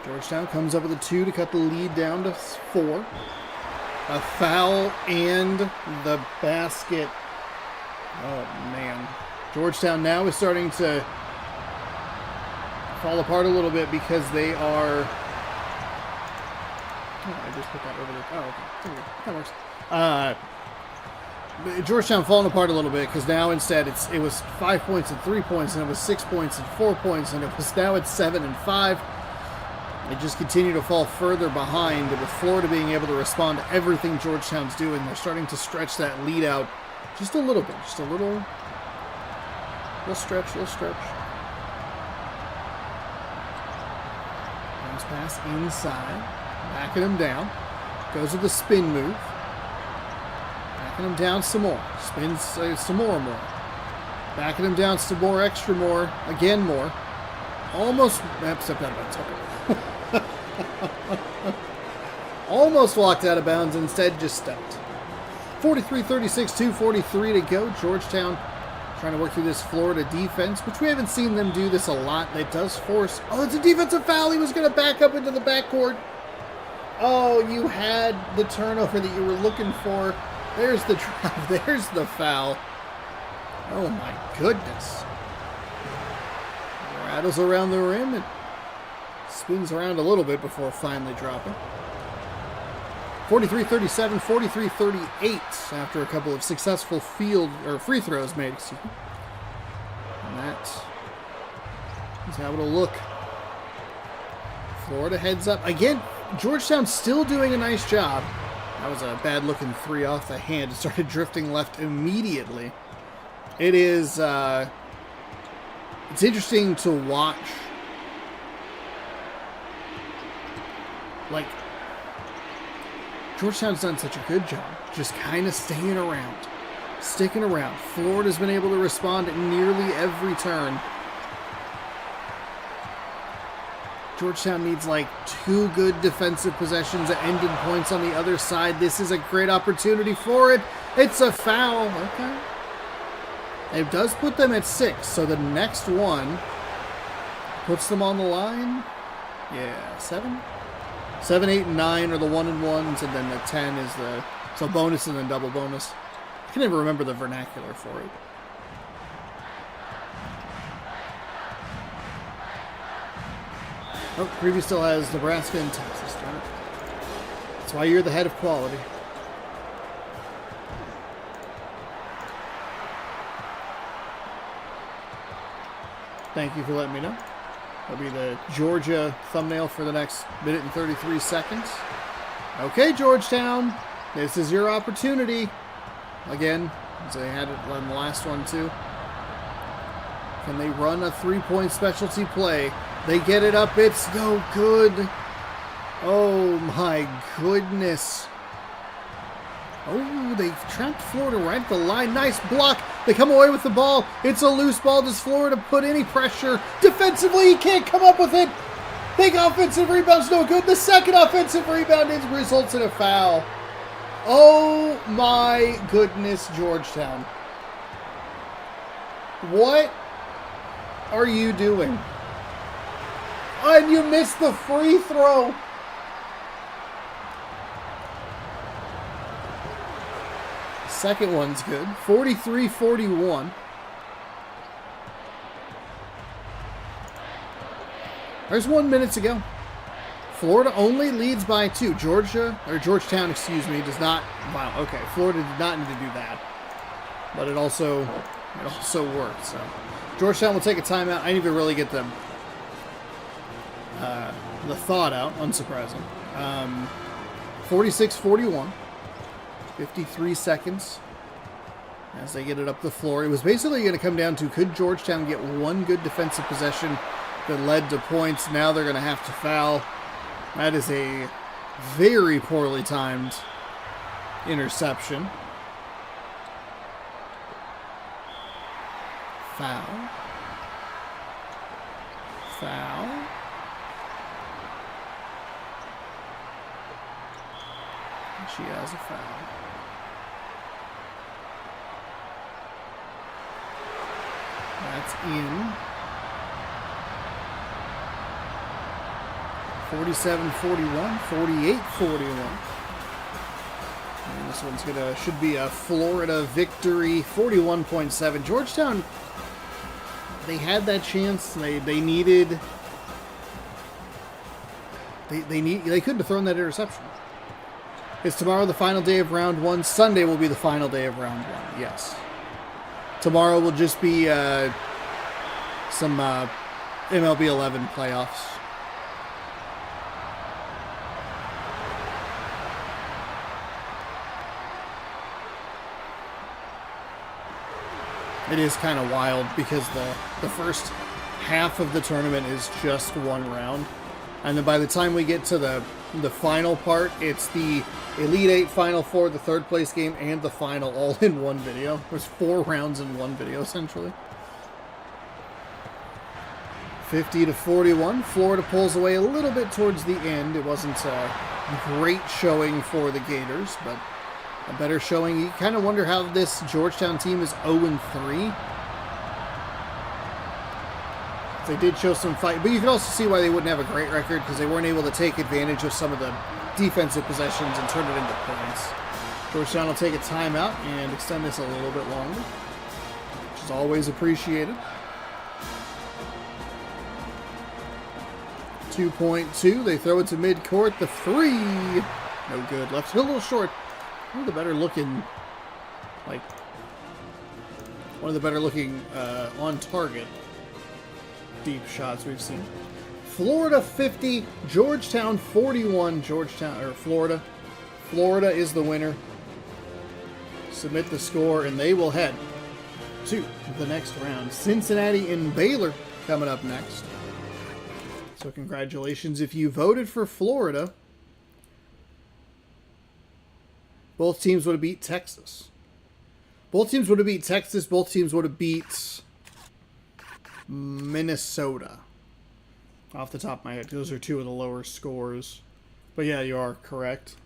Georgetown comes up with a 2 to cut the lead down to 4. A foul and the basket. Oh, man. Georgetown now is starting to fall apart a little bit because they are... Oh, I just put that over there. Oh, okay. That works. Georgetown falling apart a little bit because now instead it was 5 points and 3 points, and it was 6 points and 4 points, and now it's 7 and 5. They just continue to fall further behind, with Florida being able to respond to everything Georgetown's doing. They're starting to stretch that lead out just a little bit. Just a little stretch, Bounce pass inside. Backing him down. Goes with the spin move. Backing him down some more. Spins some more. Backing him down some more, extra more. Again more. Almost, except that about Tucker. Almost walked out of bounds, instead just stepped. 43-36, 2:43 to go. Georgetown trying to work through this Florida defense, which we haven't seen them do this a lot. It does force... Oh, it's a defensive foul. He was going to back up into the backcourt. Oh, you had the turnover that you were looking for. There's the drive. There's the foul. Oh, my goodness. Rattles around the rim and spins around a little bit before finally dropping. 43-37, 43-38 after a couple of successful free throws made, excuse me. And that is how it'll look. Florida heads up. Again, Georgetown still doing a nice job. That was a bad-looking 3 off the hand. It started drifting left immediately. It is, it's interesting to watch. Like, Georgetown's done such a good job just kind of staying around, sticking around. Florida's been able to respond at nearly every turn. Georgetown needs like 2 good defensive possessions at ended points on the other side. This is a great opportunity for it. It's a foul. Okay. It does put them at 6, so the next one puts them on the line. Yeah, 7? 7, 8, and 9 are the 1-and-1s, and then the 10 is the... So bonus and then double bonus. I can never remember the vernacular for it. Oh, preview still has Nebraska and Texas. Darn it. That's why you're the head of quality. Thank you for letting me know. That'll be the Georgia thumbnail for the next minute and 33 seconds. Okay, Georgetown, this is your opportunity. Again, as they had it on the last one too. Can they run a three-point specialty play? They get it up. It's no good. Oh, my goodness. Oh, they trapped Florida right at the line. Nice block. They come away with the ball. It's a loose ball. Does Florida put any pressure? Defensively, he can't come up with it. Big offensive rebound's no good. The second offensive rebound results in a foul. Oh, my goodness, Georgetown. What are you doing? And you missed the free throw. Second one's good. 43-41. There's 1 minute to go. Florida only leads by 2. Georgetown, excuse me, does not. Wow, okay. Florida did not need to do that. But it also worked. So Georgetown will take a timeout. I need to really get the thought out. Unsurprising. 46-41. 53 seconds as they get it up the floor. It was basically going to come down to, could Georgetown get one good defensive possession that led to points? Now they're going to have to foul. That is a very poorly timed interception. Foul. Foul. She has a foul. That's in. 47-41, 48-41. And this one's should be a Florida victory, 41.7. Georgetown, they had that chance. They needed. They couldn't have thrown that interception. Is tomorrow the final day of round 1? Sunday will be the final day of round 1, yes. Tomorrow will just be some MLB 11 playoffs. It is kind of wild because the first half of the tournament is just one round. And then by the time we get to the final part, it's the Elite 8, Final 4, the third place game, and the final all in one video. There's 4 rounds in one video, essentially. 50-41. Florida pulls away a little bit towards the end. It wasn't a great showing for the Gators, but a better showing. You kind of wonder how this Georgetown team is 0-3. They did show some fight, but you can also see why they wouldn't have a great record, because they weren't able to take advantage of some of the defensive possessions and turn it into points. Georgetown will take a timeout and extend this a little bit longer, which is always appreciated. 2.2, they throw it to midcourt, the 3, no good, left a little short. One of the better looking, on target deep shots we've seen. Florida 50, Georgetown 41. Florida. Florida is the winner. Submit the score, and they will head to the next round. Cincinnati and Baylor coming up next. So congratulations if you voted for Florida. Both teams would have beat Texas. Both teams would have beat Texas. Both teams would have beat Minnesota. Off the top of my head, those are 2 of the lower scores. But yeah, you are correct.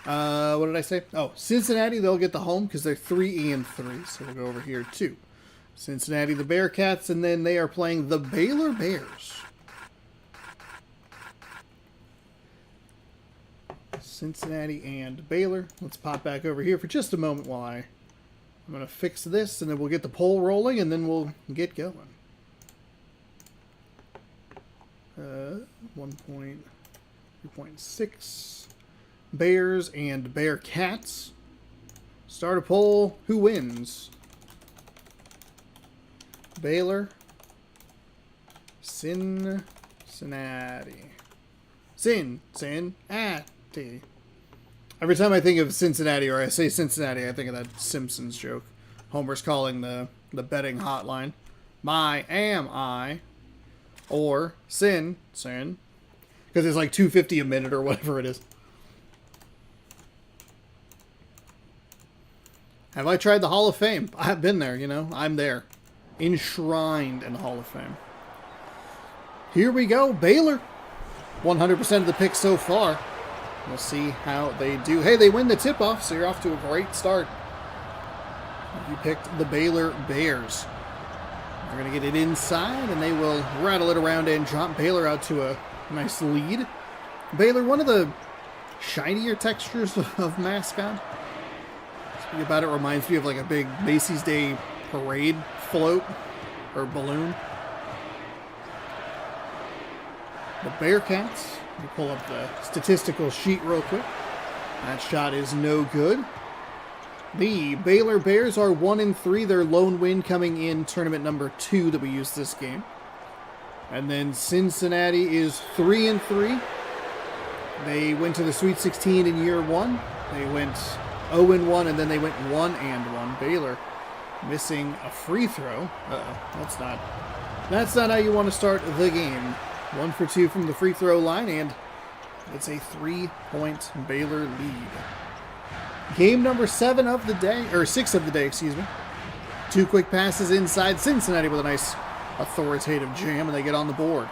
What did I say? Oh, Cincinnati, they'll get the home because they're 3-3. So we'll go over here too. Cincinnati, the Bearcats, and then they are playing the Baylor Bears. Cincinnati and Baylor. Let's pop back over here for just a moment while I'm going to fix this, and then we'll get the poll rolling, and then we'll get going. 1.3.6 Bears and Bearcats. Start a poll. Who wins? Baylor. Cincinnati. Cincinnati. Every time I think of Cincinnati, or I say Cincinnati, I think of that Simpsons joke. Homer's calling the betting hotline. My, am I, or sin, because it's like $2.50 a minute or whatever it is. Have I tried the Hall of Fame? I've been there, you know. I'm there. Enshrined in the Hall of Fame. Here we go. Baylor. 100% of the picks so far. We'll see how they do. Hey, they win the tip-off, so you're off to a great start. You picked the Baylor Bears. They're going to get it inside, and they will rattle it around and drop Baylor out to a nice lead. Baylor, one of the shinier textures of Mascot. Speaking about it, reminds me of like a big Macy's Day Parade float or balloon. The Bearcats, let me pull up the statistical sheet real quick. That shot is no good. The Baylor Bears are 1-3. Their lone win coming in tournament number 2 that we used this game. And then Cincinnati is 3-3. They went to the Sweet 16 in year 1. They went 0-1, and then they went 1-1. Baylor missing a free throw. Uh-oh, that's not how you want to start the game. 1 for 2 from the free throw line, and it's a 3-point Baylor lead. Game number 7 of the day, or 6 of the day, excuse me. 2 quick passes inside. Cincinnati with a nice authoritative jam, and they get on the board.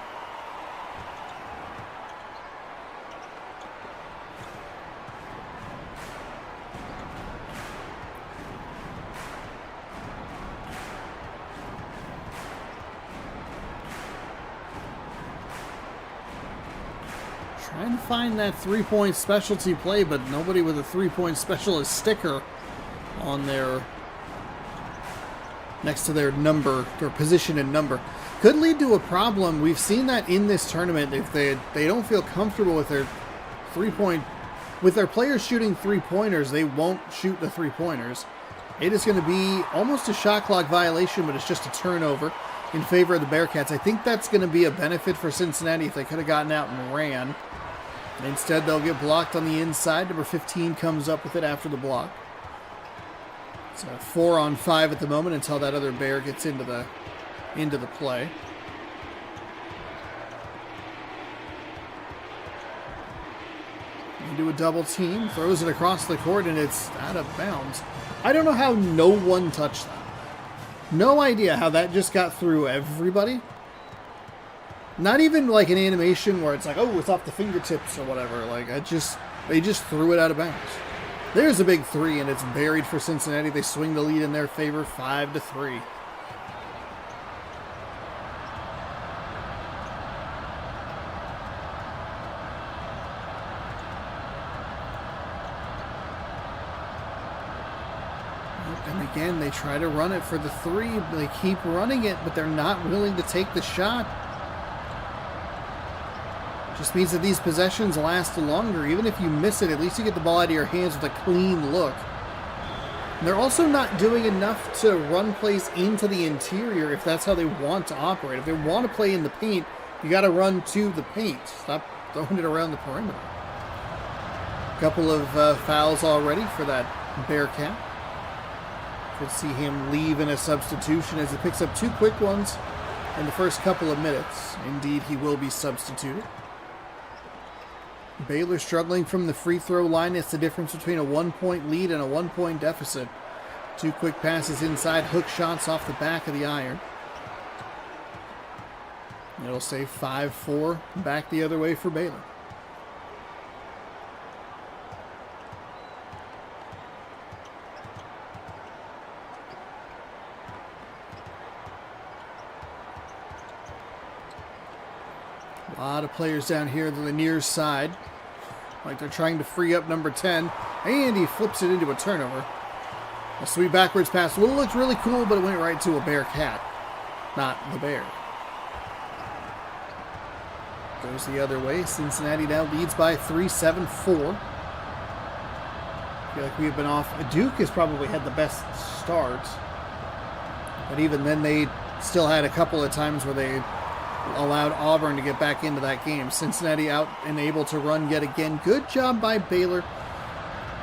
Trying to find that 3-point specialty play, but nobody with a 3-point specialist sticker on their next to their number, their position and number. Could lead to a problem. We've seen that in this tournament. If they don't feel comfortable with their 3-point, with their players shooting 3-pointers, they won't shoot the 3-pointers. It is going to be almost a shot clock violation, but it's just a turnover in favor of the Bearcats. I think that's going to be a benefit for Cincinnati if they could have gotten out and ran. Instead, they'll get blocked on the inside. Number 15 comes up with it after the block. It's a 4-on-5 at the moment until that other Bear gets into the play. Into a double team, throws it across the court, and it's out of bounds. I don't know how no one touched that. No idea how that just got through everybody. Not even like an animation where it's like, oh, it's off the fingertips or whatever. Like, they just threw it out of bounds. There's a big 3, and it's buried for Cincinnati. They swing the lead in their favor, 5-3. And again, they try to run it for the 3. They keep running it, but they're not willing to take the shot. Just means that these possessions last longer. Even if you miss it, at least you get the ball out of your hands with a clean look. And they're also not doing enough to run plays into the interior if that's how they want to operate. If they want to play in the paint, you got to run to the paint. Stop throwing it around the perimeter. A couple of fouls already for that Bearcat. Could see him leave in a substitution as he picks up 2 quick ones in the first couple of minutes. Indeed, he will be substituted. Baylor struggling from the free throw line. It's the difference between a 1-point lead and a 1-point deficit. 2 quick passes inside, hook shots off the back of the iron. It'll say 5-4 back the other way for Baylor. A lot of players down here to the near side. Like they're trying to free up number 10. And he flips it into a turnover. A sweet backwards pass. Well, it looked really cool, but it went right to a Bearcat. Not the Bear. Goes the other way. Cincinnati now leads by 3, 7-4. I feel like we've been off. Duke has probably had the best start. But even then, they still had a couple of times where they allowed Auburn to get back into that game. Cincinnati out and able to run yet again. Good job by Baylor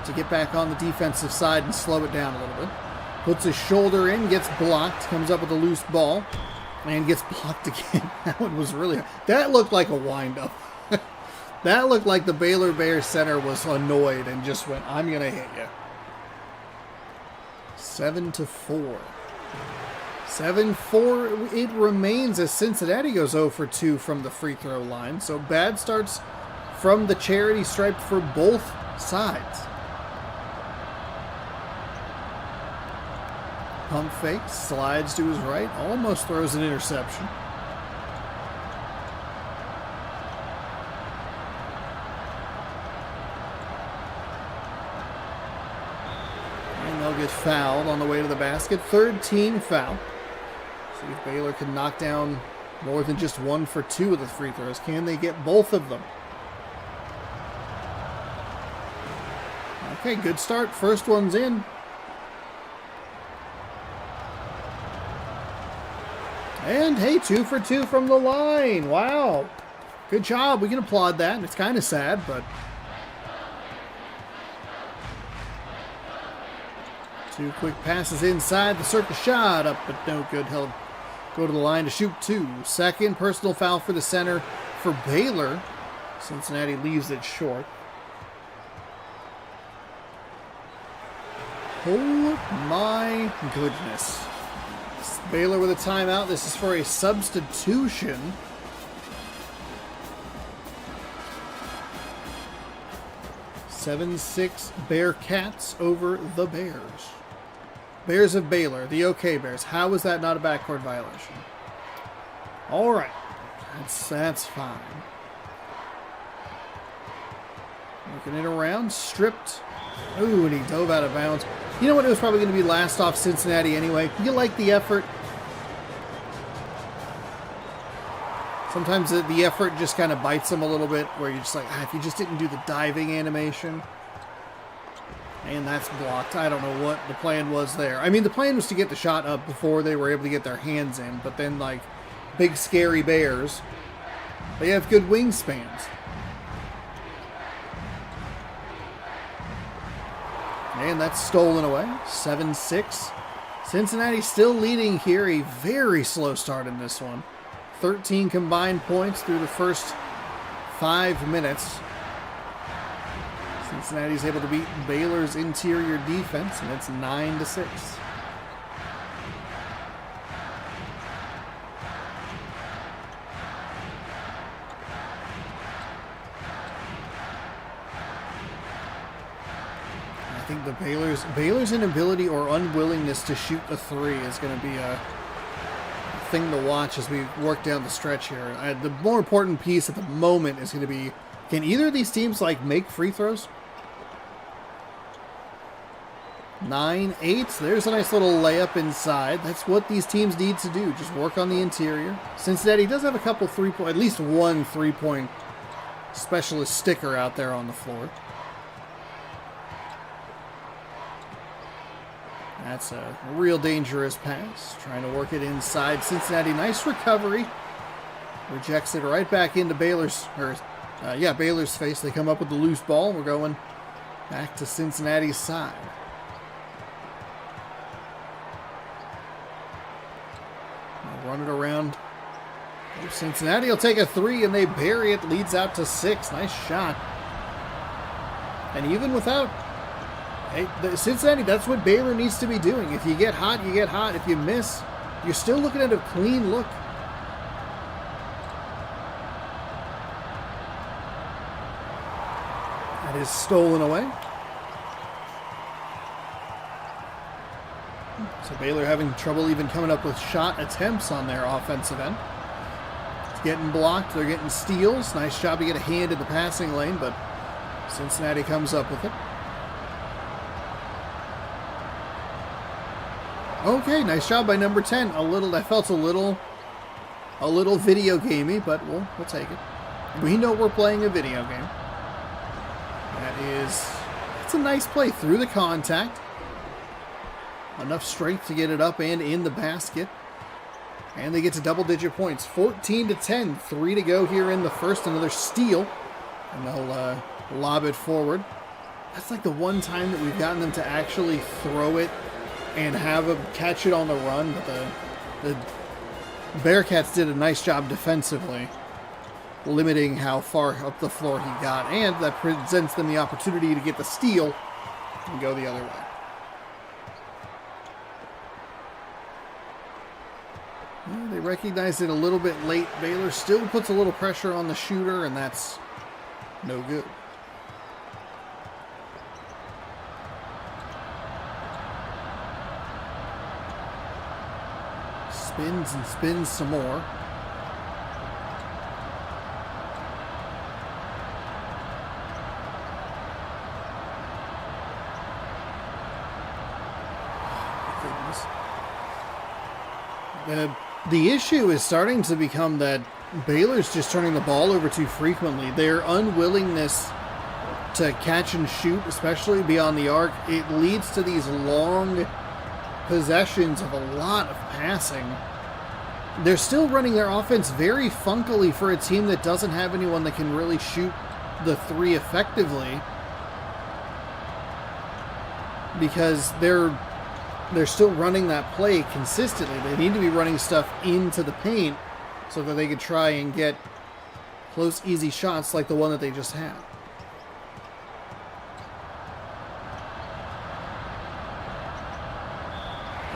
to get back on the defensive side and slow it down a little bit. Puts his shoulder in, gets blocked, comes up with a loose ball, and gets blocked again. That one was really... That looked like a wind-up. That looked like the Baylor Bears center was annoyed and just went, I'm going to hit you. 7-4. 7-4 it remains as Cincinnati goes 0 for 2 from the free throw line. So bad starts from the charity stripe for both sides. Pump fake, slides to his right, almost throws an interception. And they'll get fouled on the way to the basket. Third team foul. See if Baylor can knock down more than just 1 for 2 of the free throws. Can they get both of them? Okay, good start. First one's in. And hey, 2 for 2 from the line. Wow. Good job. We can applaud that. It's kind of sad, but 2 quick passes inside the circle shot up, but no good. He'll go to the line to shoot 2. Second personal foul for the center for Baylor. Cincinnati leaves it short. Oh my goodness. Baylor with a timeout. This is for a substitution. (7-6) Bearcats over the Bears. Bears of Baylor, the OK Bears. How is that not a backcourt violation? All right, that's fine. Working it around, stripped. Ooh, and he dove out of bounds. You know what? It was probably going to be last off Cincinnati anyway. You like the effort. Sometimes the effort just kind of bites them a little bit, where you're just like, if you just didn't do the diving animation. And that's blocked. I don't know what the plan was there. I mean, the plan was to get the shot up before they were able to get their hands in, but then, like, big scary Bears, they have good wingspans. And that's stolen away. 7-6. Cincinnati still leading here. A very slow start in this one. 13 combined points through the first 5 minutes. Cincinnati's able to beat Baylor's interior defense, and it's 9-6. I think the Baylor's inability or unwillingness to shoot the 3 is going to be a thing to watch as we work down the stretch here. The more important piece at the moment is going to be, can either of these teams like make free throws? 9-8. There's a nice little layup inside. That's what these teams need to do. Just work on the interior. Cincinnati does have a couple at least one 3-point specialist sticker out there on the floor. That's a real dangerous pass. Trying to work it inside. Cincinnati, nice recovery. Rejects it right back into Baylor's face. They come up with the loose ball. We're going back to Cincinnati's side. They'll run it around. Cincinnati will take a 3 and they bury it. Leads out to 6. Nice shot. And even without... Cincinnati, that's what Baylor needs to be doing. If you get hot, you get hot. If you miss, you're still looking at a clean look. That is stolen away. So Baylor having trouble even coming up with shot attempts on their offensive end. It's getting blocked. They're getting steals. Nice job to get a hand in the passing lane, but Cincinnati comes up with it. Okay, nice job by number 10. That felt a little video gamey, but we'll take it. We know we're playing a video game. That's a nice play through the contact. Enough strength to get it up and in the basket. And they get to double-digit points. 14-10. 3 to go here in the first. Another steal. And they'll lob it forward. That's like the one time that we've gotten them to actually throw it and have them catch it on the run. But the Bearcats did a nice job defensively, limiting how far up the floor he got. And that presents them the opportunity to get the steal and go the other way. Yeah, they recognized it a little bit late. Baylor still puts a little pressure on the shooter, and that's no good. Spins and spins some more. The issue is starting to become that Baylor's just turning the ball over too frequently. Their unwillingness to catch and shoot, especially beyond the arc, it leads to these long possessions of a lot of passing. They're still running their offense very funkily for a team that doesn't have anyone that can really shoot the three effectively, because they're still running that play consistently. They need to be running stuff into the paint so that they could try and get close, easy shots like the one that they just had.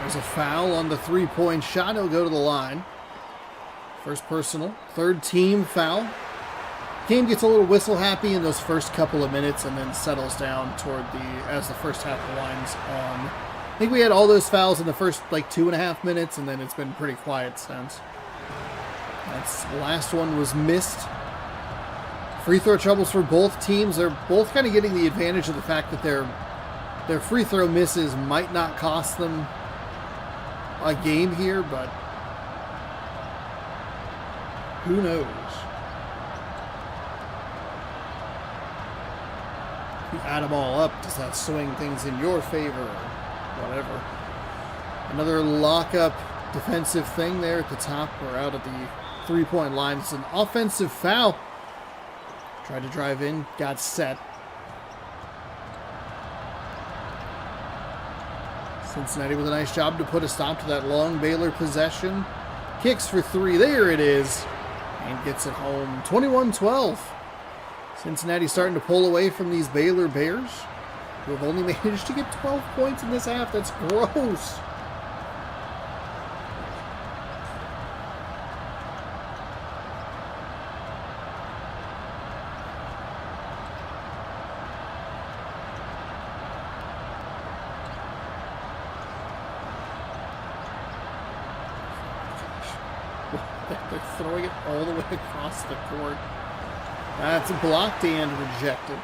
There's a foul on the three-point shot. He'll go to the line. First personal. Third team foul. Game gets a little whistle happy in those first couple of minutes and then settles down toward as the first half winds on. I think we had all those fouls in the first 2.5 minutes, and then it's been pretty quiet since. The last one was missed. Free throw troubles for both teams. They're both kind of getting the advantage of the fact that their free throw misses might not cost them a game here, but who knows? If you add them all up, does that swing things in your favor? Whatever. Another lock-up defensive thing there at the top. We're out at the three-point line. It's an offensive foul. Tried to drive in, got set. Cincinnati with a nice job to put a stop to that long Baylor possession. Kicks for three. There it is. And gets it home. 21-12. Cincinnati starting to pull away from these Baylor Bears, who have only managed to get 12 points in this half. That's gross. They're throwing it all the way across the court. That's blocked and rejected.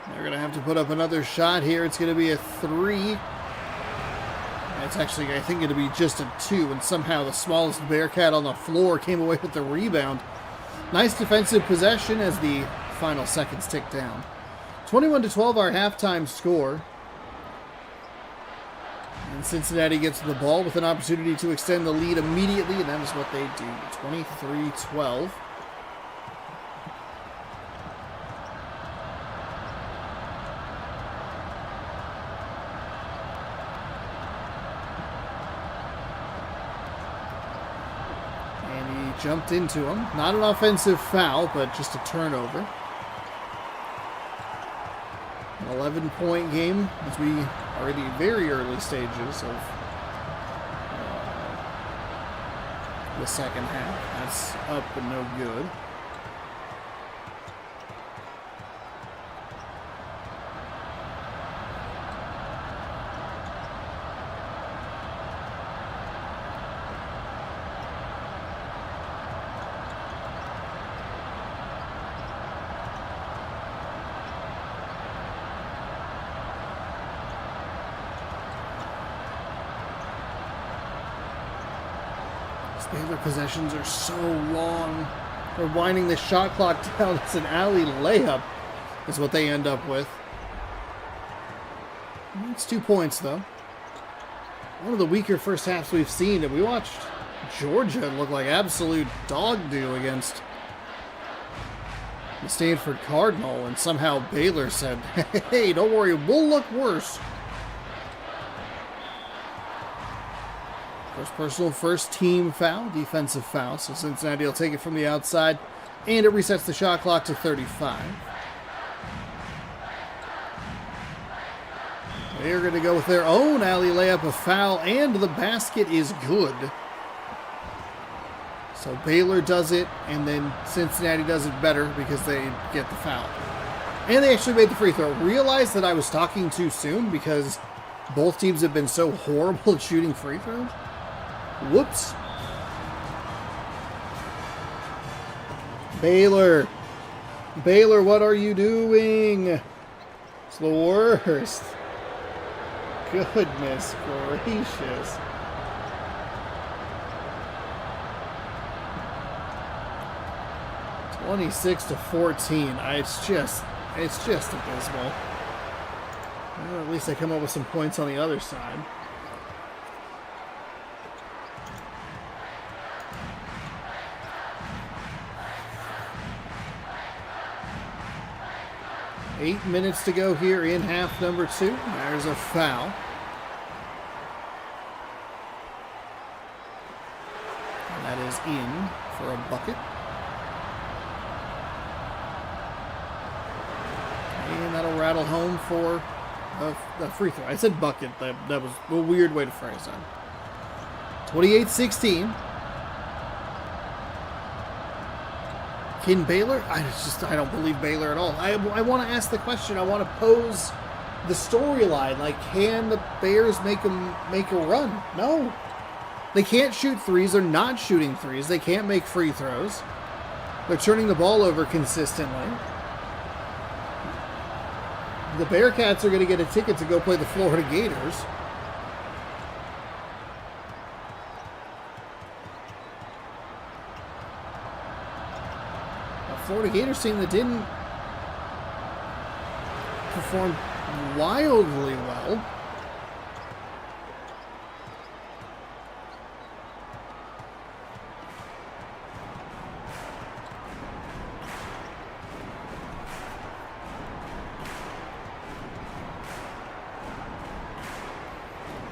They're going to have to put up another shot here. It's going to be a three. It's actually, I think, going to be just a two, and somehow the smallest Bearcat on the floor came away with the rebound. Nice defensive possession as the final seconds tick down. 21-12, our halftime score. And Cincinnati gets the ball with an opportunity to extend the lead immediately, and that is what they do. 23-12. And he jumped into him. Not an offensive foul, but just a turnover. An 11-point game as we are in the very early stages of the second half. That's up but no good. Baylor possessions are so long. They're winding the shot clock down. It's an alley layup is what they end up with. It's 2 points, though. One of the weaker first halves we've seen. And we watched Georgia look like absolute dog do against the Stanford Cardinal. And somehow Baylor said, hey, don't worry, we'll look worse. First personal, first team foul, defensive foul. So Cincinnati will take it from the outside, and it resets the shot clock to 35. They're going to go with their own alley layup, a foul, and the basket is good. So Baylor does it, and then Cincinnati does it better because they get the foul. And they actually made the free throw. Realized that I was talking too soon because both teams have been so horrible at shooting free throws. Whoops. Baylor. Baylor, what are you doing? It's the worst. Goodness gracious. (26-14). It's just abysmal. Well, at least they come up with some points on the other side. Eight minutes to go here in half number 2. There's a foul. And that is in for a bucket. And that'll rattle home for a free throw. I said bucket. That was a weird way to phrase that. 28-16. Can Baylor? I don't believe Baylor at all. I want to ask the question. I want to pose the storyline. Like, can the Bears make a run? No. They can't shoot threes. They're not shooting threes. They can't make free throws. They're turning the ball over consistently. The Bearcats are going to get a ticket to go play the Florida Gators. Florida Gators team that didn't perform wildly well.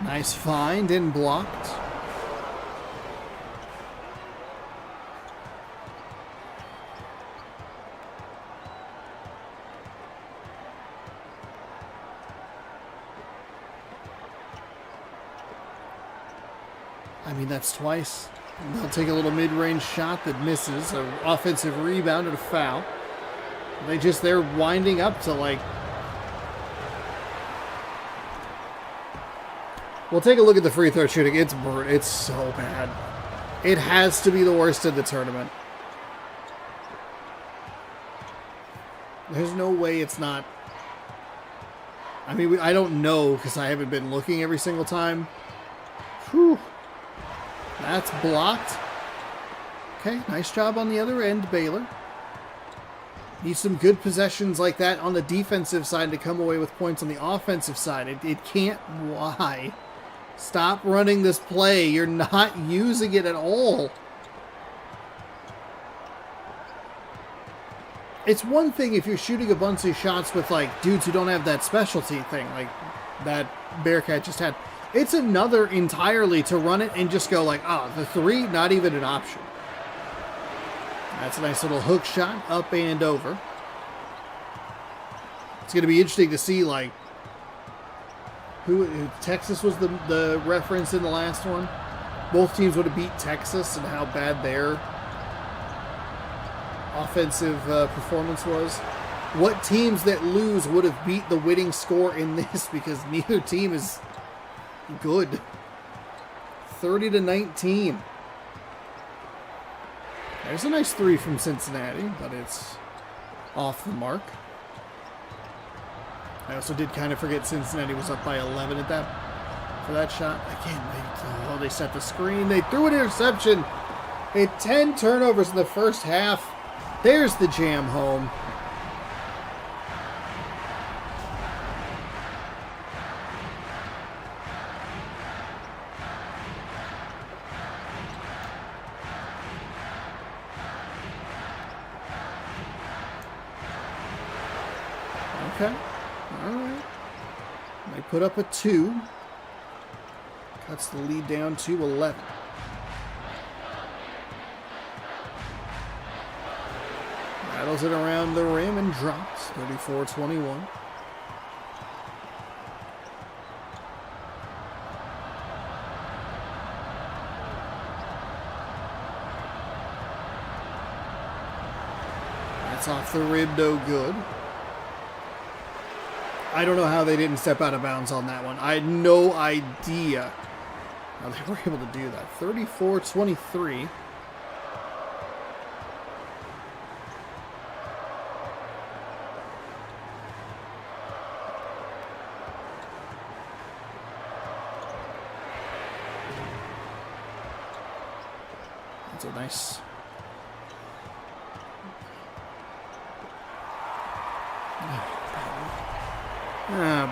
Nice find and blocked. I mean, that's twice. They'll take a little mid-range shot that misses, an offensive rebound and a foul. They're winding up to, like... We'll take a look at the free throw shooting. It's so bad. It has to be the worst in the tournament. There's no way it's not. I mean, I don't know because I haven't been looking every single time. Whew. That's blocked. Okay, nice job on the other end, Baylor. Need some good possessions like that on the defensive side to come away with points on the offensive side. It can't. Why? Stop running this play. You're not using it at all. It's one thing if you're shooting a bunch of shots with, like, dudes who don't have that specialty thing, like that Bearcat just had. It's another entirely to run it and just go like, oh, the three, not even an option. That's a nice little hook shot, up and over. It's going to be interesting to see, like, who Texas was the reference in the last one. Both teams would have beat Texas and how bad their offensive performance was. What teams that lose would have beat the winning score in this, because neither team is good. 30-19. There's a nice three from Cincinnati, but it's off the mark. I also did kind of forget Cincinnati was up by 11 at for that shot. Again, they set the screen. They threw an interception. They had 10 turnovers in the first half. There's the jam home. Okay. All right. They put up a 2. Cuts the lead down to 11. Rattles it around the rim and drops. 34-21. That's off the rib, no good. I don't know how they didn't step out of bounds on that one. I had no idea how they were able to do that. 34-23. That's a nice...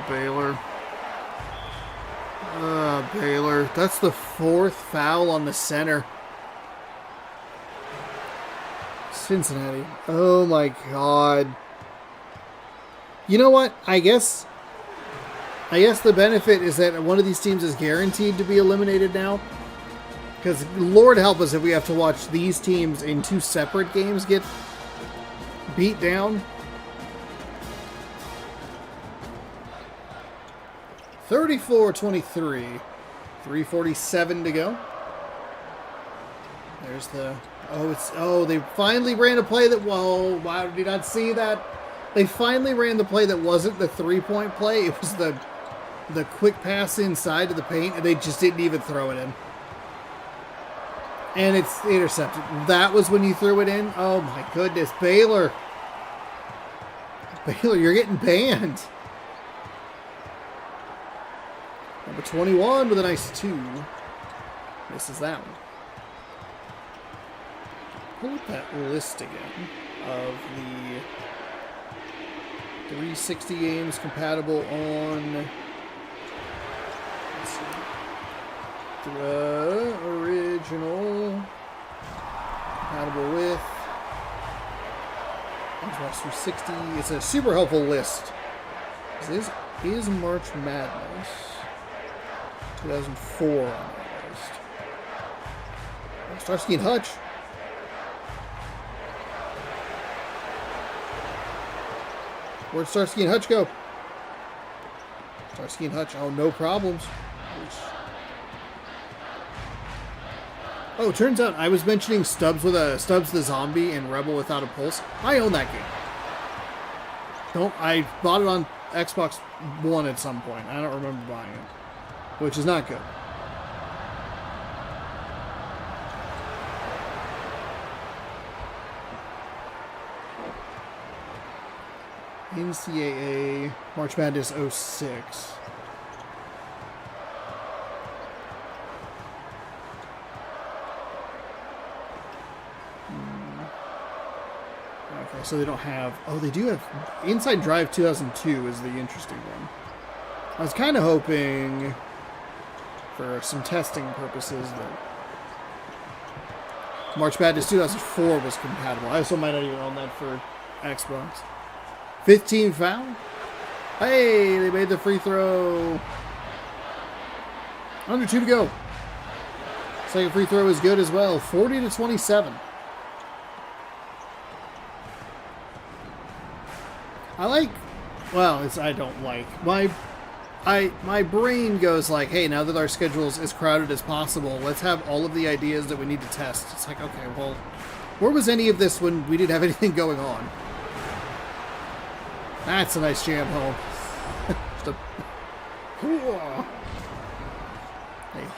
Baylor. Baylor. That's the 4th foul on the center. Cincinnati. Oh my God. You know what? I guess the benefit is that one of these teams is guaranteed to be eliminated now. Because Lord help us if we have to watch these teams in 2 separate games get beat down. 34-23. 3:47 to go. There's the... they finally ran a play that... Whoa, wow, did you not see that? They finally ran the play that wasn't the 3-point play. It was the quick pass inside to the paint, and they just didn't even throw it in. And it's intercepted. That was when you threw it in? Oh my goodness. Baylor. Baylor, you're getting banned. Number 21 with a nice 2. Misses that one. Pull up that list again of the 360 games compatible on... Let's see. The original compatible with Xbox 360. It's a super helpful list. This is March Madness 2004 on that list. Starsky and Hutch. Where'd Starsky and Hutch go? Starsky and Hutch. Oh, no problems. Oh, turns out I was mentioning Stubbs the Zombie and Rebel Without a Pulse. I own that game. I bought it on Xbox One at some point. I don't remember buying it, which is not good. NCAA March Madness 06. Okay, so they don't have... Oh, they do have... Inside Drive 2002 is the interesting one. I was kind of hoping for some testing purposes that March Madness 2004 was compatible. I also might not even own that for Xbox. 15 foul. Hey, they made the free throw. Under 2 to go. Second free throw is good as well. 40-27. I don't like. My brain goes like, hey, now that our schedule is as crowded as possible, let's have all of the ideas that we need to test. It's like, okay, well, where was any of this when we didn't have anything going on? That's a nice jam home. Just a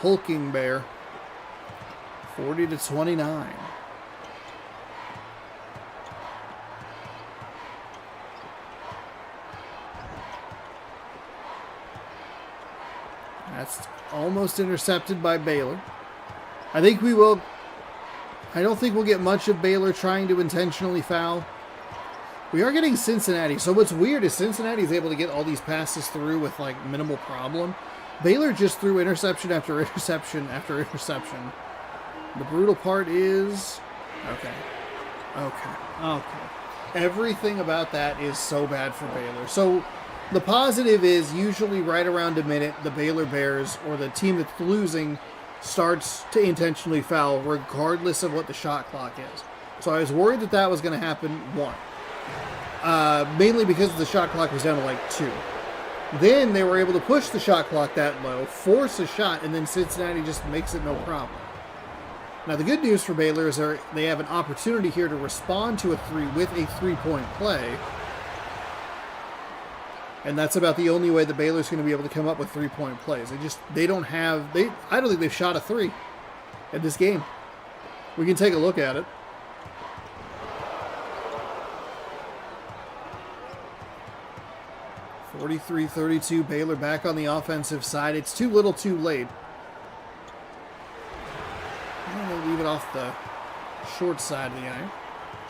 hulking bear. 40-29. That's almost intercepted by Baylor. I think we will I don't think we'll get much of Baylor trying to intentionally foul. We are getting Cincinnati. So what's weird is Cincinnati is able to get all these passes through with like minimal problem. Baylor just threw interception after interception after interception. The brutal part is... Okay. Everything about that is so bad for Baylor. So the positive is usually right around a minute, the Baylor Bears or the team that's losing starts to intentionally foul regardless of what the shot clock is. So I was worried that that was going to happen, one. Mainly because the shot clock was down to like 2. Then they were able to push the shot clock that low, force a shot, and then Cincinnati just makes it no problem. Now the good news for Baylor is they have an opportunity here to respond to a 3 with a 3-point play. And that's about the only way that Baylor's going to be able to come up with 3-point plays. I don't think they've shot a 3 in this game. We can take a look at it. (43-32), Baylor back on the offensive side. It's too little too late. I'm going to leave it off the short side of the iron.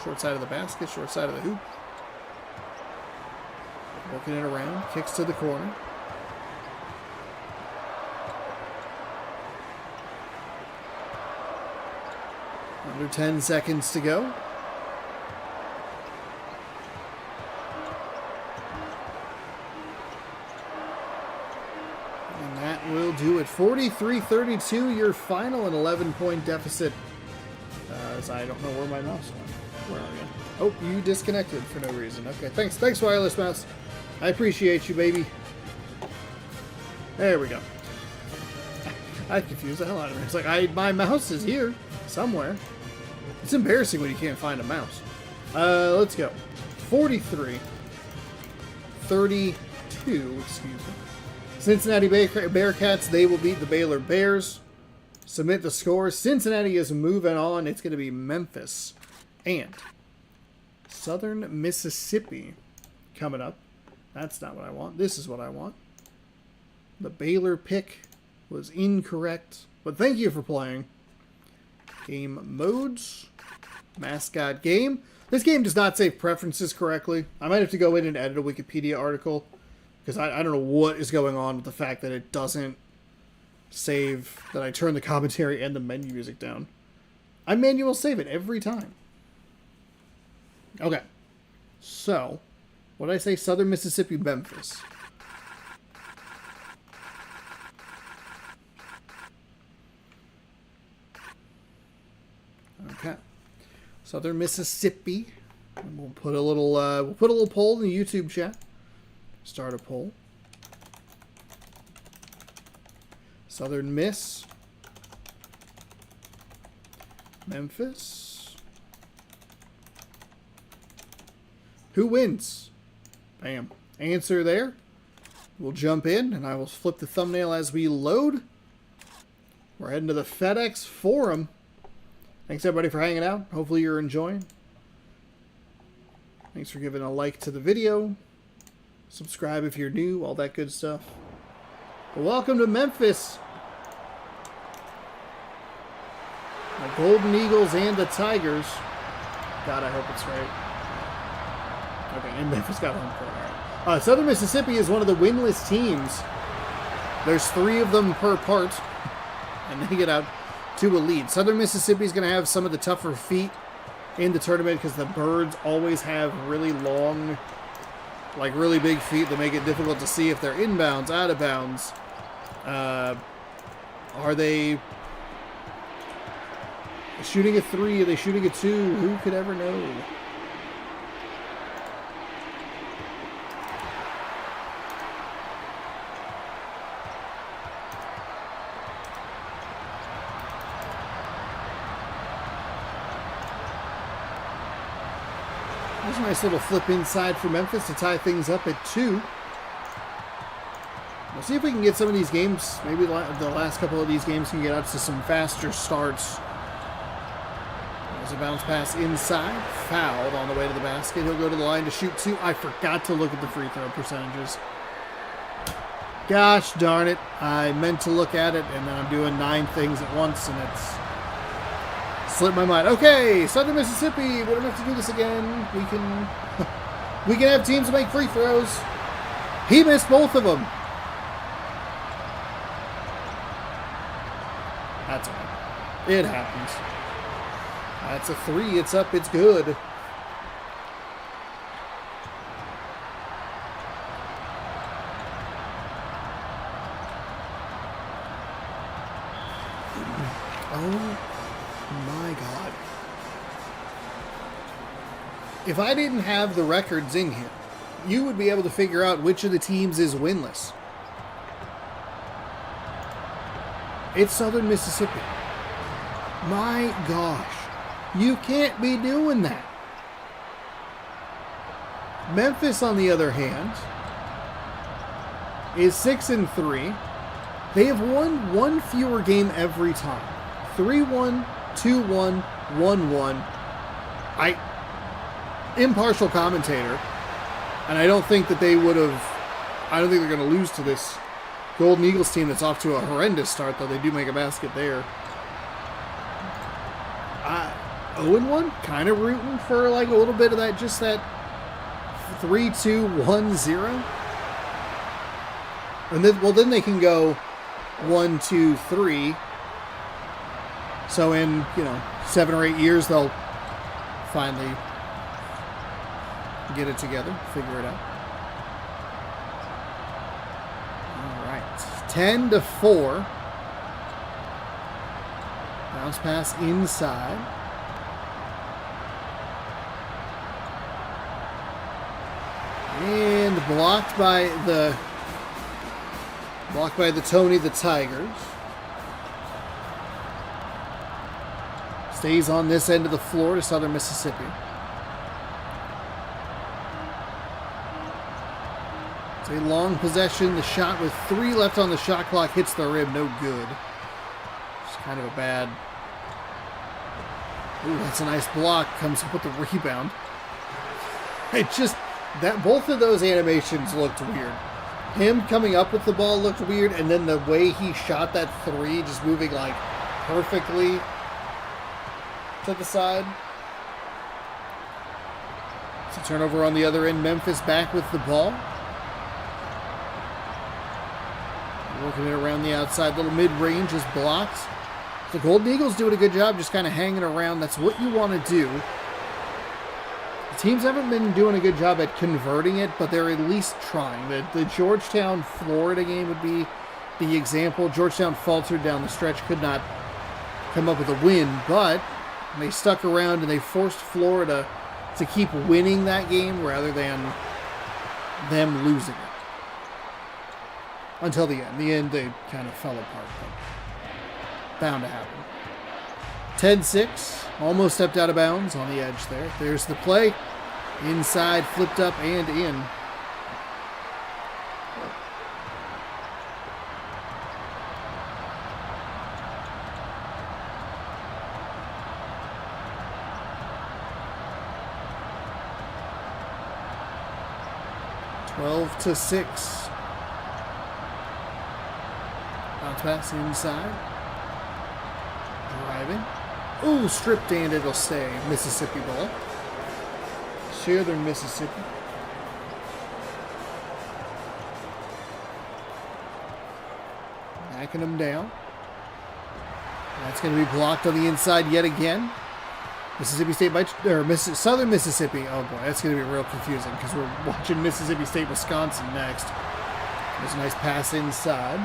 Short side of the basket, short side of the hoop. Working it around, kicks to the corner. Under 10 seconds to go. And that will do it. 43-32, your final, an 11-point deficit. As I don't know where my mouse went. Where are you? Oh, you disconnected for no reason. Okay, thanks, wireless mouse. I appreciate you, baby. There we go. I confused the hell out of me. It's like, my mouse is here somewhere. It's embarrassing when you can't find a mouse. Let's go. 43-32, excuse me. Cincinnati Bearcats, they will beat the Baylor Bears. Submit the score. Cincinnati is moving on. It's going to be Memphis and Southern Mississippi coming up. That's not what I want. This is what I want. The Baylor pick was incorrect, but thank you for playing. Game modes. Mascot game. This game does not save preferences correctly. I might have to go in and edit a Wikipedia article because I don't know what is going on with the fact that it doesn't save, that I turn the commentary and the menu music down. I manual save it every time. Okay. So, what did I say? Southern Mississippi, Memphis. Okay. Southern Mississippi. And we'll put a little poll in the YouTube chat. Start a poll. Southern Miss. Memphis. Who wins? Bam. Answer there. We'll jump in, and I will flip the thumbnail as we load. We're heading to the FedEx Forum. Thanks, everybody, for hanging out. Hopefully you're enjoying. Thanks for giving a like to the video. Subscribe if you're new, all that good stuff. But welcome to Memphis. The Golden Eagles and the Tigers. God, I hope it's right. Okay, and Memphis got home court. All right. Southern Mississippi is one of the winless teams. There's 3 of them per part, and they get out to a lead. Southern Mississippi is going to have some of the tougher feet in the tournament because the Birds always have really long, like really big feet that make it difficult to see if they're inbounds, out of bounds. Are they shooting a 3? Are they shooting a 2? Who could ever know? There's a nice little flip inside for Memphis to tie things up at 2. We'll see if we can get some of these games, maybe the last couple of these games can get us to some faster starts. There's a bounce pass inside, fouled on the way to the basket. He'll go to the line to shoot 2. I forgot to look at the free throw percentages. Gosh darn it. I meant to look at it, and then I'm doing 9 things at once, and it's Slipped my mind. Okay, Southern Mississippi. We don't have to do this again. We can have teams make free throws. He missed both of them. That's all right. It happens. That's a 3. It's up. It's good. Oh my God. If I didn't have the records in here, you would be able to figure out which of the teams is winless. It's Southern Mississippi. My gosh. You can't be doing that. Memphis, on the other hand, is 6-3. They have won one fewer game every time. 3-1, 2-1, 1-1. Impartial commentator, and I don't think that they would have. I don't think they're going to lose to this Golden Eagles team that's off to a horrendous start, though they do make a basket there. 0-1, kind of rooting for like a little bit of that, just that 3-2-1-0. And then they can go 1-2-3. So in 7 or 8 years they'll finally get it together, figure it out. All right, 10-4. Bounce pass inside. And blocked by the Tony the Tigers. Stays on this end of the floor to Southern Mississippi. It's a long possession. The shot with 3 left on the shot clock hits the rim. No good. It's kind of a bad... Ooh, that's a nice block. Comes up with the rebound. It just... that both of those animations looked weird. Him coming up with the ball looked weird, and then the way he shot that 3, just moving like perfectly to the side. So turnover on the other end. Memphis back with the ball. Working it around the outside. Little mid-range is blocked. The Golden Eagles doing a good job just kind of hanging around. That's what you want to do. The teams haven't been doing a good job at converting it, but they're at least trying. The Georgetown, Florida game would be the example. Georgetown faltered down the stretch, could not come up with a win, but they stuck around and they forced Florida to keep winning that game rather than them losing it. Until the end. The end, they kind of fell apart. But bound to happen. 10-6. Almost stepped out of bounds on the edge there. There's the play. Inside, flipped up, and in. Twelve to 6. Bounce pass inside. Driving. Ooh, stripped and it'll stay. Mississippi ball. Southern Mississippi. Backing them down. That's going to be blocked on the inside yet again. Mississippi State Southern Mississippi. Oh boy, that's going to be real confusing because we're watching Mississippi State, Wisconsin next. There's a nice pass inside.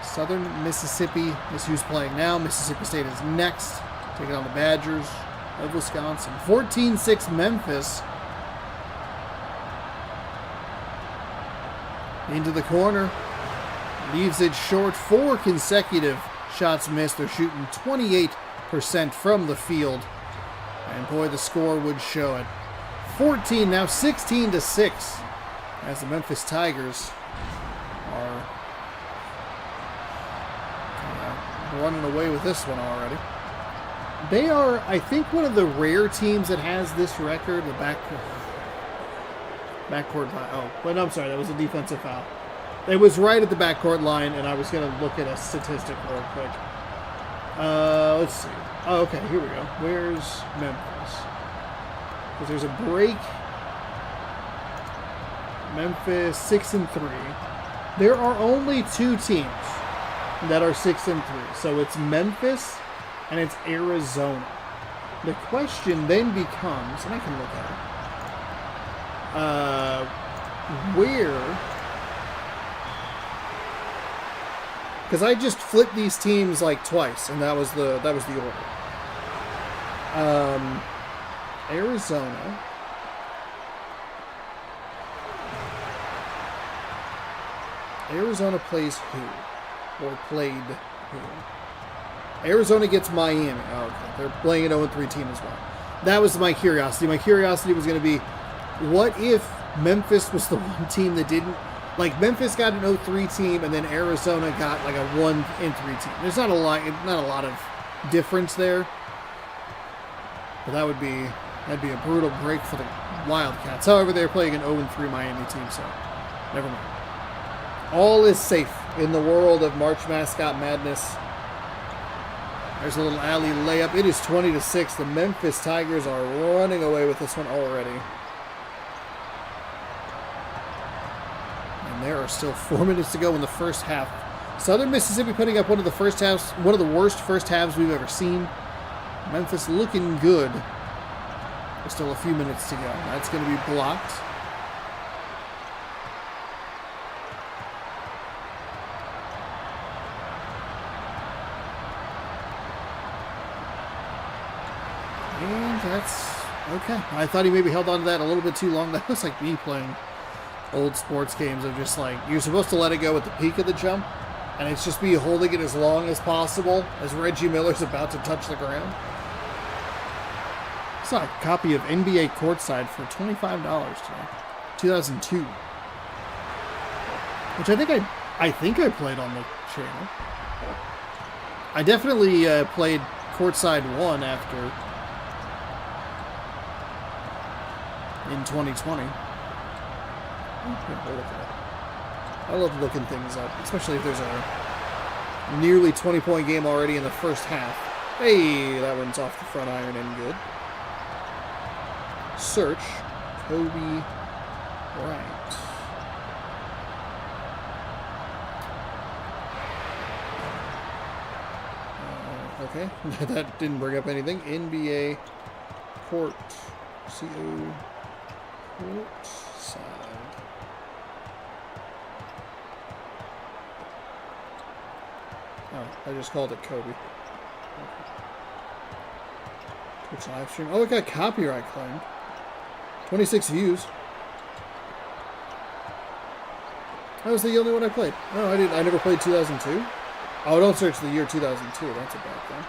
Southern Mississippi is who's playing now. Mississippi State is next. Taking on the Badgers of Wisconsin. 14-6 Memphis. Into the corner. Leaves it short. 4 consecutive shots missed. They're shooting 28% from the field. And boy, the score would show it. 14, now 16-6. As the Memphis Tigers are running away with this one already. They are, I think, one of the rare teams that has this record. The backcourt foul. Oh, but no, I'm sorry, that was a defensive foul. It was right at the backcourt line, and I was going to look at a statistic real quick. Let's see. Oh, okay, here we go. Where's Memphis? Because there's a break. Memphis 6-3. There are only 2 teams that are 6-3. So it's Memphis and it's Arizona. The question then becomes, and I can look at it, where? Because I just flipped these teams like twice, and that was the order. Arizona. Arizona plays who? Or played who? Arizona gets Miami. Oh, okay. They're playing an 0-3 team as well. That was my curiosity. My curiosity was going to be, what if Memphis was the one team that didn't? Like, Memphis got an 0-3 team, and then Arizona got like a 1-3 team. There's not a lot of difference there. But that'd be a brutal break for the Wildcats. However, they're playing an 0-3 Miami team, so never mind. All is safe in the world of March Mascot Madness. There's a little alley layup. It is 20-6. The Memphis Tigers are running away with this one already. And there are still 4 minutes to go in the first half. Southern Mississippi putting up one of the worst first halves we've ever seen. Memphis looking good. There's still a few minutes to go. That's going to be blocked. And that's okay. I thought he maybe held on to that a little bit too long. That was like me playing old sports games of just like, you're supposed to let it go at the peak of the jump, and it's just me holding it as long as possible as Reggie Miller's about to touch the ground. I saw a copy of NBA Courtside for $25 today. 2002. Which I think I played on the channel. I definitely played Courtside 1 after in 2020. I love looking things up, especially if there's a nearly 20-point game already in the first half. Hey, that one's off the front iron and good. Search Kobe Bryant. Okay, that didn't bring up anything. NBA Court. CO Court side. Oh, I just called it Kobe. Okay. Twitch live stream. Oh, it got copyright claimed. 26 views. That was the only one I played. No, I never played 2002. Oh, don't search the year 2002. That's a bad thing.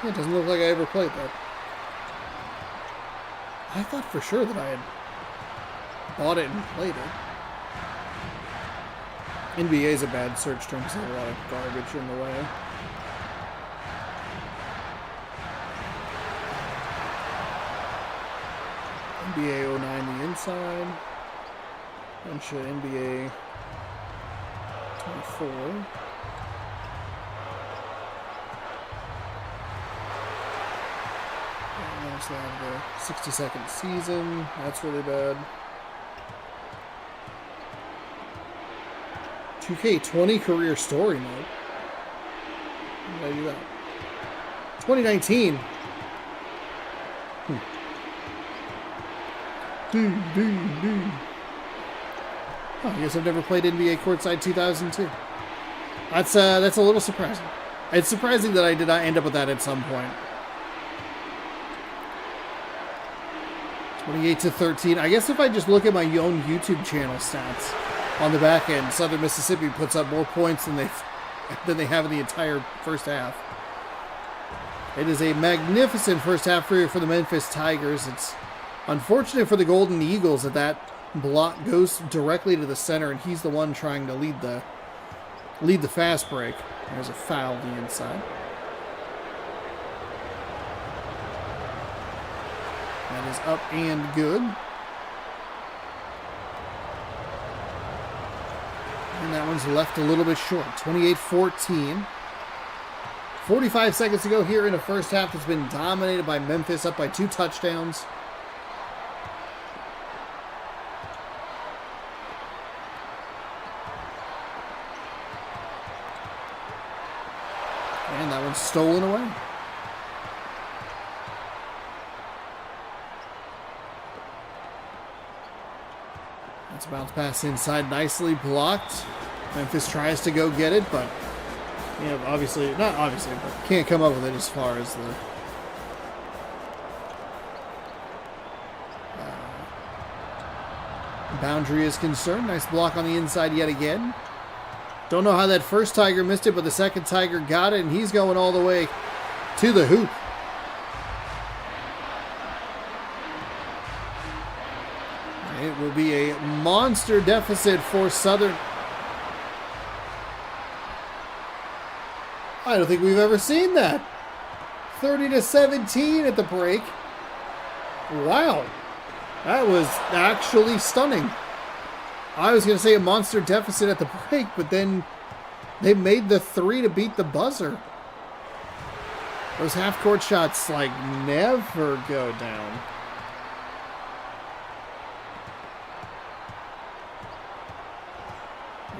Yeah, it doesn't look like I ever played that. I thought for sure that I had bought it and played it. NBA is a bad search term because there's a lot of garbage in the way. NBA 09 the inside. Bunch of NBA 24. So I have the 60-second season. That's really bad. 2K20 career story mode. How did I do that? 2019. Oh, I guess I've never played NBA Courtside 2002. That's a little surprising. It's surprising that I did not end up with that at some point. 28-13. I guess if I just look at my own YouTube channel stats on the back end, Southern Mississippi puts up more points than they have in the entire first half. It is a magnificent first half for the Memphis Tigers. It's unfortunate for the Golden Eagles that block goes directly to the center, and he's the one trying to lead the fast break. There's a foul on the inside. That is up and good. And that one's left a little bit short. 28-14. 45 seconds to go here in the first half that's been dominated by Memphis, up by 2 touchdowns. And that one's stolen away. That's a bounce pass inside, nicely blocked. Memphis tries to go get it, but obviously, not obviously, but can't come up with it as far as the boundary is concerned. Nice block on the inside yet again. Don't know how that first Tiger missed it, but the second Tiger got it, and he's going all the way to the hoop. It will be a monster deficit for Southern. I don't think we've ever seen that. 30-17 at the break. Wow. That was actually stunning. I was going to say a monster deficit at the break, but then they made the 3 to beat the buzzer. Those half-court shots, like, never go down.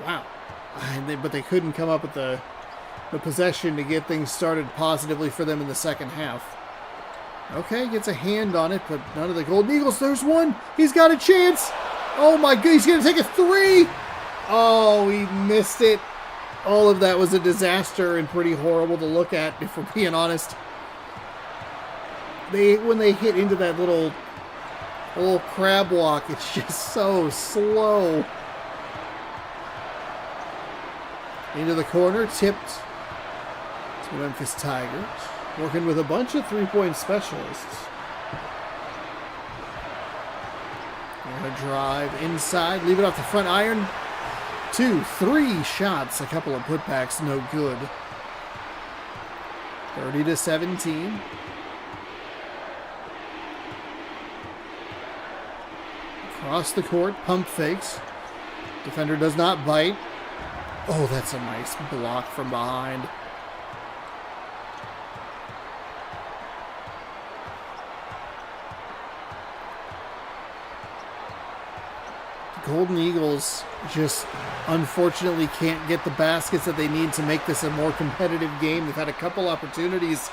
Wow. But they couldn't come up with the possession to get things started positively for them in the second half. Okay, gets a hand on it, but none of the Golden Eagles. There's one. He's got a chance. Oh my God, he's going to take a 3. Oh, he missed it. All of that was a disaster and pretty horrible to look at, if we're being honest. When they hit into that little crab walk, it's just so slow. Into the corner, tipped to Memphis Tigers. Working with a bunch of three-point specialists. And a drive inside, leave it off the front iron. 2, 3 shots, a couple of putbacks, no good. 30-17. Across the court, pump fakes. Defender does not bite. Oh, that's a nice block from behind. The Golden Eagles just unfortunately can't get the baskets that they need to make this a more competitive game. They've had a couple opportunities.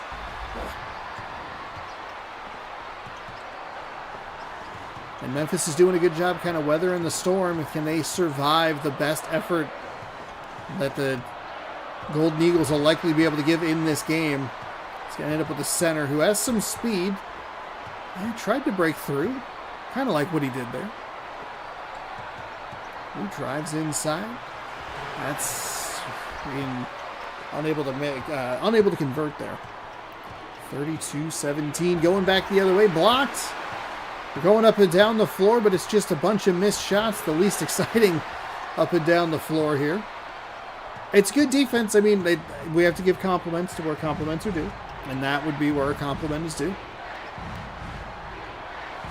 And Memphis is doing a good job kind of weathering the storm. Can they survive the best effort that the Golden Eagles will likely be able to give in this game? It's going to end up with the center who has some speed. He tried to break through. Kind of like what he did there. He drives inside. That's unable to convert there. 32-17. Going back the other way. Blocked. They're going up and down the floor, but it's just a bunch of missed shots. The least exciting up and down the floor here. It's good defense. I mean, we have to give compliments to where compliments are due. And that would be where a compliment is due.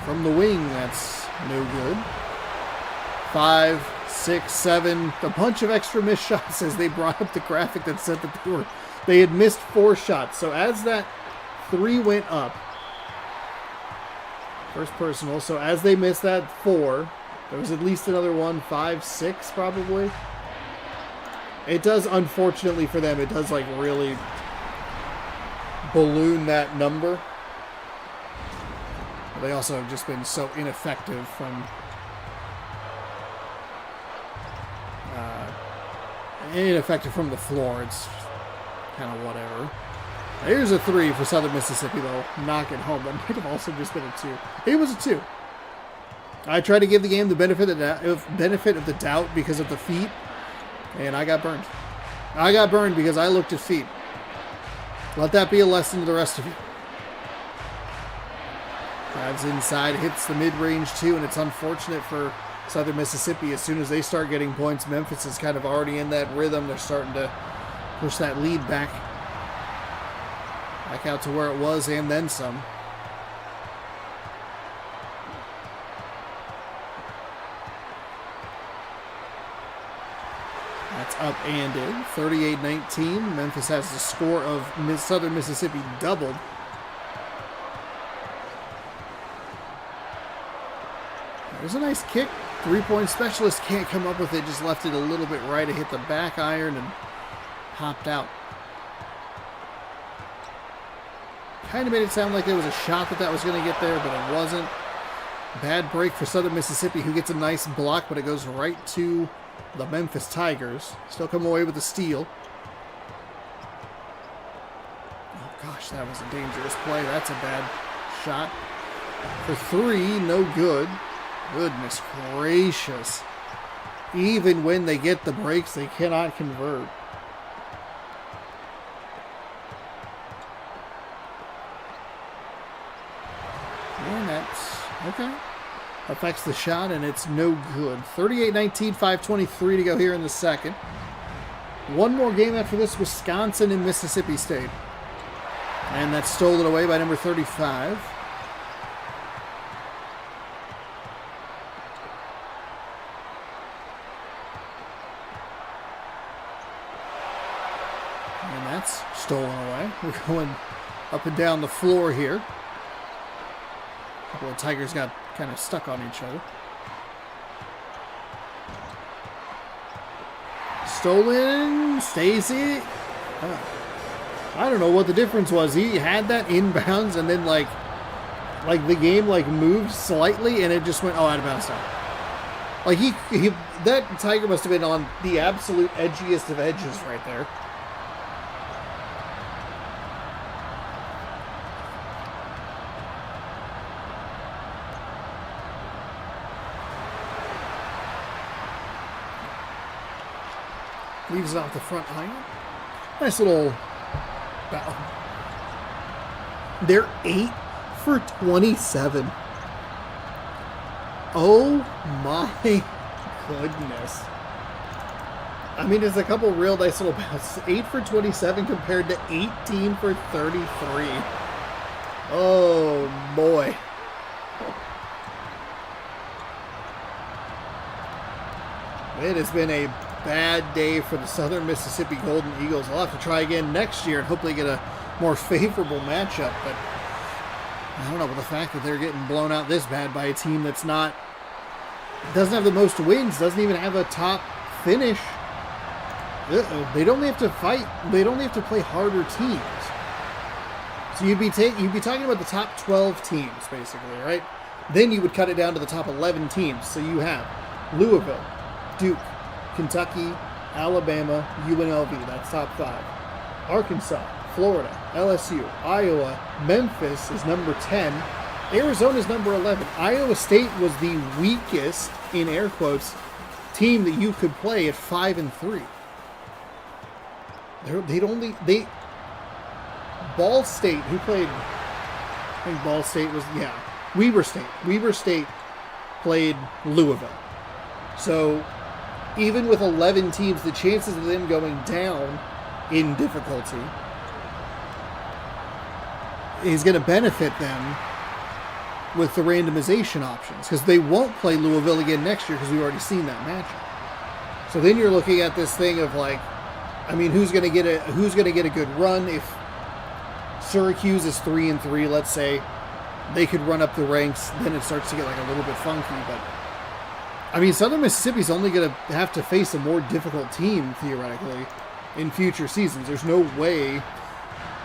From the wing, that's no good. 5, 6, 7. A bunch of extra missed shots as they brought up the graphic that said that they had missed 4 shots. So as that 3 went up, first personal. So as they missed that 4, there was at least another one, 5, 6 probably. It does, unfortunately for them, it does like really balloon that number. They also have just been so ineffective from the floor. It's kind of whatever. Here's a 3 for Southern Mississippi, though. Knock it home. That might have also just been a 2. It was a 2. I tried to give the game the benefit of the doubt because of the feet, and I got burned. I got burned because I looked at feet. Let that be a lesson to the rest of you. Drives inside, hits the mid-range too, and it's unfortunate for Southern Mississippi. As soon as they start getting points, Memphis is kind of already in that rhythm. They're starting to push that lead back out to where it was and then some. up and in. 38-19. Memphis has the score of Southern Mississippi doubled. There's a nice kick. 3-point specialist can't come up with it. Just left it a little bit right. It hit the back iron and popped out. Kind of made it sound like there was a shot that was going to get there, but it wasn't. Bad break for Southern Mississippi, who gets a nice block, but it goes right to the Memphis Tigers. Still come away with a steal. Oh gosh, that was a dangerous play. That's a bad shot. For 3, no good. Goodness gracious. Even when they get the breaks, they cannot convert. And that's okay. Affects the shot, and it's no good. 38-19, 5:23 to go here in the second. One more game after this, Wisconsin and Mississippi State. And that's stolen away by number 35. And that's stolen away. We're going up and down the floor here. A couple of Tigers got kind of stuck on each other. Stolen. Stays it. I don't know what the difference was. He had that inbounds and then like the game moved slightly and it just went out of bounds time. Like he that Tiger must have been on the absolute edgiest of edges right there. Leaves it off the front iron. Nice little battle. They're 8 for 27. Oh my goodness. I mean, there's a couple real nice little bounces. 8 for 27 compared to 18 for 33. Oh boy. It has been a bad day for the Southern Mississippi Golden Eagles. I'll have to try again next year and hopefully get a more favorable matchup. But I don't know, but the fact that they're getting blown out this bad by a team that's doesn't have the most wins, doesn't even have a top finish. They'd only have to fight. They'd only have to play harder teams. So you'd be talking about the top 12 teams basically, right? Then you would cut it down to the top 11 teams. So you have Louisville, Duke, Kentucky, Alabama, UNLV, that's top 5. Arkansas, Florida, LSU, Iowa, Memphis is number 10. Arizona is number 11. Iowa State was the weakest, in air quotes, team that you could play at 5-3. Ball State, who played, I think Ball State was, Weber State. Weber State played Louisville. So even with 11 teams, the chances of them going down in difficulty is going to benefit them with the randomization options, because they won't play Louisville again next year because we've already seen that matchup. So then you're looking at this thing of who's going to get a good run if Syracuse is 3-3, let's say. They could run up the ranks, then it starts to get a little bit funky, but Southern Mississippi's only going to have to face a more difficult team, theoretically, in future seasons. There's no way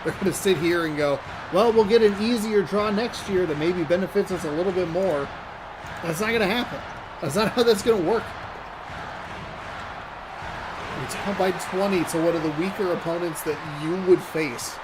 they're going to sit here and go, well, we'll get an easier draw next year that maybe benefits us a little bit more. That's not going to happen. That's not how that's going to work. You're down by 20 to one of the weaker opponents that you would face.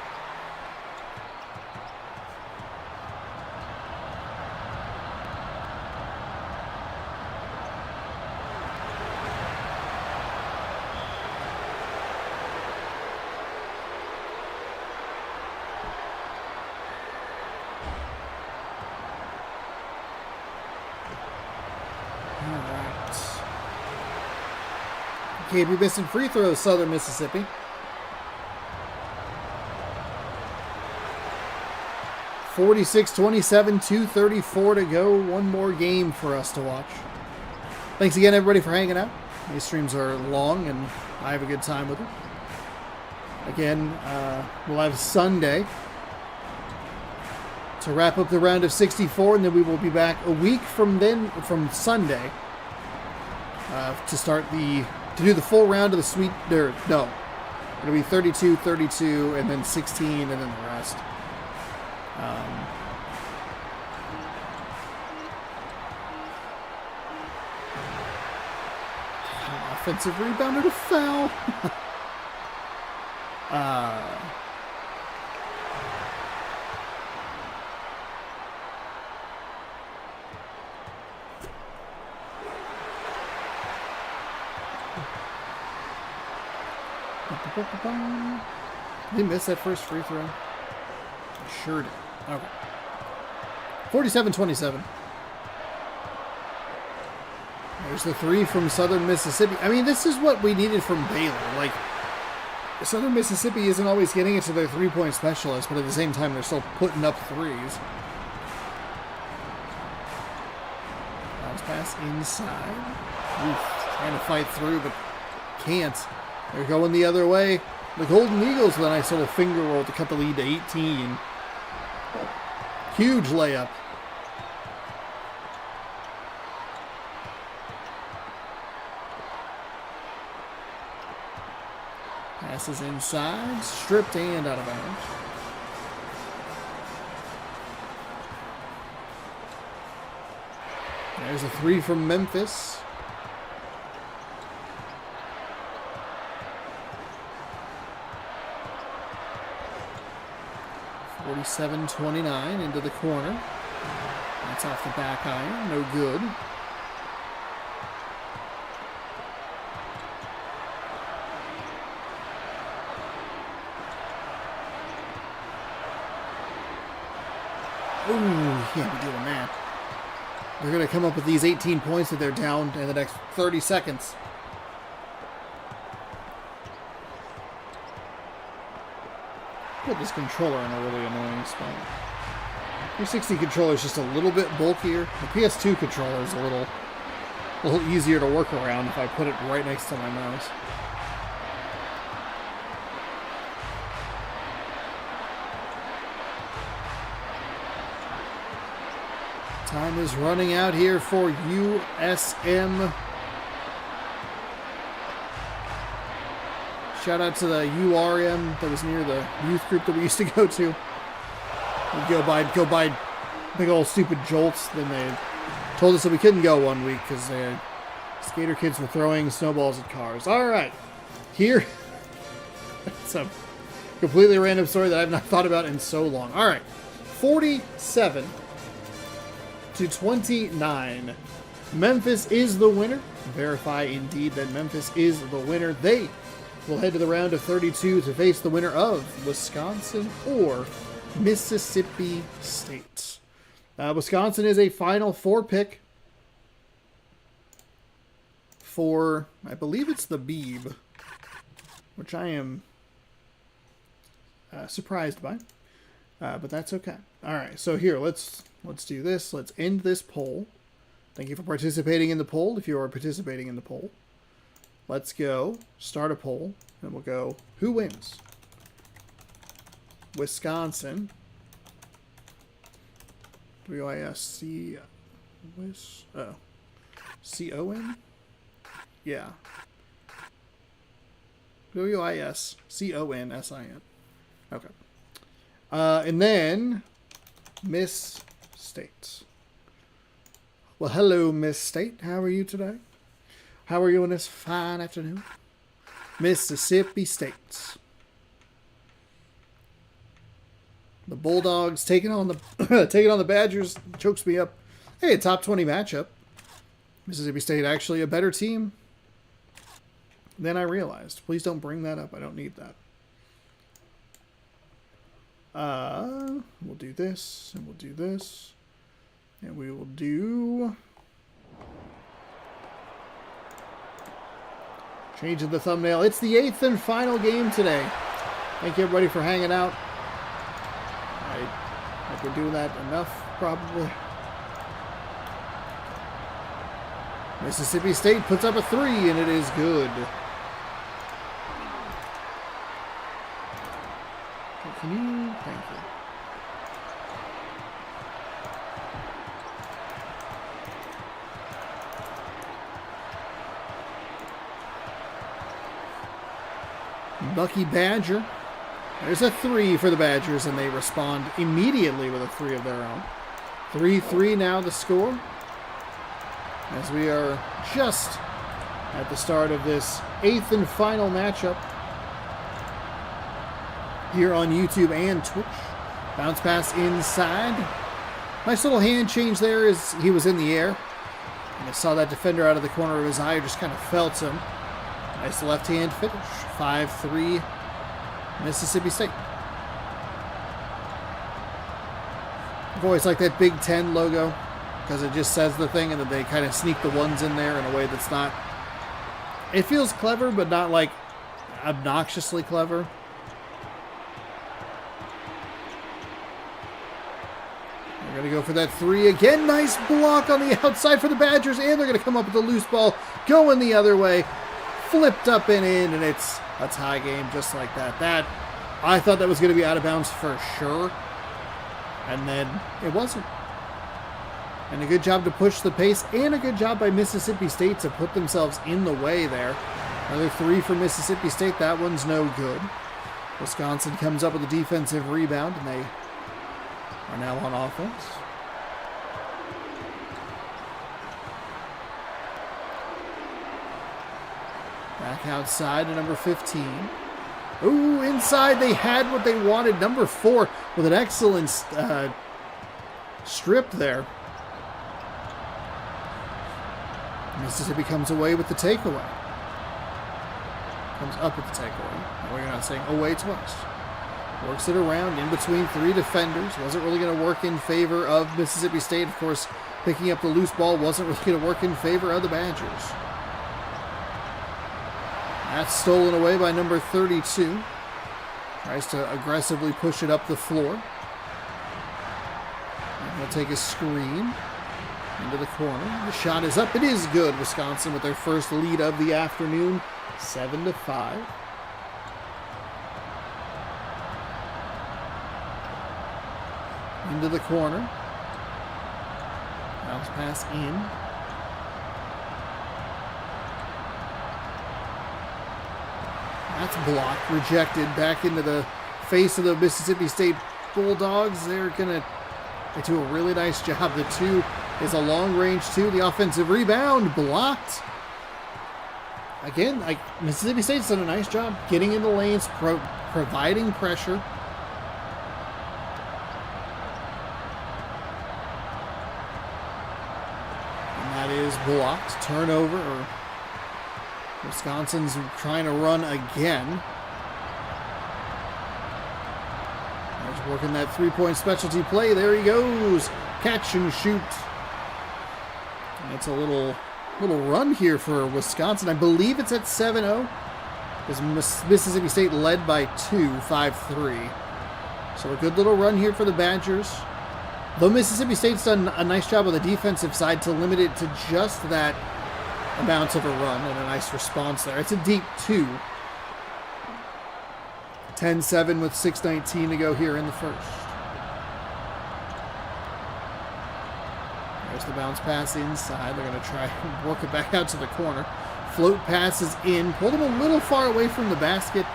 Can't be missing free throws, Southern Mississippi. 46-27, 2:34 to go. One more game for us to watch. Thanks again, everybody, for hanging out. These streams are long, and I have a good time with it. Again, we'll have Sunday to wrap up the round of 64, and then we will be back a week from Sunday, to do the full round of the Sweet Dirt. No, it'll be 32, 32, and then 16, and then the rest. Offensive rebound and a foul. Did he miss that first free throw? Sure did. Okay. 47-27. There's the three from Southern Mississippi. I mean, this is what we needed from Baylor. Like, Southern Mississippi isn't always getting it to their three-point specialist, but at the same time, they're still putting up threes. Bounce pass inside. Oof, trying to fight through, but can't. They're going the other way. The Golden Eagles with a nice little finger roll to cut the lead to 18. Huge layup. Passes inside, stripped and out of bounds. There's a three from Memphis. (47-29) into the corner. That's off the back iron, no good. Ooh, can't be doing that. They're going to come up with these 18 points that they're down in the next 30 seconds. Put this controller in a really annoying spot. 360 controller is just a little bit bulkier. The PS2 controller is a little easier to work around if I put it right next to my mouse. Time is running out here for USM. Shout out to the URM that was near the youth group that we used to go to. We'd go by big old stupid jolts. Then they told us that we couldn't go one week because skater kids were throwing snowballs at cars. All right, here. It's a completely random story that I've not thought about in so long. All right, 47-29. Memphis is the winner. Verify indeed that Memphis is the winner. They will head to the round of 32 to face the winner of Wisconsin or Mississippi State. Wisconsin is a Final Four pick for, I believe it's the Beeb, which I am surprised by, but that's okay. All right, so here, let's do this. Let's end this poll. Thank you for participating in the poll, if you are participating in the poll. Let's go start a poll, and we'll go, who wins? Wisconsin. W-I-S-C... C-O-N? Yeah. W-I-S-C-O-N-S-I-N. Okay. And then, Miss State. Well, hello, Miss State. How are you today? How are you on this fine afternoon? Mississippi State. The Bulldogs taking on the Badgers chokes me up. Hey, a top 20 matchup. Mississippi State actually a better team than I realized. Please don't bring that up. I don't need that. We'll do this, and we'll do this, and we will do... Changing the thumbnail. It's the 8th and final game today. Thank you, everybody, for hanging out. I've been doing that enough, probably. Mississippi State puts up a 3, and it is good. Can you? Thank you. Lucky Badger. There's a 3 for the Badgers, and they respond immediately with a 3 of their own. 3-3 now the score. As we are just at the start of this 8th and final matchup here on YouTube and Twitch. Bounce pass inside. Nice little hand change there as he was in the air. And I saw that defender out of the corner of his eye, just kind of felt him. Nice left-hand finish. 5-3 Mississippi State. I've always liked that Big Ten logo because it just says the thing and then they kind of sneak the ones in there in a way that's not... It feels clever, but not like obnoxiously clever. They're going to go for that 3 again. Nice block on the outside for the Badgers, and they're going to come up with the loose ball going the other way. Flipped up and in, and it's a tie game just like that. I thought that was going to be out of bounds for sure, and then it wasn't. And a good job to push the pace, and a good job by Mississippi State to put themselves in the way there. Another 3 for Mississippi State. That one's no good. Wisconsin comes up with a defensive rebound, and they are now on offense. Back outside to number 15. Ooh, inside they had what they wanted. Number 4 with an excellent strip there. Mississippi comes away with the takeaway. Comes up with the takeaway. We're not saying away twice. Works it around in between 3 defenders. Wasn't really going to work in favor of Mississippi State. Of course, picking up the loose ball wasn't really going to work in favor of the Badgers. That's stolen away by number 32. Tries to aggressively push it up the floor. And he'll take a screen into the corner. The shot is up. It is good. Wisconsin with their first lead of the afternoon, 7-5. Into the corner. Bounce pass in. That's blocked, rejected, back into the face of the Mississippi State Bulldogs. They're going to do a really nice job. The 2 is a long-range 2. The offensive rebound blocked. Again, Mississippi State's done a nice job getting in the lanes, providing pressure. And that is blocked. Turnover. Wisconsin's trying to run again. He's working that 3-point specialty play. There he goes. Catch and shoot. And it's a little run here for Wisconsin. I believe it's at 7-0. Because Mississippi State led by 2, 5-3. So a good little run here for the Badgers. Though Mississippi State's done a nice job on the defensive side to limit it to just that amount of a run and a nice response there. It's a deep 2. 10-7 with 6:19 to go here in the first. There's the bounce pass inside. They're going to try and work it back out to the corner. Float passes in. Pulled him a little far away from the basket.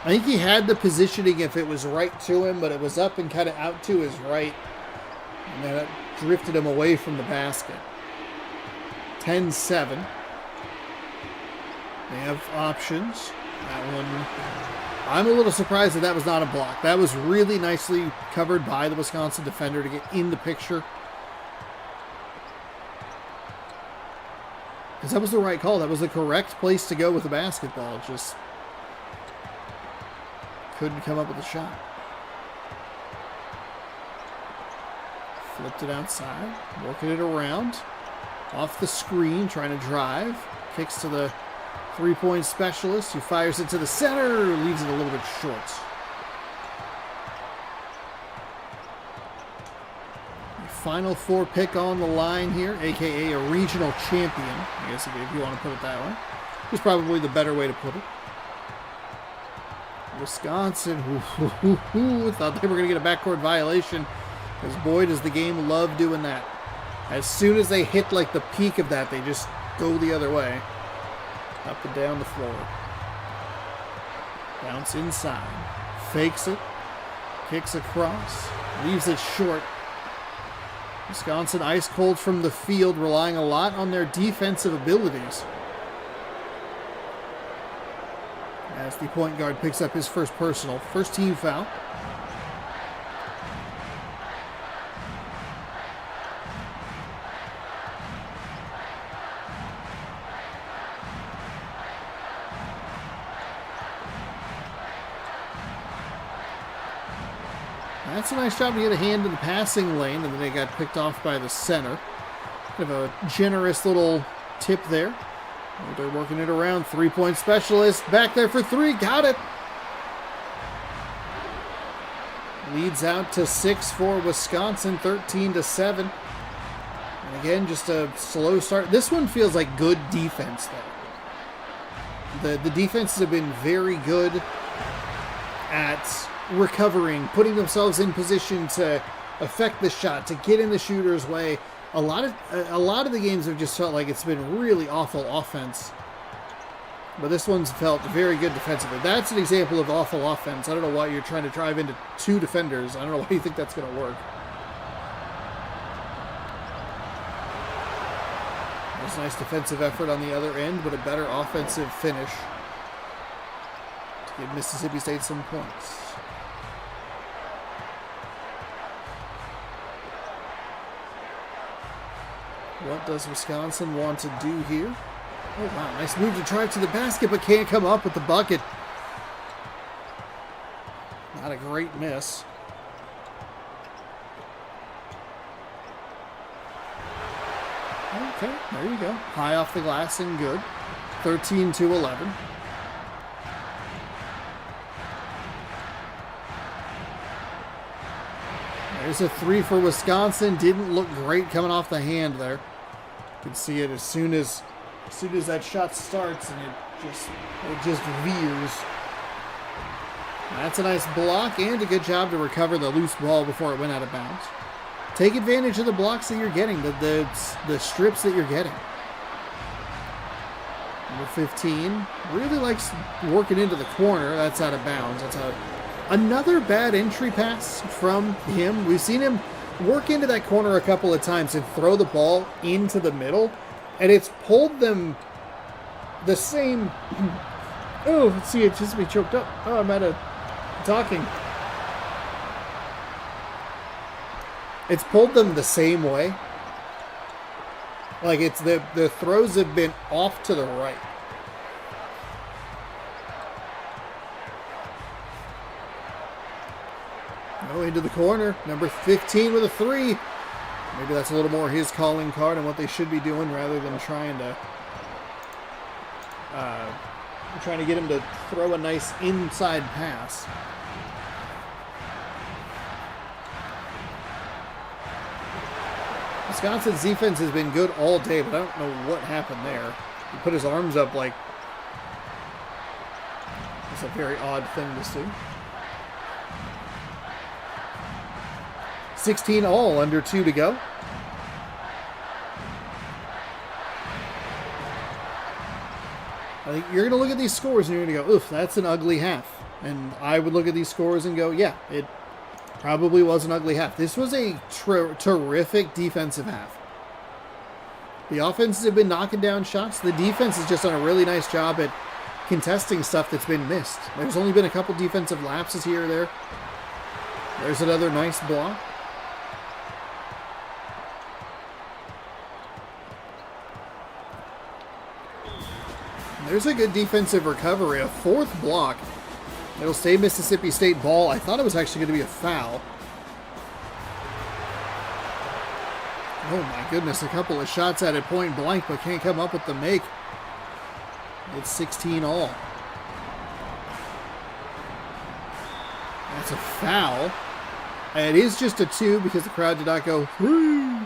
I think he had the positioning if it was right to him, but it was up and kind of out to his right. And then it drifted him away from the basket. 10-7. They have options. That one, I'm a little surprised that was not a block. That was really nicely covered by the Wisconsin defender to get in the picture. Because that was the right call. That was the correct place to go with the basketball. It just couldn't come up with a shot. Flipped it outside. Working it around. Off the screen, trying to drive. Kicks to the 3-point specialist, who fires it to the center, leaves it a little bit short. They Final Four pick on the line here, a.k.a. a regional champion, I guess if you want to put it that way. Is probably the better way to put it. Wisconsin, thought they were going to get a backcourt violation, because boy, does the game love doing that. As soon as they hit like the peak of that, they just go the other way. Up and down the floor. Bounce inside. Fakes it. Kicks across. Leaves it short. Wisconsin ice cold from the field, relying a lot on their defensive abilities. As the point guard picks up his first personal. First team foul. That's a nice job to get a hand in the passing lane, and then they got picked off by the center. Kind of a generous little tip there. They're working it around. Three-point specialist. Back there for three. Got it. Leads out to 6 for Wisconsin, 13-7. And again, just a slow start. This one feels like good defense, though. The defenses have been very good at recovering, putting themselves in position to affect the shot, to get in the shooter's way. A lot of the games have just felt like it's been really awful offense. But this one's felt very good defensively. That's an example of awful offense. I don't know why you're trying to drive into two defenders. I don't know why you think that's going to work. There's a nice defensive effort on the other end, but a better offensive finish to give Mississippi State some points. What does Wisconsin want to do here? Oh, wow. Nice move to drive to the basket, but can't come up with the bucket. Not a great miss. Okay, there you go. High off the glass and good. 13-11. There's a three for Wisconsin. Didn't look great coming off the hand there. You can see it as soon as that shot starts, and it just veers. That's a nice block and a good job to recover the loose ball before it went out of bounds. Take advantage of the blocks that you're getting, the strips that you're getting. Number 15 really likes working into the corner. That's out of bounds. That's another bad entry pass from him. We've seen him work into that corner a couple of times and throw the ball into the middle, and it's pulled them the same. Oh, let's see, it just be choked up. Oh, I'm out of talking. It's pulled them the same way. Like, it's the throws have been off to the right. Oh, into the corner. Number 15 with a three. Maybe that's a little more his calling card and what they should be doing rather than trying to get him to throw a nice inside pass. Wisconsin's defense has been good all day, but I don't know what happened there. He put his arms up like... It's a very odd thing to see. 16 all, under 2 to go. I think you're going to look at these scores and you're going to go, oof, that's an ugly half. And I would look at these scores and go, yeah, it probably was an ugly half. This was a terrific defensive half. The offenses have been knocking down shots. The defense has just done a really nice job at contesting stuff that's been missed. There's only been a couple defensive lapses here or there. There's another nice block. There's a good defensive recovery, a fourth block. It'll stay Mississippi State ball. I thought it was actually going to be a foul. Oh my goodness, a couple of shots at it point blank, but can't come up with the make. It's 16 all. That's a foul. It is just a 2 because the crowd did not go through.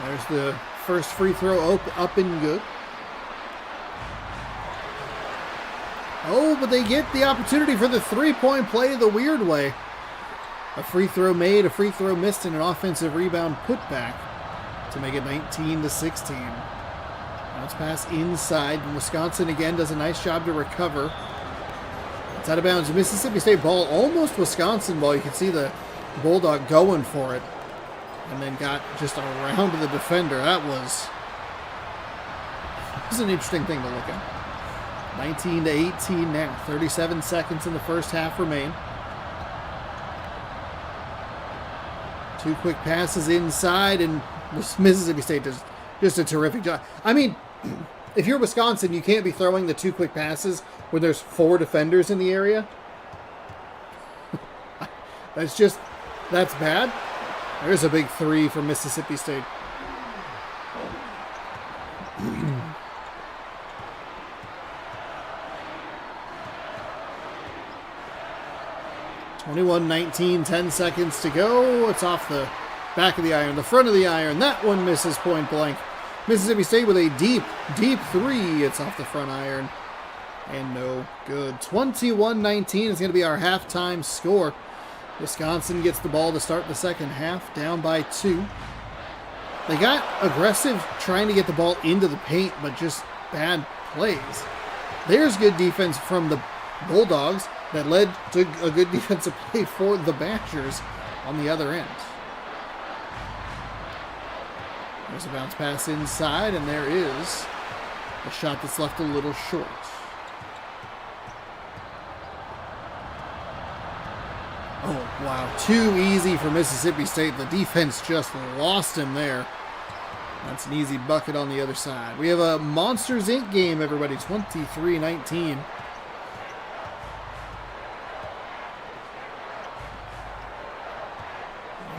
There's the first free throw up and good. Oh, but they get the opportunity for the three-point play the weird way. A free throw made, a free throw missed, and an offensive rebound put back to make it 19-16. Bounce pass inside, and Wisconsin again does a nice job to recover. It's out of bounds. Mississippi State ball, almost Wisconsin ball. You can see the Bulldog going for it, and then got just around the defender. That was an interesting thing to look at. 19-18 now. 37 seconds in the first half remain. 2 quick passes inside, and Mississippi State does just a terrific job. I mean, if you're Wisconsin, you can't be throwing the 2 quick passes when there's 4 defenders in the area. That's bad. There's a big 3 for Mississippi State. 21-19, 10 seconds to go. It's off the back of the iron, the front of the iron. That one misses point blank. Mississippi State with a deep 3. It's off the front iron. And no good. 21-19 is going to be our halftime score. Wisconsin gets the ball to start the second half, down by 2. They got aggressive trying to get the ball into the paint, but just bad plays. There's good defense from the Bulldogs that led to a good defensive play for the Badgers on the other end. There's a bounce pass inside, and there is a shot that's left a little short. Oh, wow. Too easy for Mississippi State. The defense just lost him there. That's an easy bucket on the other side. We have a Monsters, Inc. game, everybody. 23-19.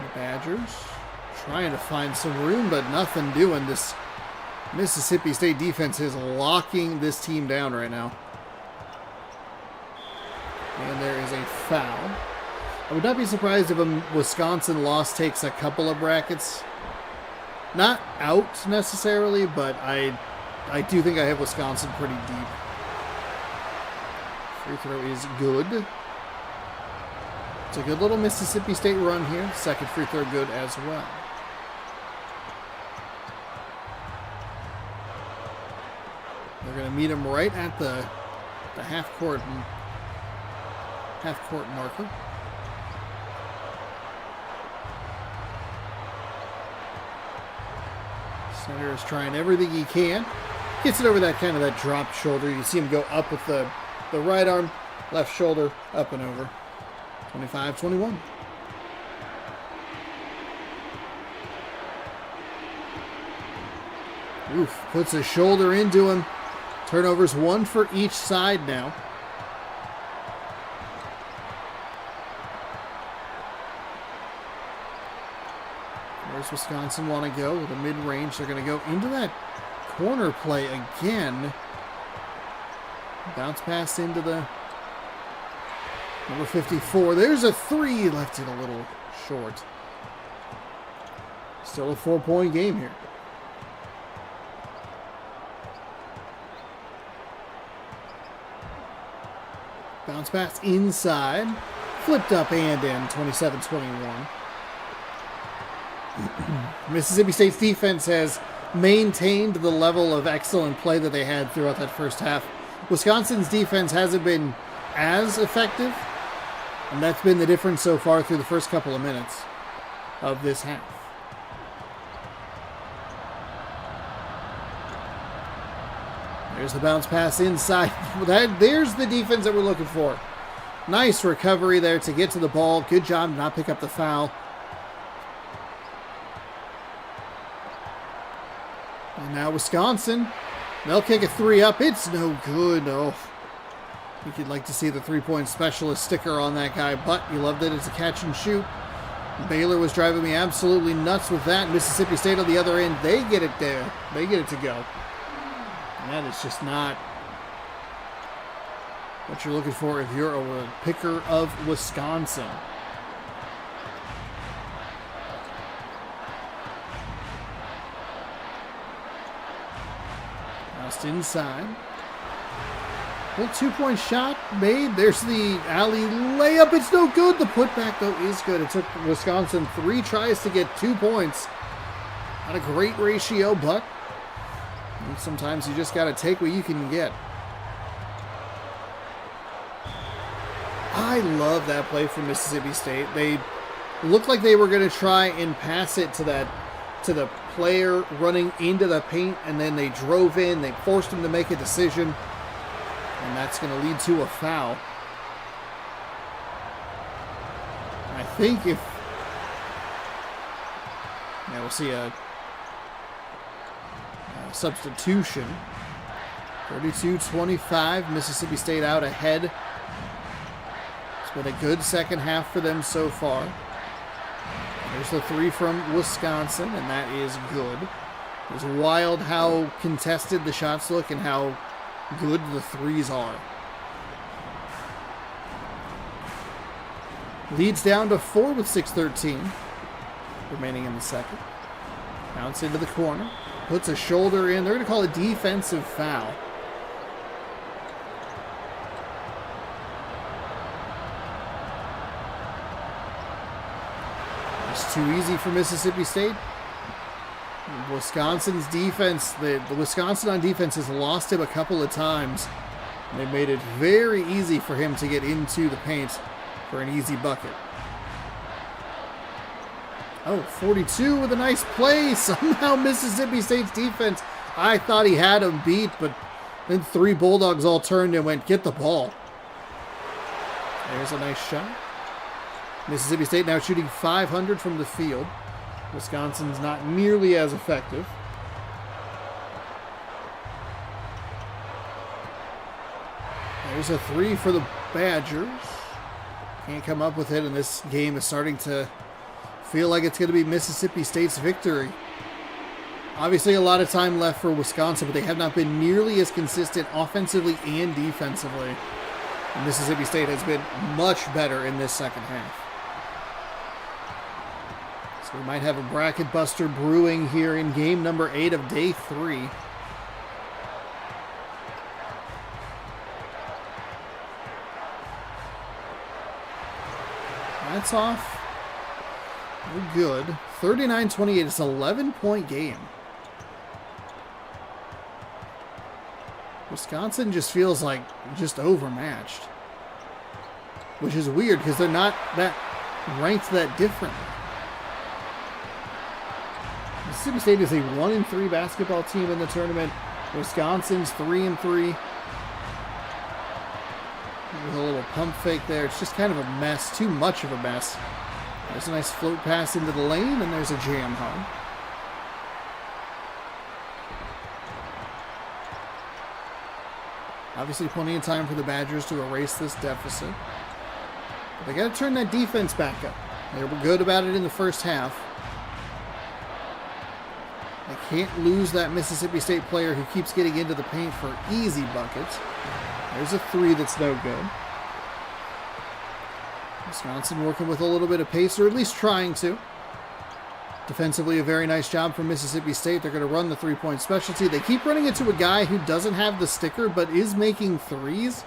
The Badgers trying to find some room, but nothing doing. This Mississippi State defense is locking this team down right now. And there is a foul. I would not be surprised if a Wisconsin loss takes a couple of brackets. Not out necessarily, but I do think I have Wisconsin pretty deep. Free throw is good. It's a good little Mississippi State run here. Second free throw good as well. They're going to meet him right at the half-court marker. Center is trying everything he can. Gets it over that dropped shoulder. You see him go up with the right arm, left shoulder, up and over. 25-21. Oof, puts a shoulder into him. Turnovers, 1 for each side now. Where's Wisconsin want to go with a mid-range? They're going to go into that corner play again. Bounce pass into the number 54. There's a 3. Left it a little short. Still a 4-point game here. Bounce pass inside. Flipped up and in. 27-21. Mississippi State's defense has maintained the level of excellent play that they had throughout that first half. Wisconsin's defense hasn't been as effective, and that's been the difference so far through the first couple of minutes of this half. There's the bounce pass inside. There's the defense that we're looking for. Nice recovery there to get to the ball. Good job to not pick up the foul. And now Wisconsin, they'll kick a 3 up. It's no good. Oh, you could like to see the 3-point specialist sticker on that guy, but you loved it as a catch and shoot. Baylor was driving me absolutely nuts with that. Mississippi State on the other end, they get it there. They get it to go. And that is just not what you're looking for if you're a picker of Wisconsin. Just inside. Little two-point shot made. There's the alley layup. It's no good. The putback, though, is good. It took Wisconsin 3 tries to get 2 points. Not a great ratio, but sometimes you just got to take what you can get. I love that play from Mississippi State. They looked like they were going to try and pass it to the player running into the paint, and then they drove in. They forced him to make a decision, and that's going to lead to a foul. I think we'll see a substitution. 32-25, Mississippi State out ahead. It's been a good second half for them so far. There's the 3 from Wisconsin, and that is good. It's wild how contested the shots look and how good the 3s are. Leads down to 4 with 6:13 remaining in the second. Bounce into the corner. Puts a shoulder in. They're going to call a defensive foul. It's too easy for Mississippi State. Wisconsin's defense, the Wisconsin on defense has lost him a couple of times. They made it very easy for him to get into the paint for an easy bucket. Oh, 42 with a nice play. Somehow Mississippi State's defense, I thought he had him beat, but then 3 Bulldogs all turned and went, get the ball. There's a nice shot. Mississippi State now shooting .500 from the field. Wisconsin's not nearly as effective. There's a 3 for the Badgers. Can't come up with it, and this game is starting to feel like it's going to be Mississippi State's victory. Obviously a lot of time left for Wisconsin, but they have not been nearly as consistent offensively and defensively. And Mississippi State has been much better in this second half. So we might have a bracket buster brewing here in game number 8 of day 3. That's off. We're good. 39-28. It's an 11-point game. Wisconsin just feels like just overmatched. Which is weird because they're not that ranked that differently. Mississippi State is a 1-3 basketball team in the tournament. Wisconsin's 3-3. With a little pump fake there. It's just kind of a mess. Too much of a mess. There's a nice float pass into the lane, and there's a jam home. Obviously plenty of time for the Badgers to erase this deficit. But they got to turn that defense back up. They were good about it in the first half. They can't lose that Mississippi State player who keeps getting into the paint for easy buckets. There's a 3 that's no good. Wisconsin working with a little bit of pace, or at least trying to. Defensively, a very nice job from Mississippi State. They're going to run the 3-point specialty. They keep running it to a guy who doesn't have the sticker, but is making 3s.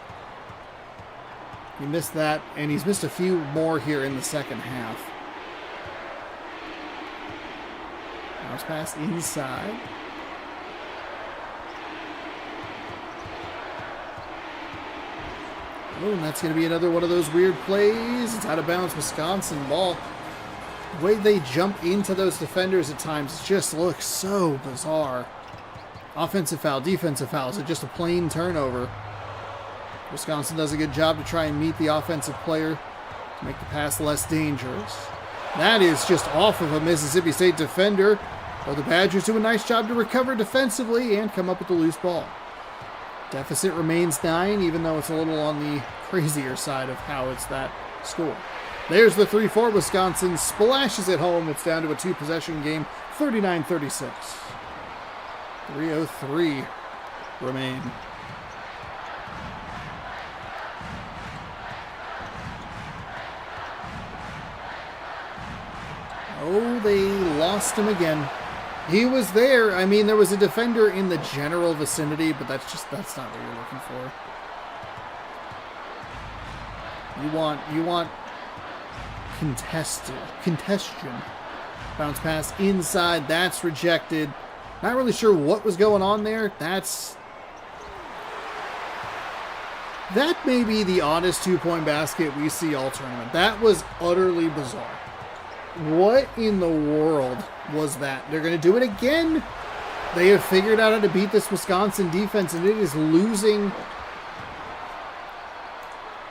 He missed that, and he's missed a few more here in the second half. Bounce pass inside. Oh, and that's going to be another one of those weird plays. It's out of bounds, Wisconsin ball. The way they jump into those defenders at times just looks so bizarre. Offensive foul, defensive foul. Is it just a plain turnover? Wisconsin does a good job to try and meet the offensive player to make the pass less dangerous. That is just off of a Mississippi State defender. But the Badgers do a nice job to recover defensively and come up with the loose ball. Deficit remains 9, even though it's a little on the crazier side of how it's that score. There's the 3 for Wisconsin. Splashes it home. It's down to a 2-possession game, 39-36. 3:03 remain. no, they lost him again. He was there. I mean, there was a defender in the general vicinity, but that's not what you're looking for. You want congestion. Bounce pass inside. That's rejected. Not really sure what was going on there. That may be the oddest two-point basket we see all tournament. That was utterly bizarre. What in the world was that? They're going to do it again. They have figured out how to beat this Wisconsin defense, and it is losing.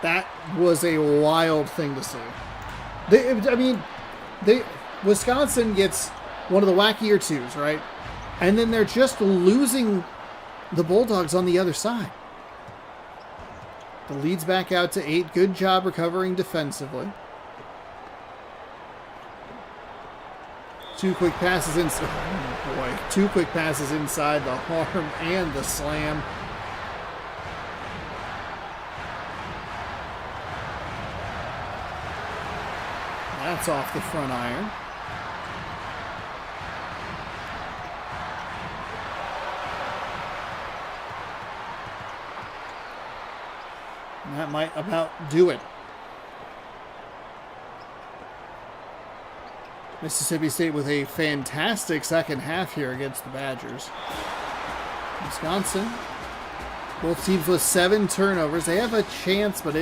That was a wild thing to see. Wisconsin gets one of the wackier twos, right? And then they're just losing the Bulldogs on the other side. The lead's back out to 8. Good job recovering defensively. 2 quick passes inside. Oh boy. 2 quick passes inside the arm and the slam. That's off the front iron. And that might about do it. Mississippi State with a fantastic second half here against the Badgers. Wisconsin, both teams with 7 turnovers. They have a chance, but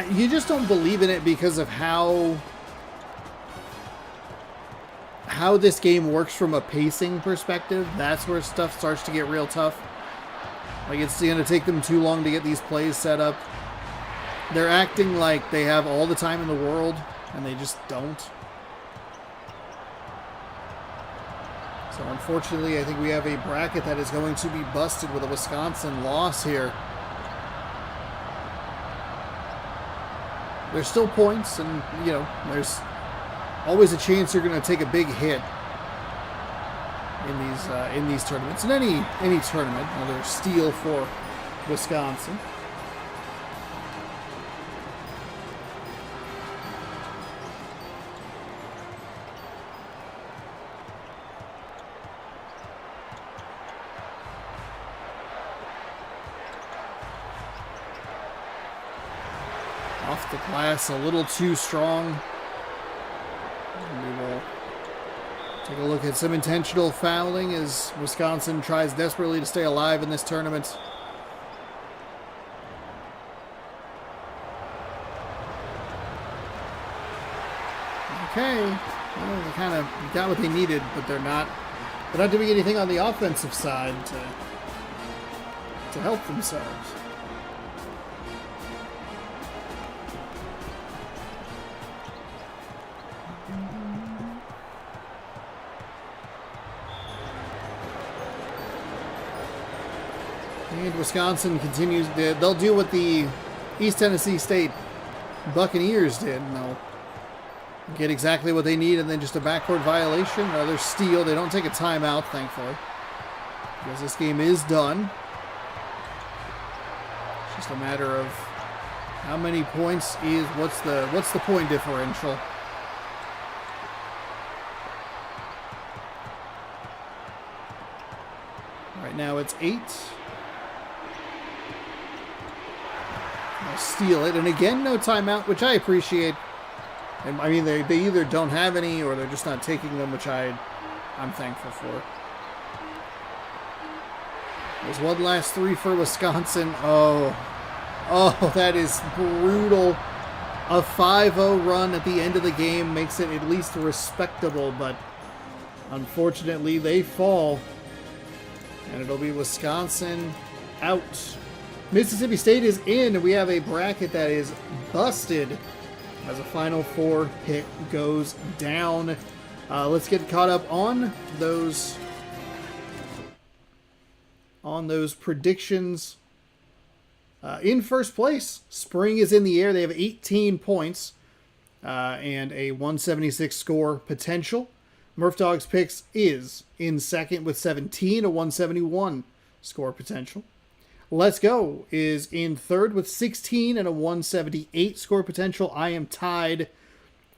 you just don't believe in it because of how this game works from a pacing perspective. That's where stuff starts to get real tough. Like, it's going to take them too long to get these plays set up. They're acting like they have all the time in the world, and they just don't. So, unfortunately, I think we have a bracket that is going to be busted with a Wisconsin loss here. There's still points, and, you know, there's always a chance you're going to take a big hit in these tournaments. In any tournament, another steal for Wisconsin. Off the glass, a little too strong. We will take a look at some intentional fouling as Wisconsin tries desperately to stay alive in this tournament. Okay, well, they kind of got what they needed, but they're not doing anything on the offensive side to help themselves. And Wisconsin continues. They'll do what the East Tennessee State Buccaneers did, and they'll get exactly what they need, and then just a backcourt violation, another steal. They don't take a timeout, thankfully, because this game is done. It's just a matter of how many points is what's the point differential. Right now it's 8. I'll steal it, and again, no timeout, which I appreciate. And I mean, they either don't have any, or they're just not taking them, which I'm thankful for. There's one last 3 for Wisconsin. Oh, that is brutal. A 5-0 run at the end of the game makes it at least respectable, but unfortunately they fall, and it'll be Wisconsin out. Mississippi State is in, and we have a bracket that is busted as a Final Four pick goes down. Let's get caught up on those predictions. In first place, Spring is in the air. They have 18 points and a 176 score potential. Murph Dogs Picks is in second with 17, a 171 score potential. Let's Go is in third with 16 and a 178 score potential. I am tied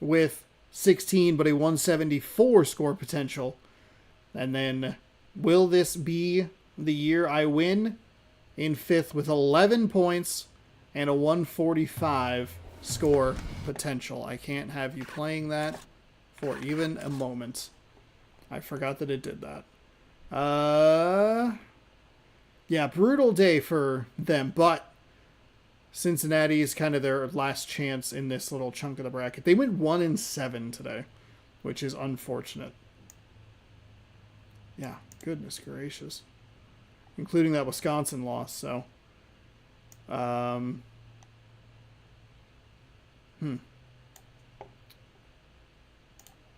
with 16, but a 174 score potential. And then, will this be the year I win? In 5th with 11 points and a 145 score potential. I can't have you playing that for even a moment. I forgot that it did that. Yeah, brutal day for them, but Cincinnati is kind of their last chance in this little chunk of the bracket. They went 1-7 today, which is unfortunate. Yeah, goodness gracious. Including that Wisconsin loss, so.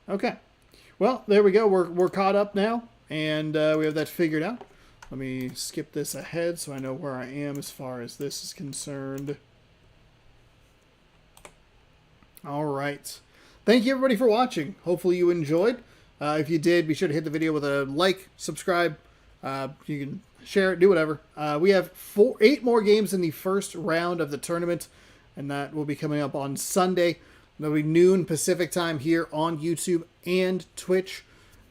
Okay. Well, there we go. We're caught up now, and we have that figured out. Let me skip this ahead so I know where I am as far as this is concerned. All right. Thank you, everybody, for watching. Hopefully you enjoyed. If you did, be sure to hit the video with a like, subscribe. You can share it, do whatever. We have 8 more games in the first round of the tournament, and that will be coming up on Sunday. That'll be noon Pacific time here on YouTube and Twitch.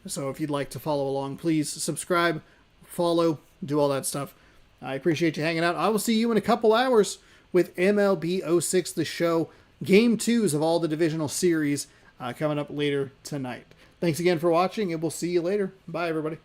So if you'd like to follow along, please subscribe, follow, do all that stuff. I appreciate you hanging out. I will see you in a couple hours with MLB 06, the show. Game 2s of all the divisional series coming up later tonight. Thanks again for watching, and we'll see you later. Bye, everybody.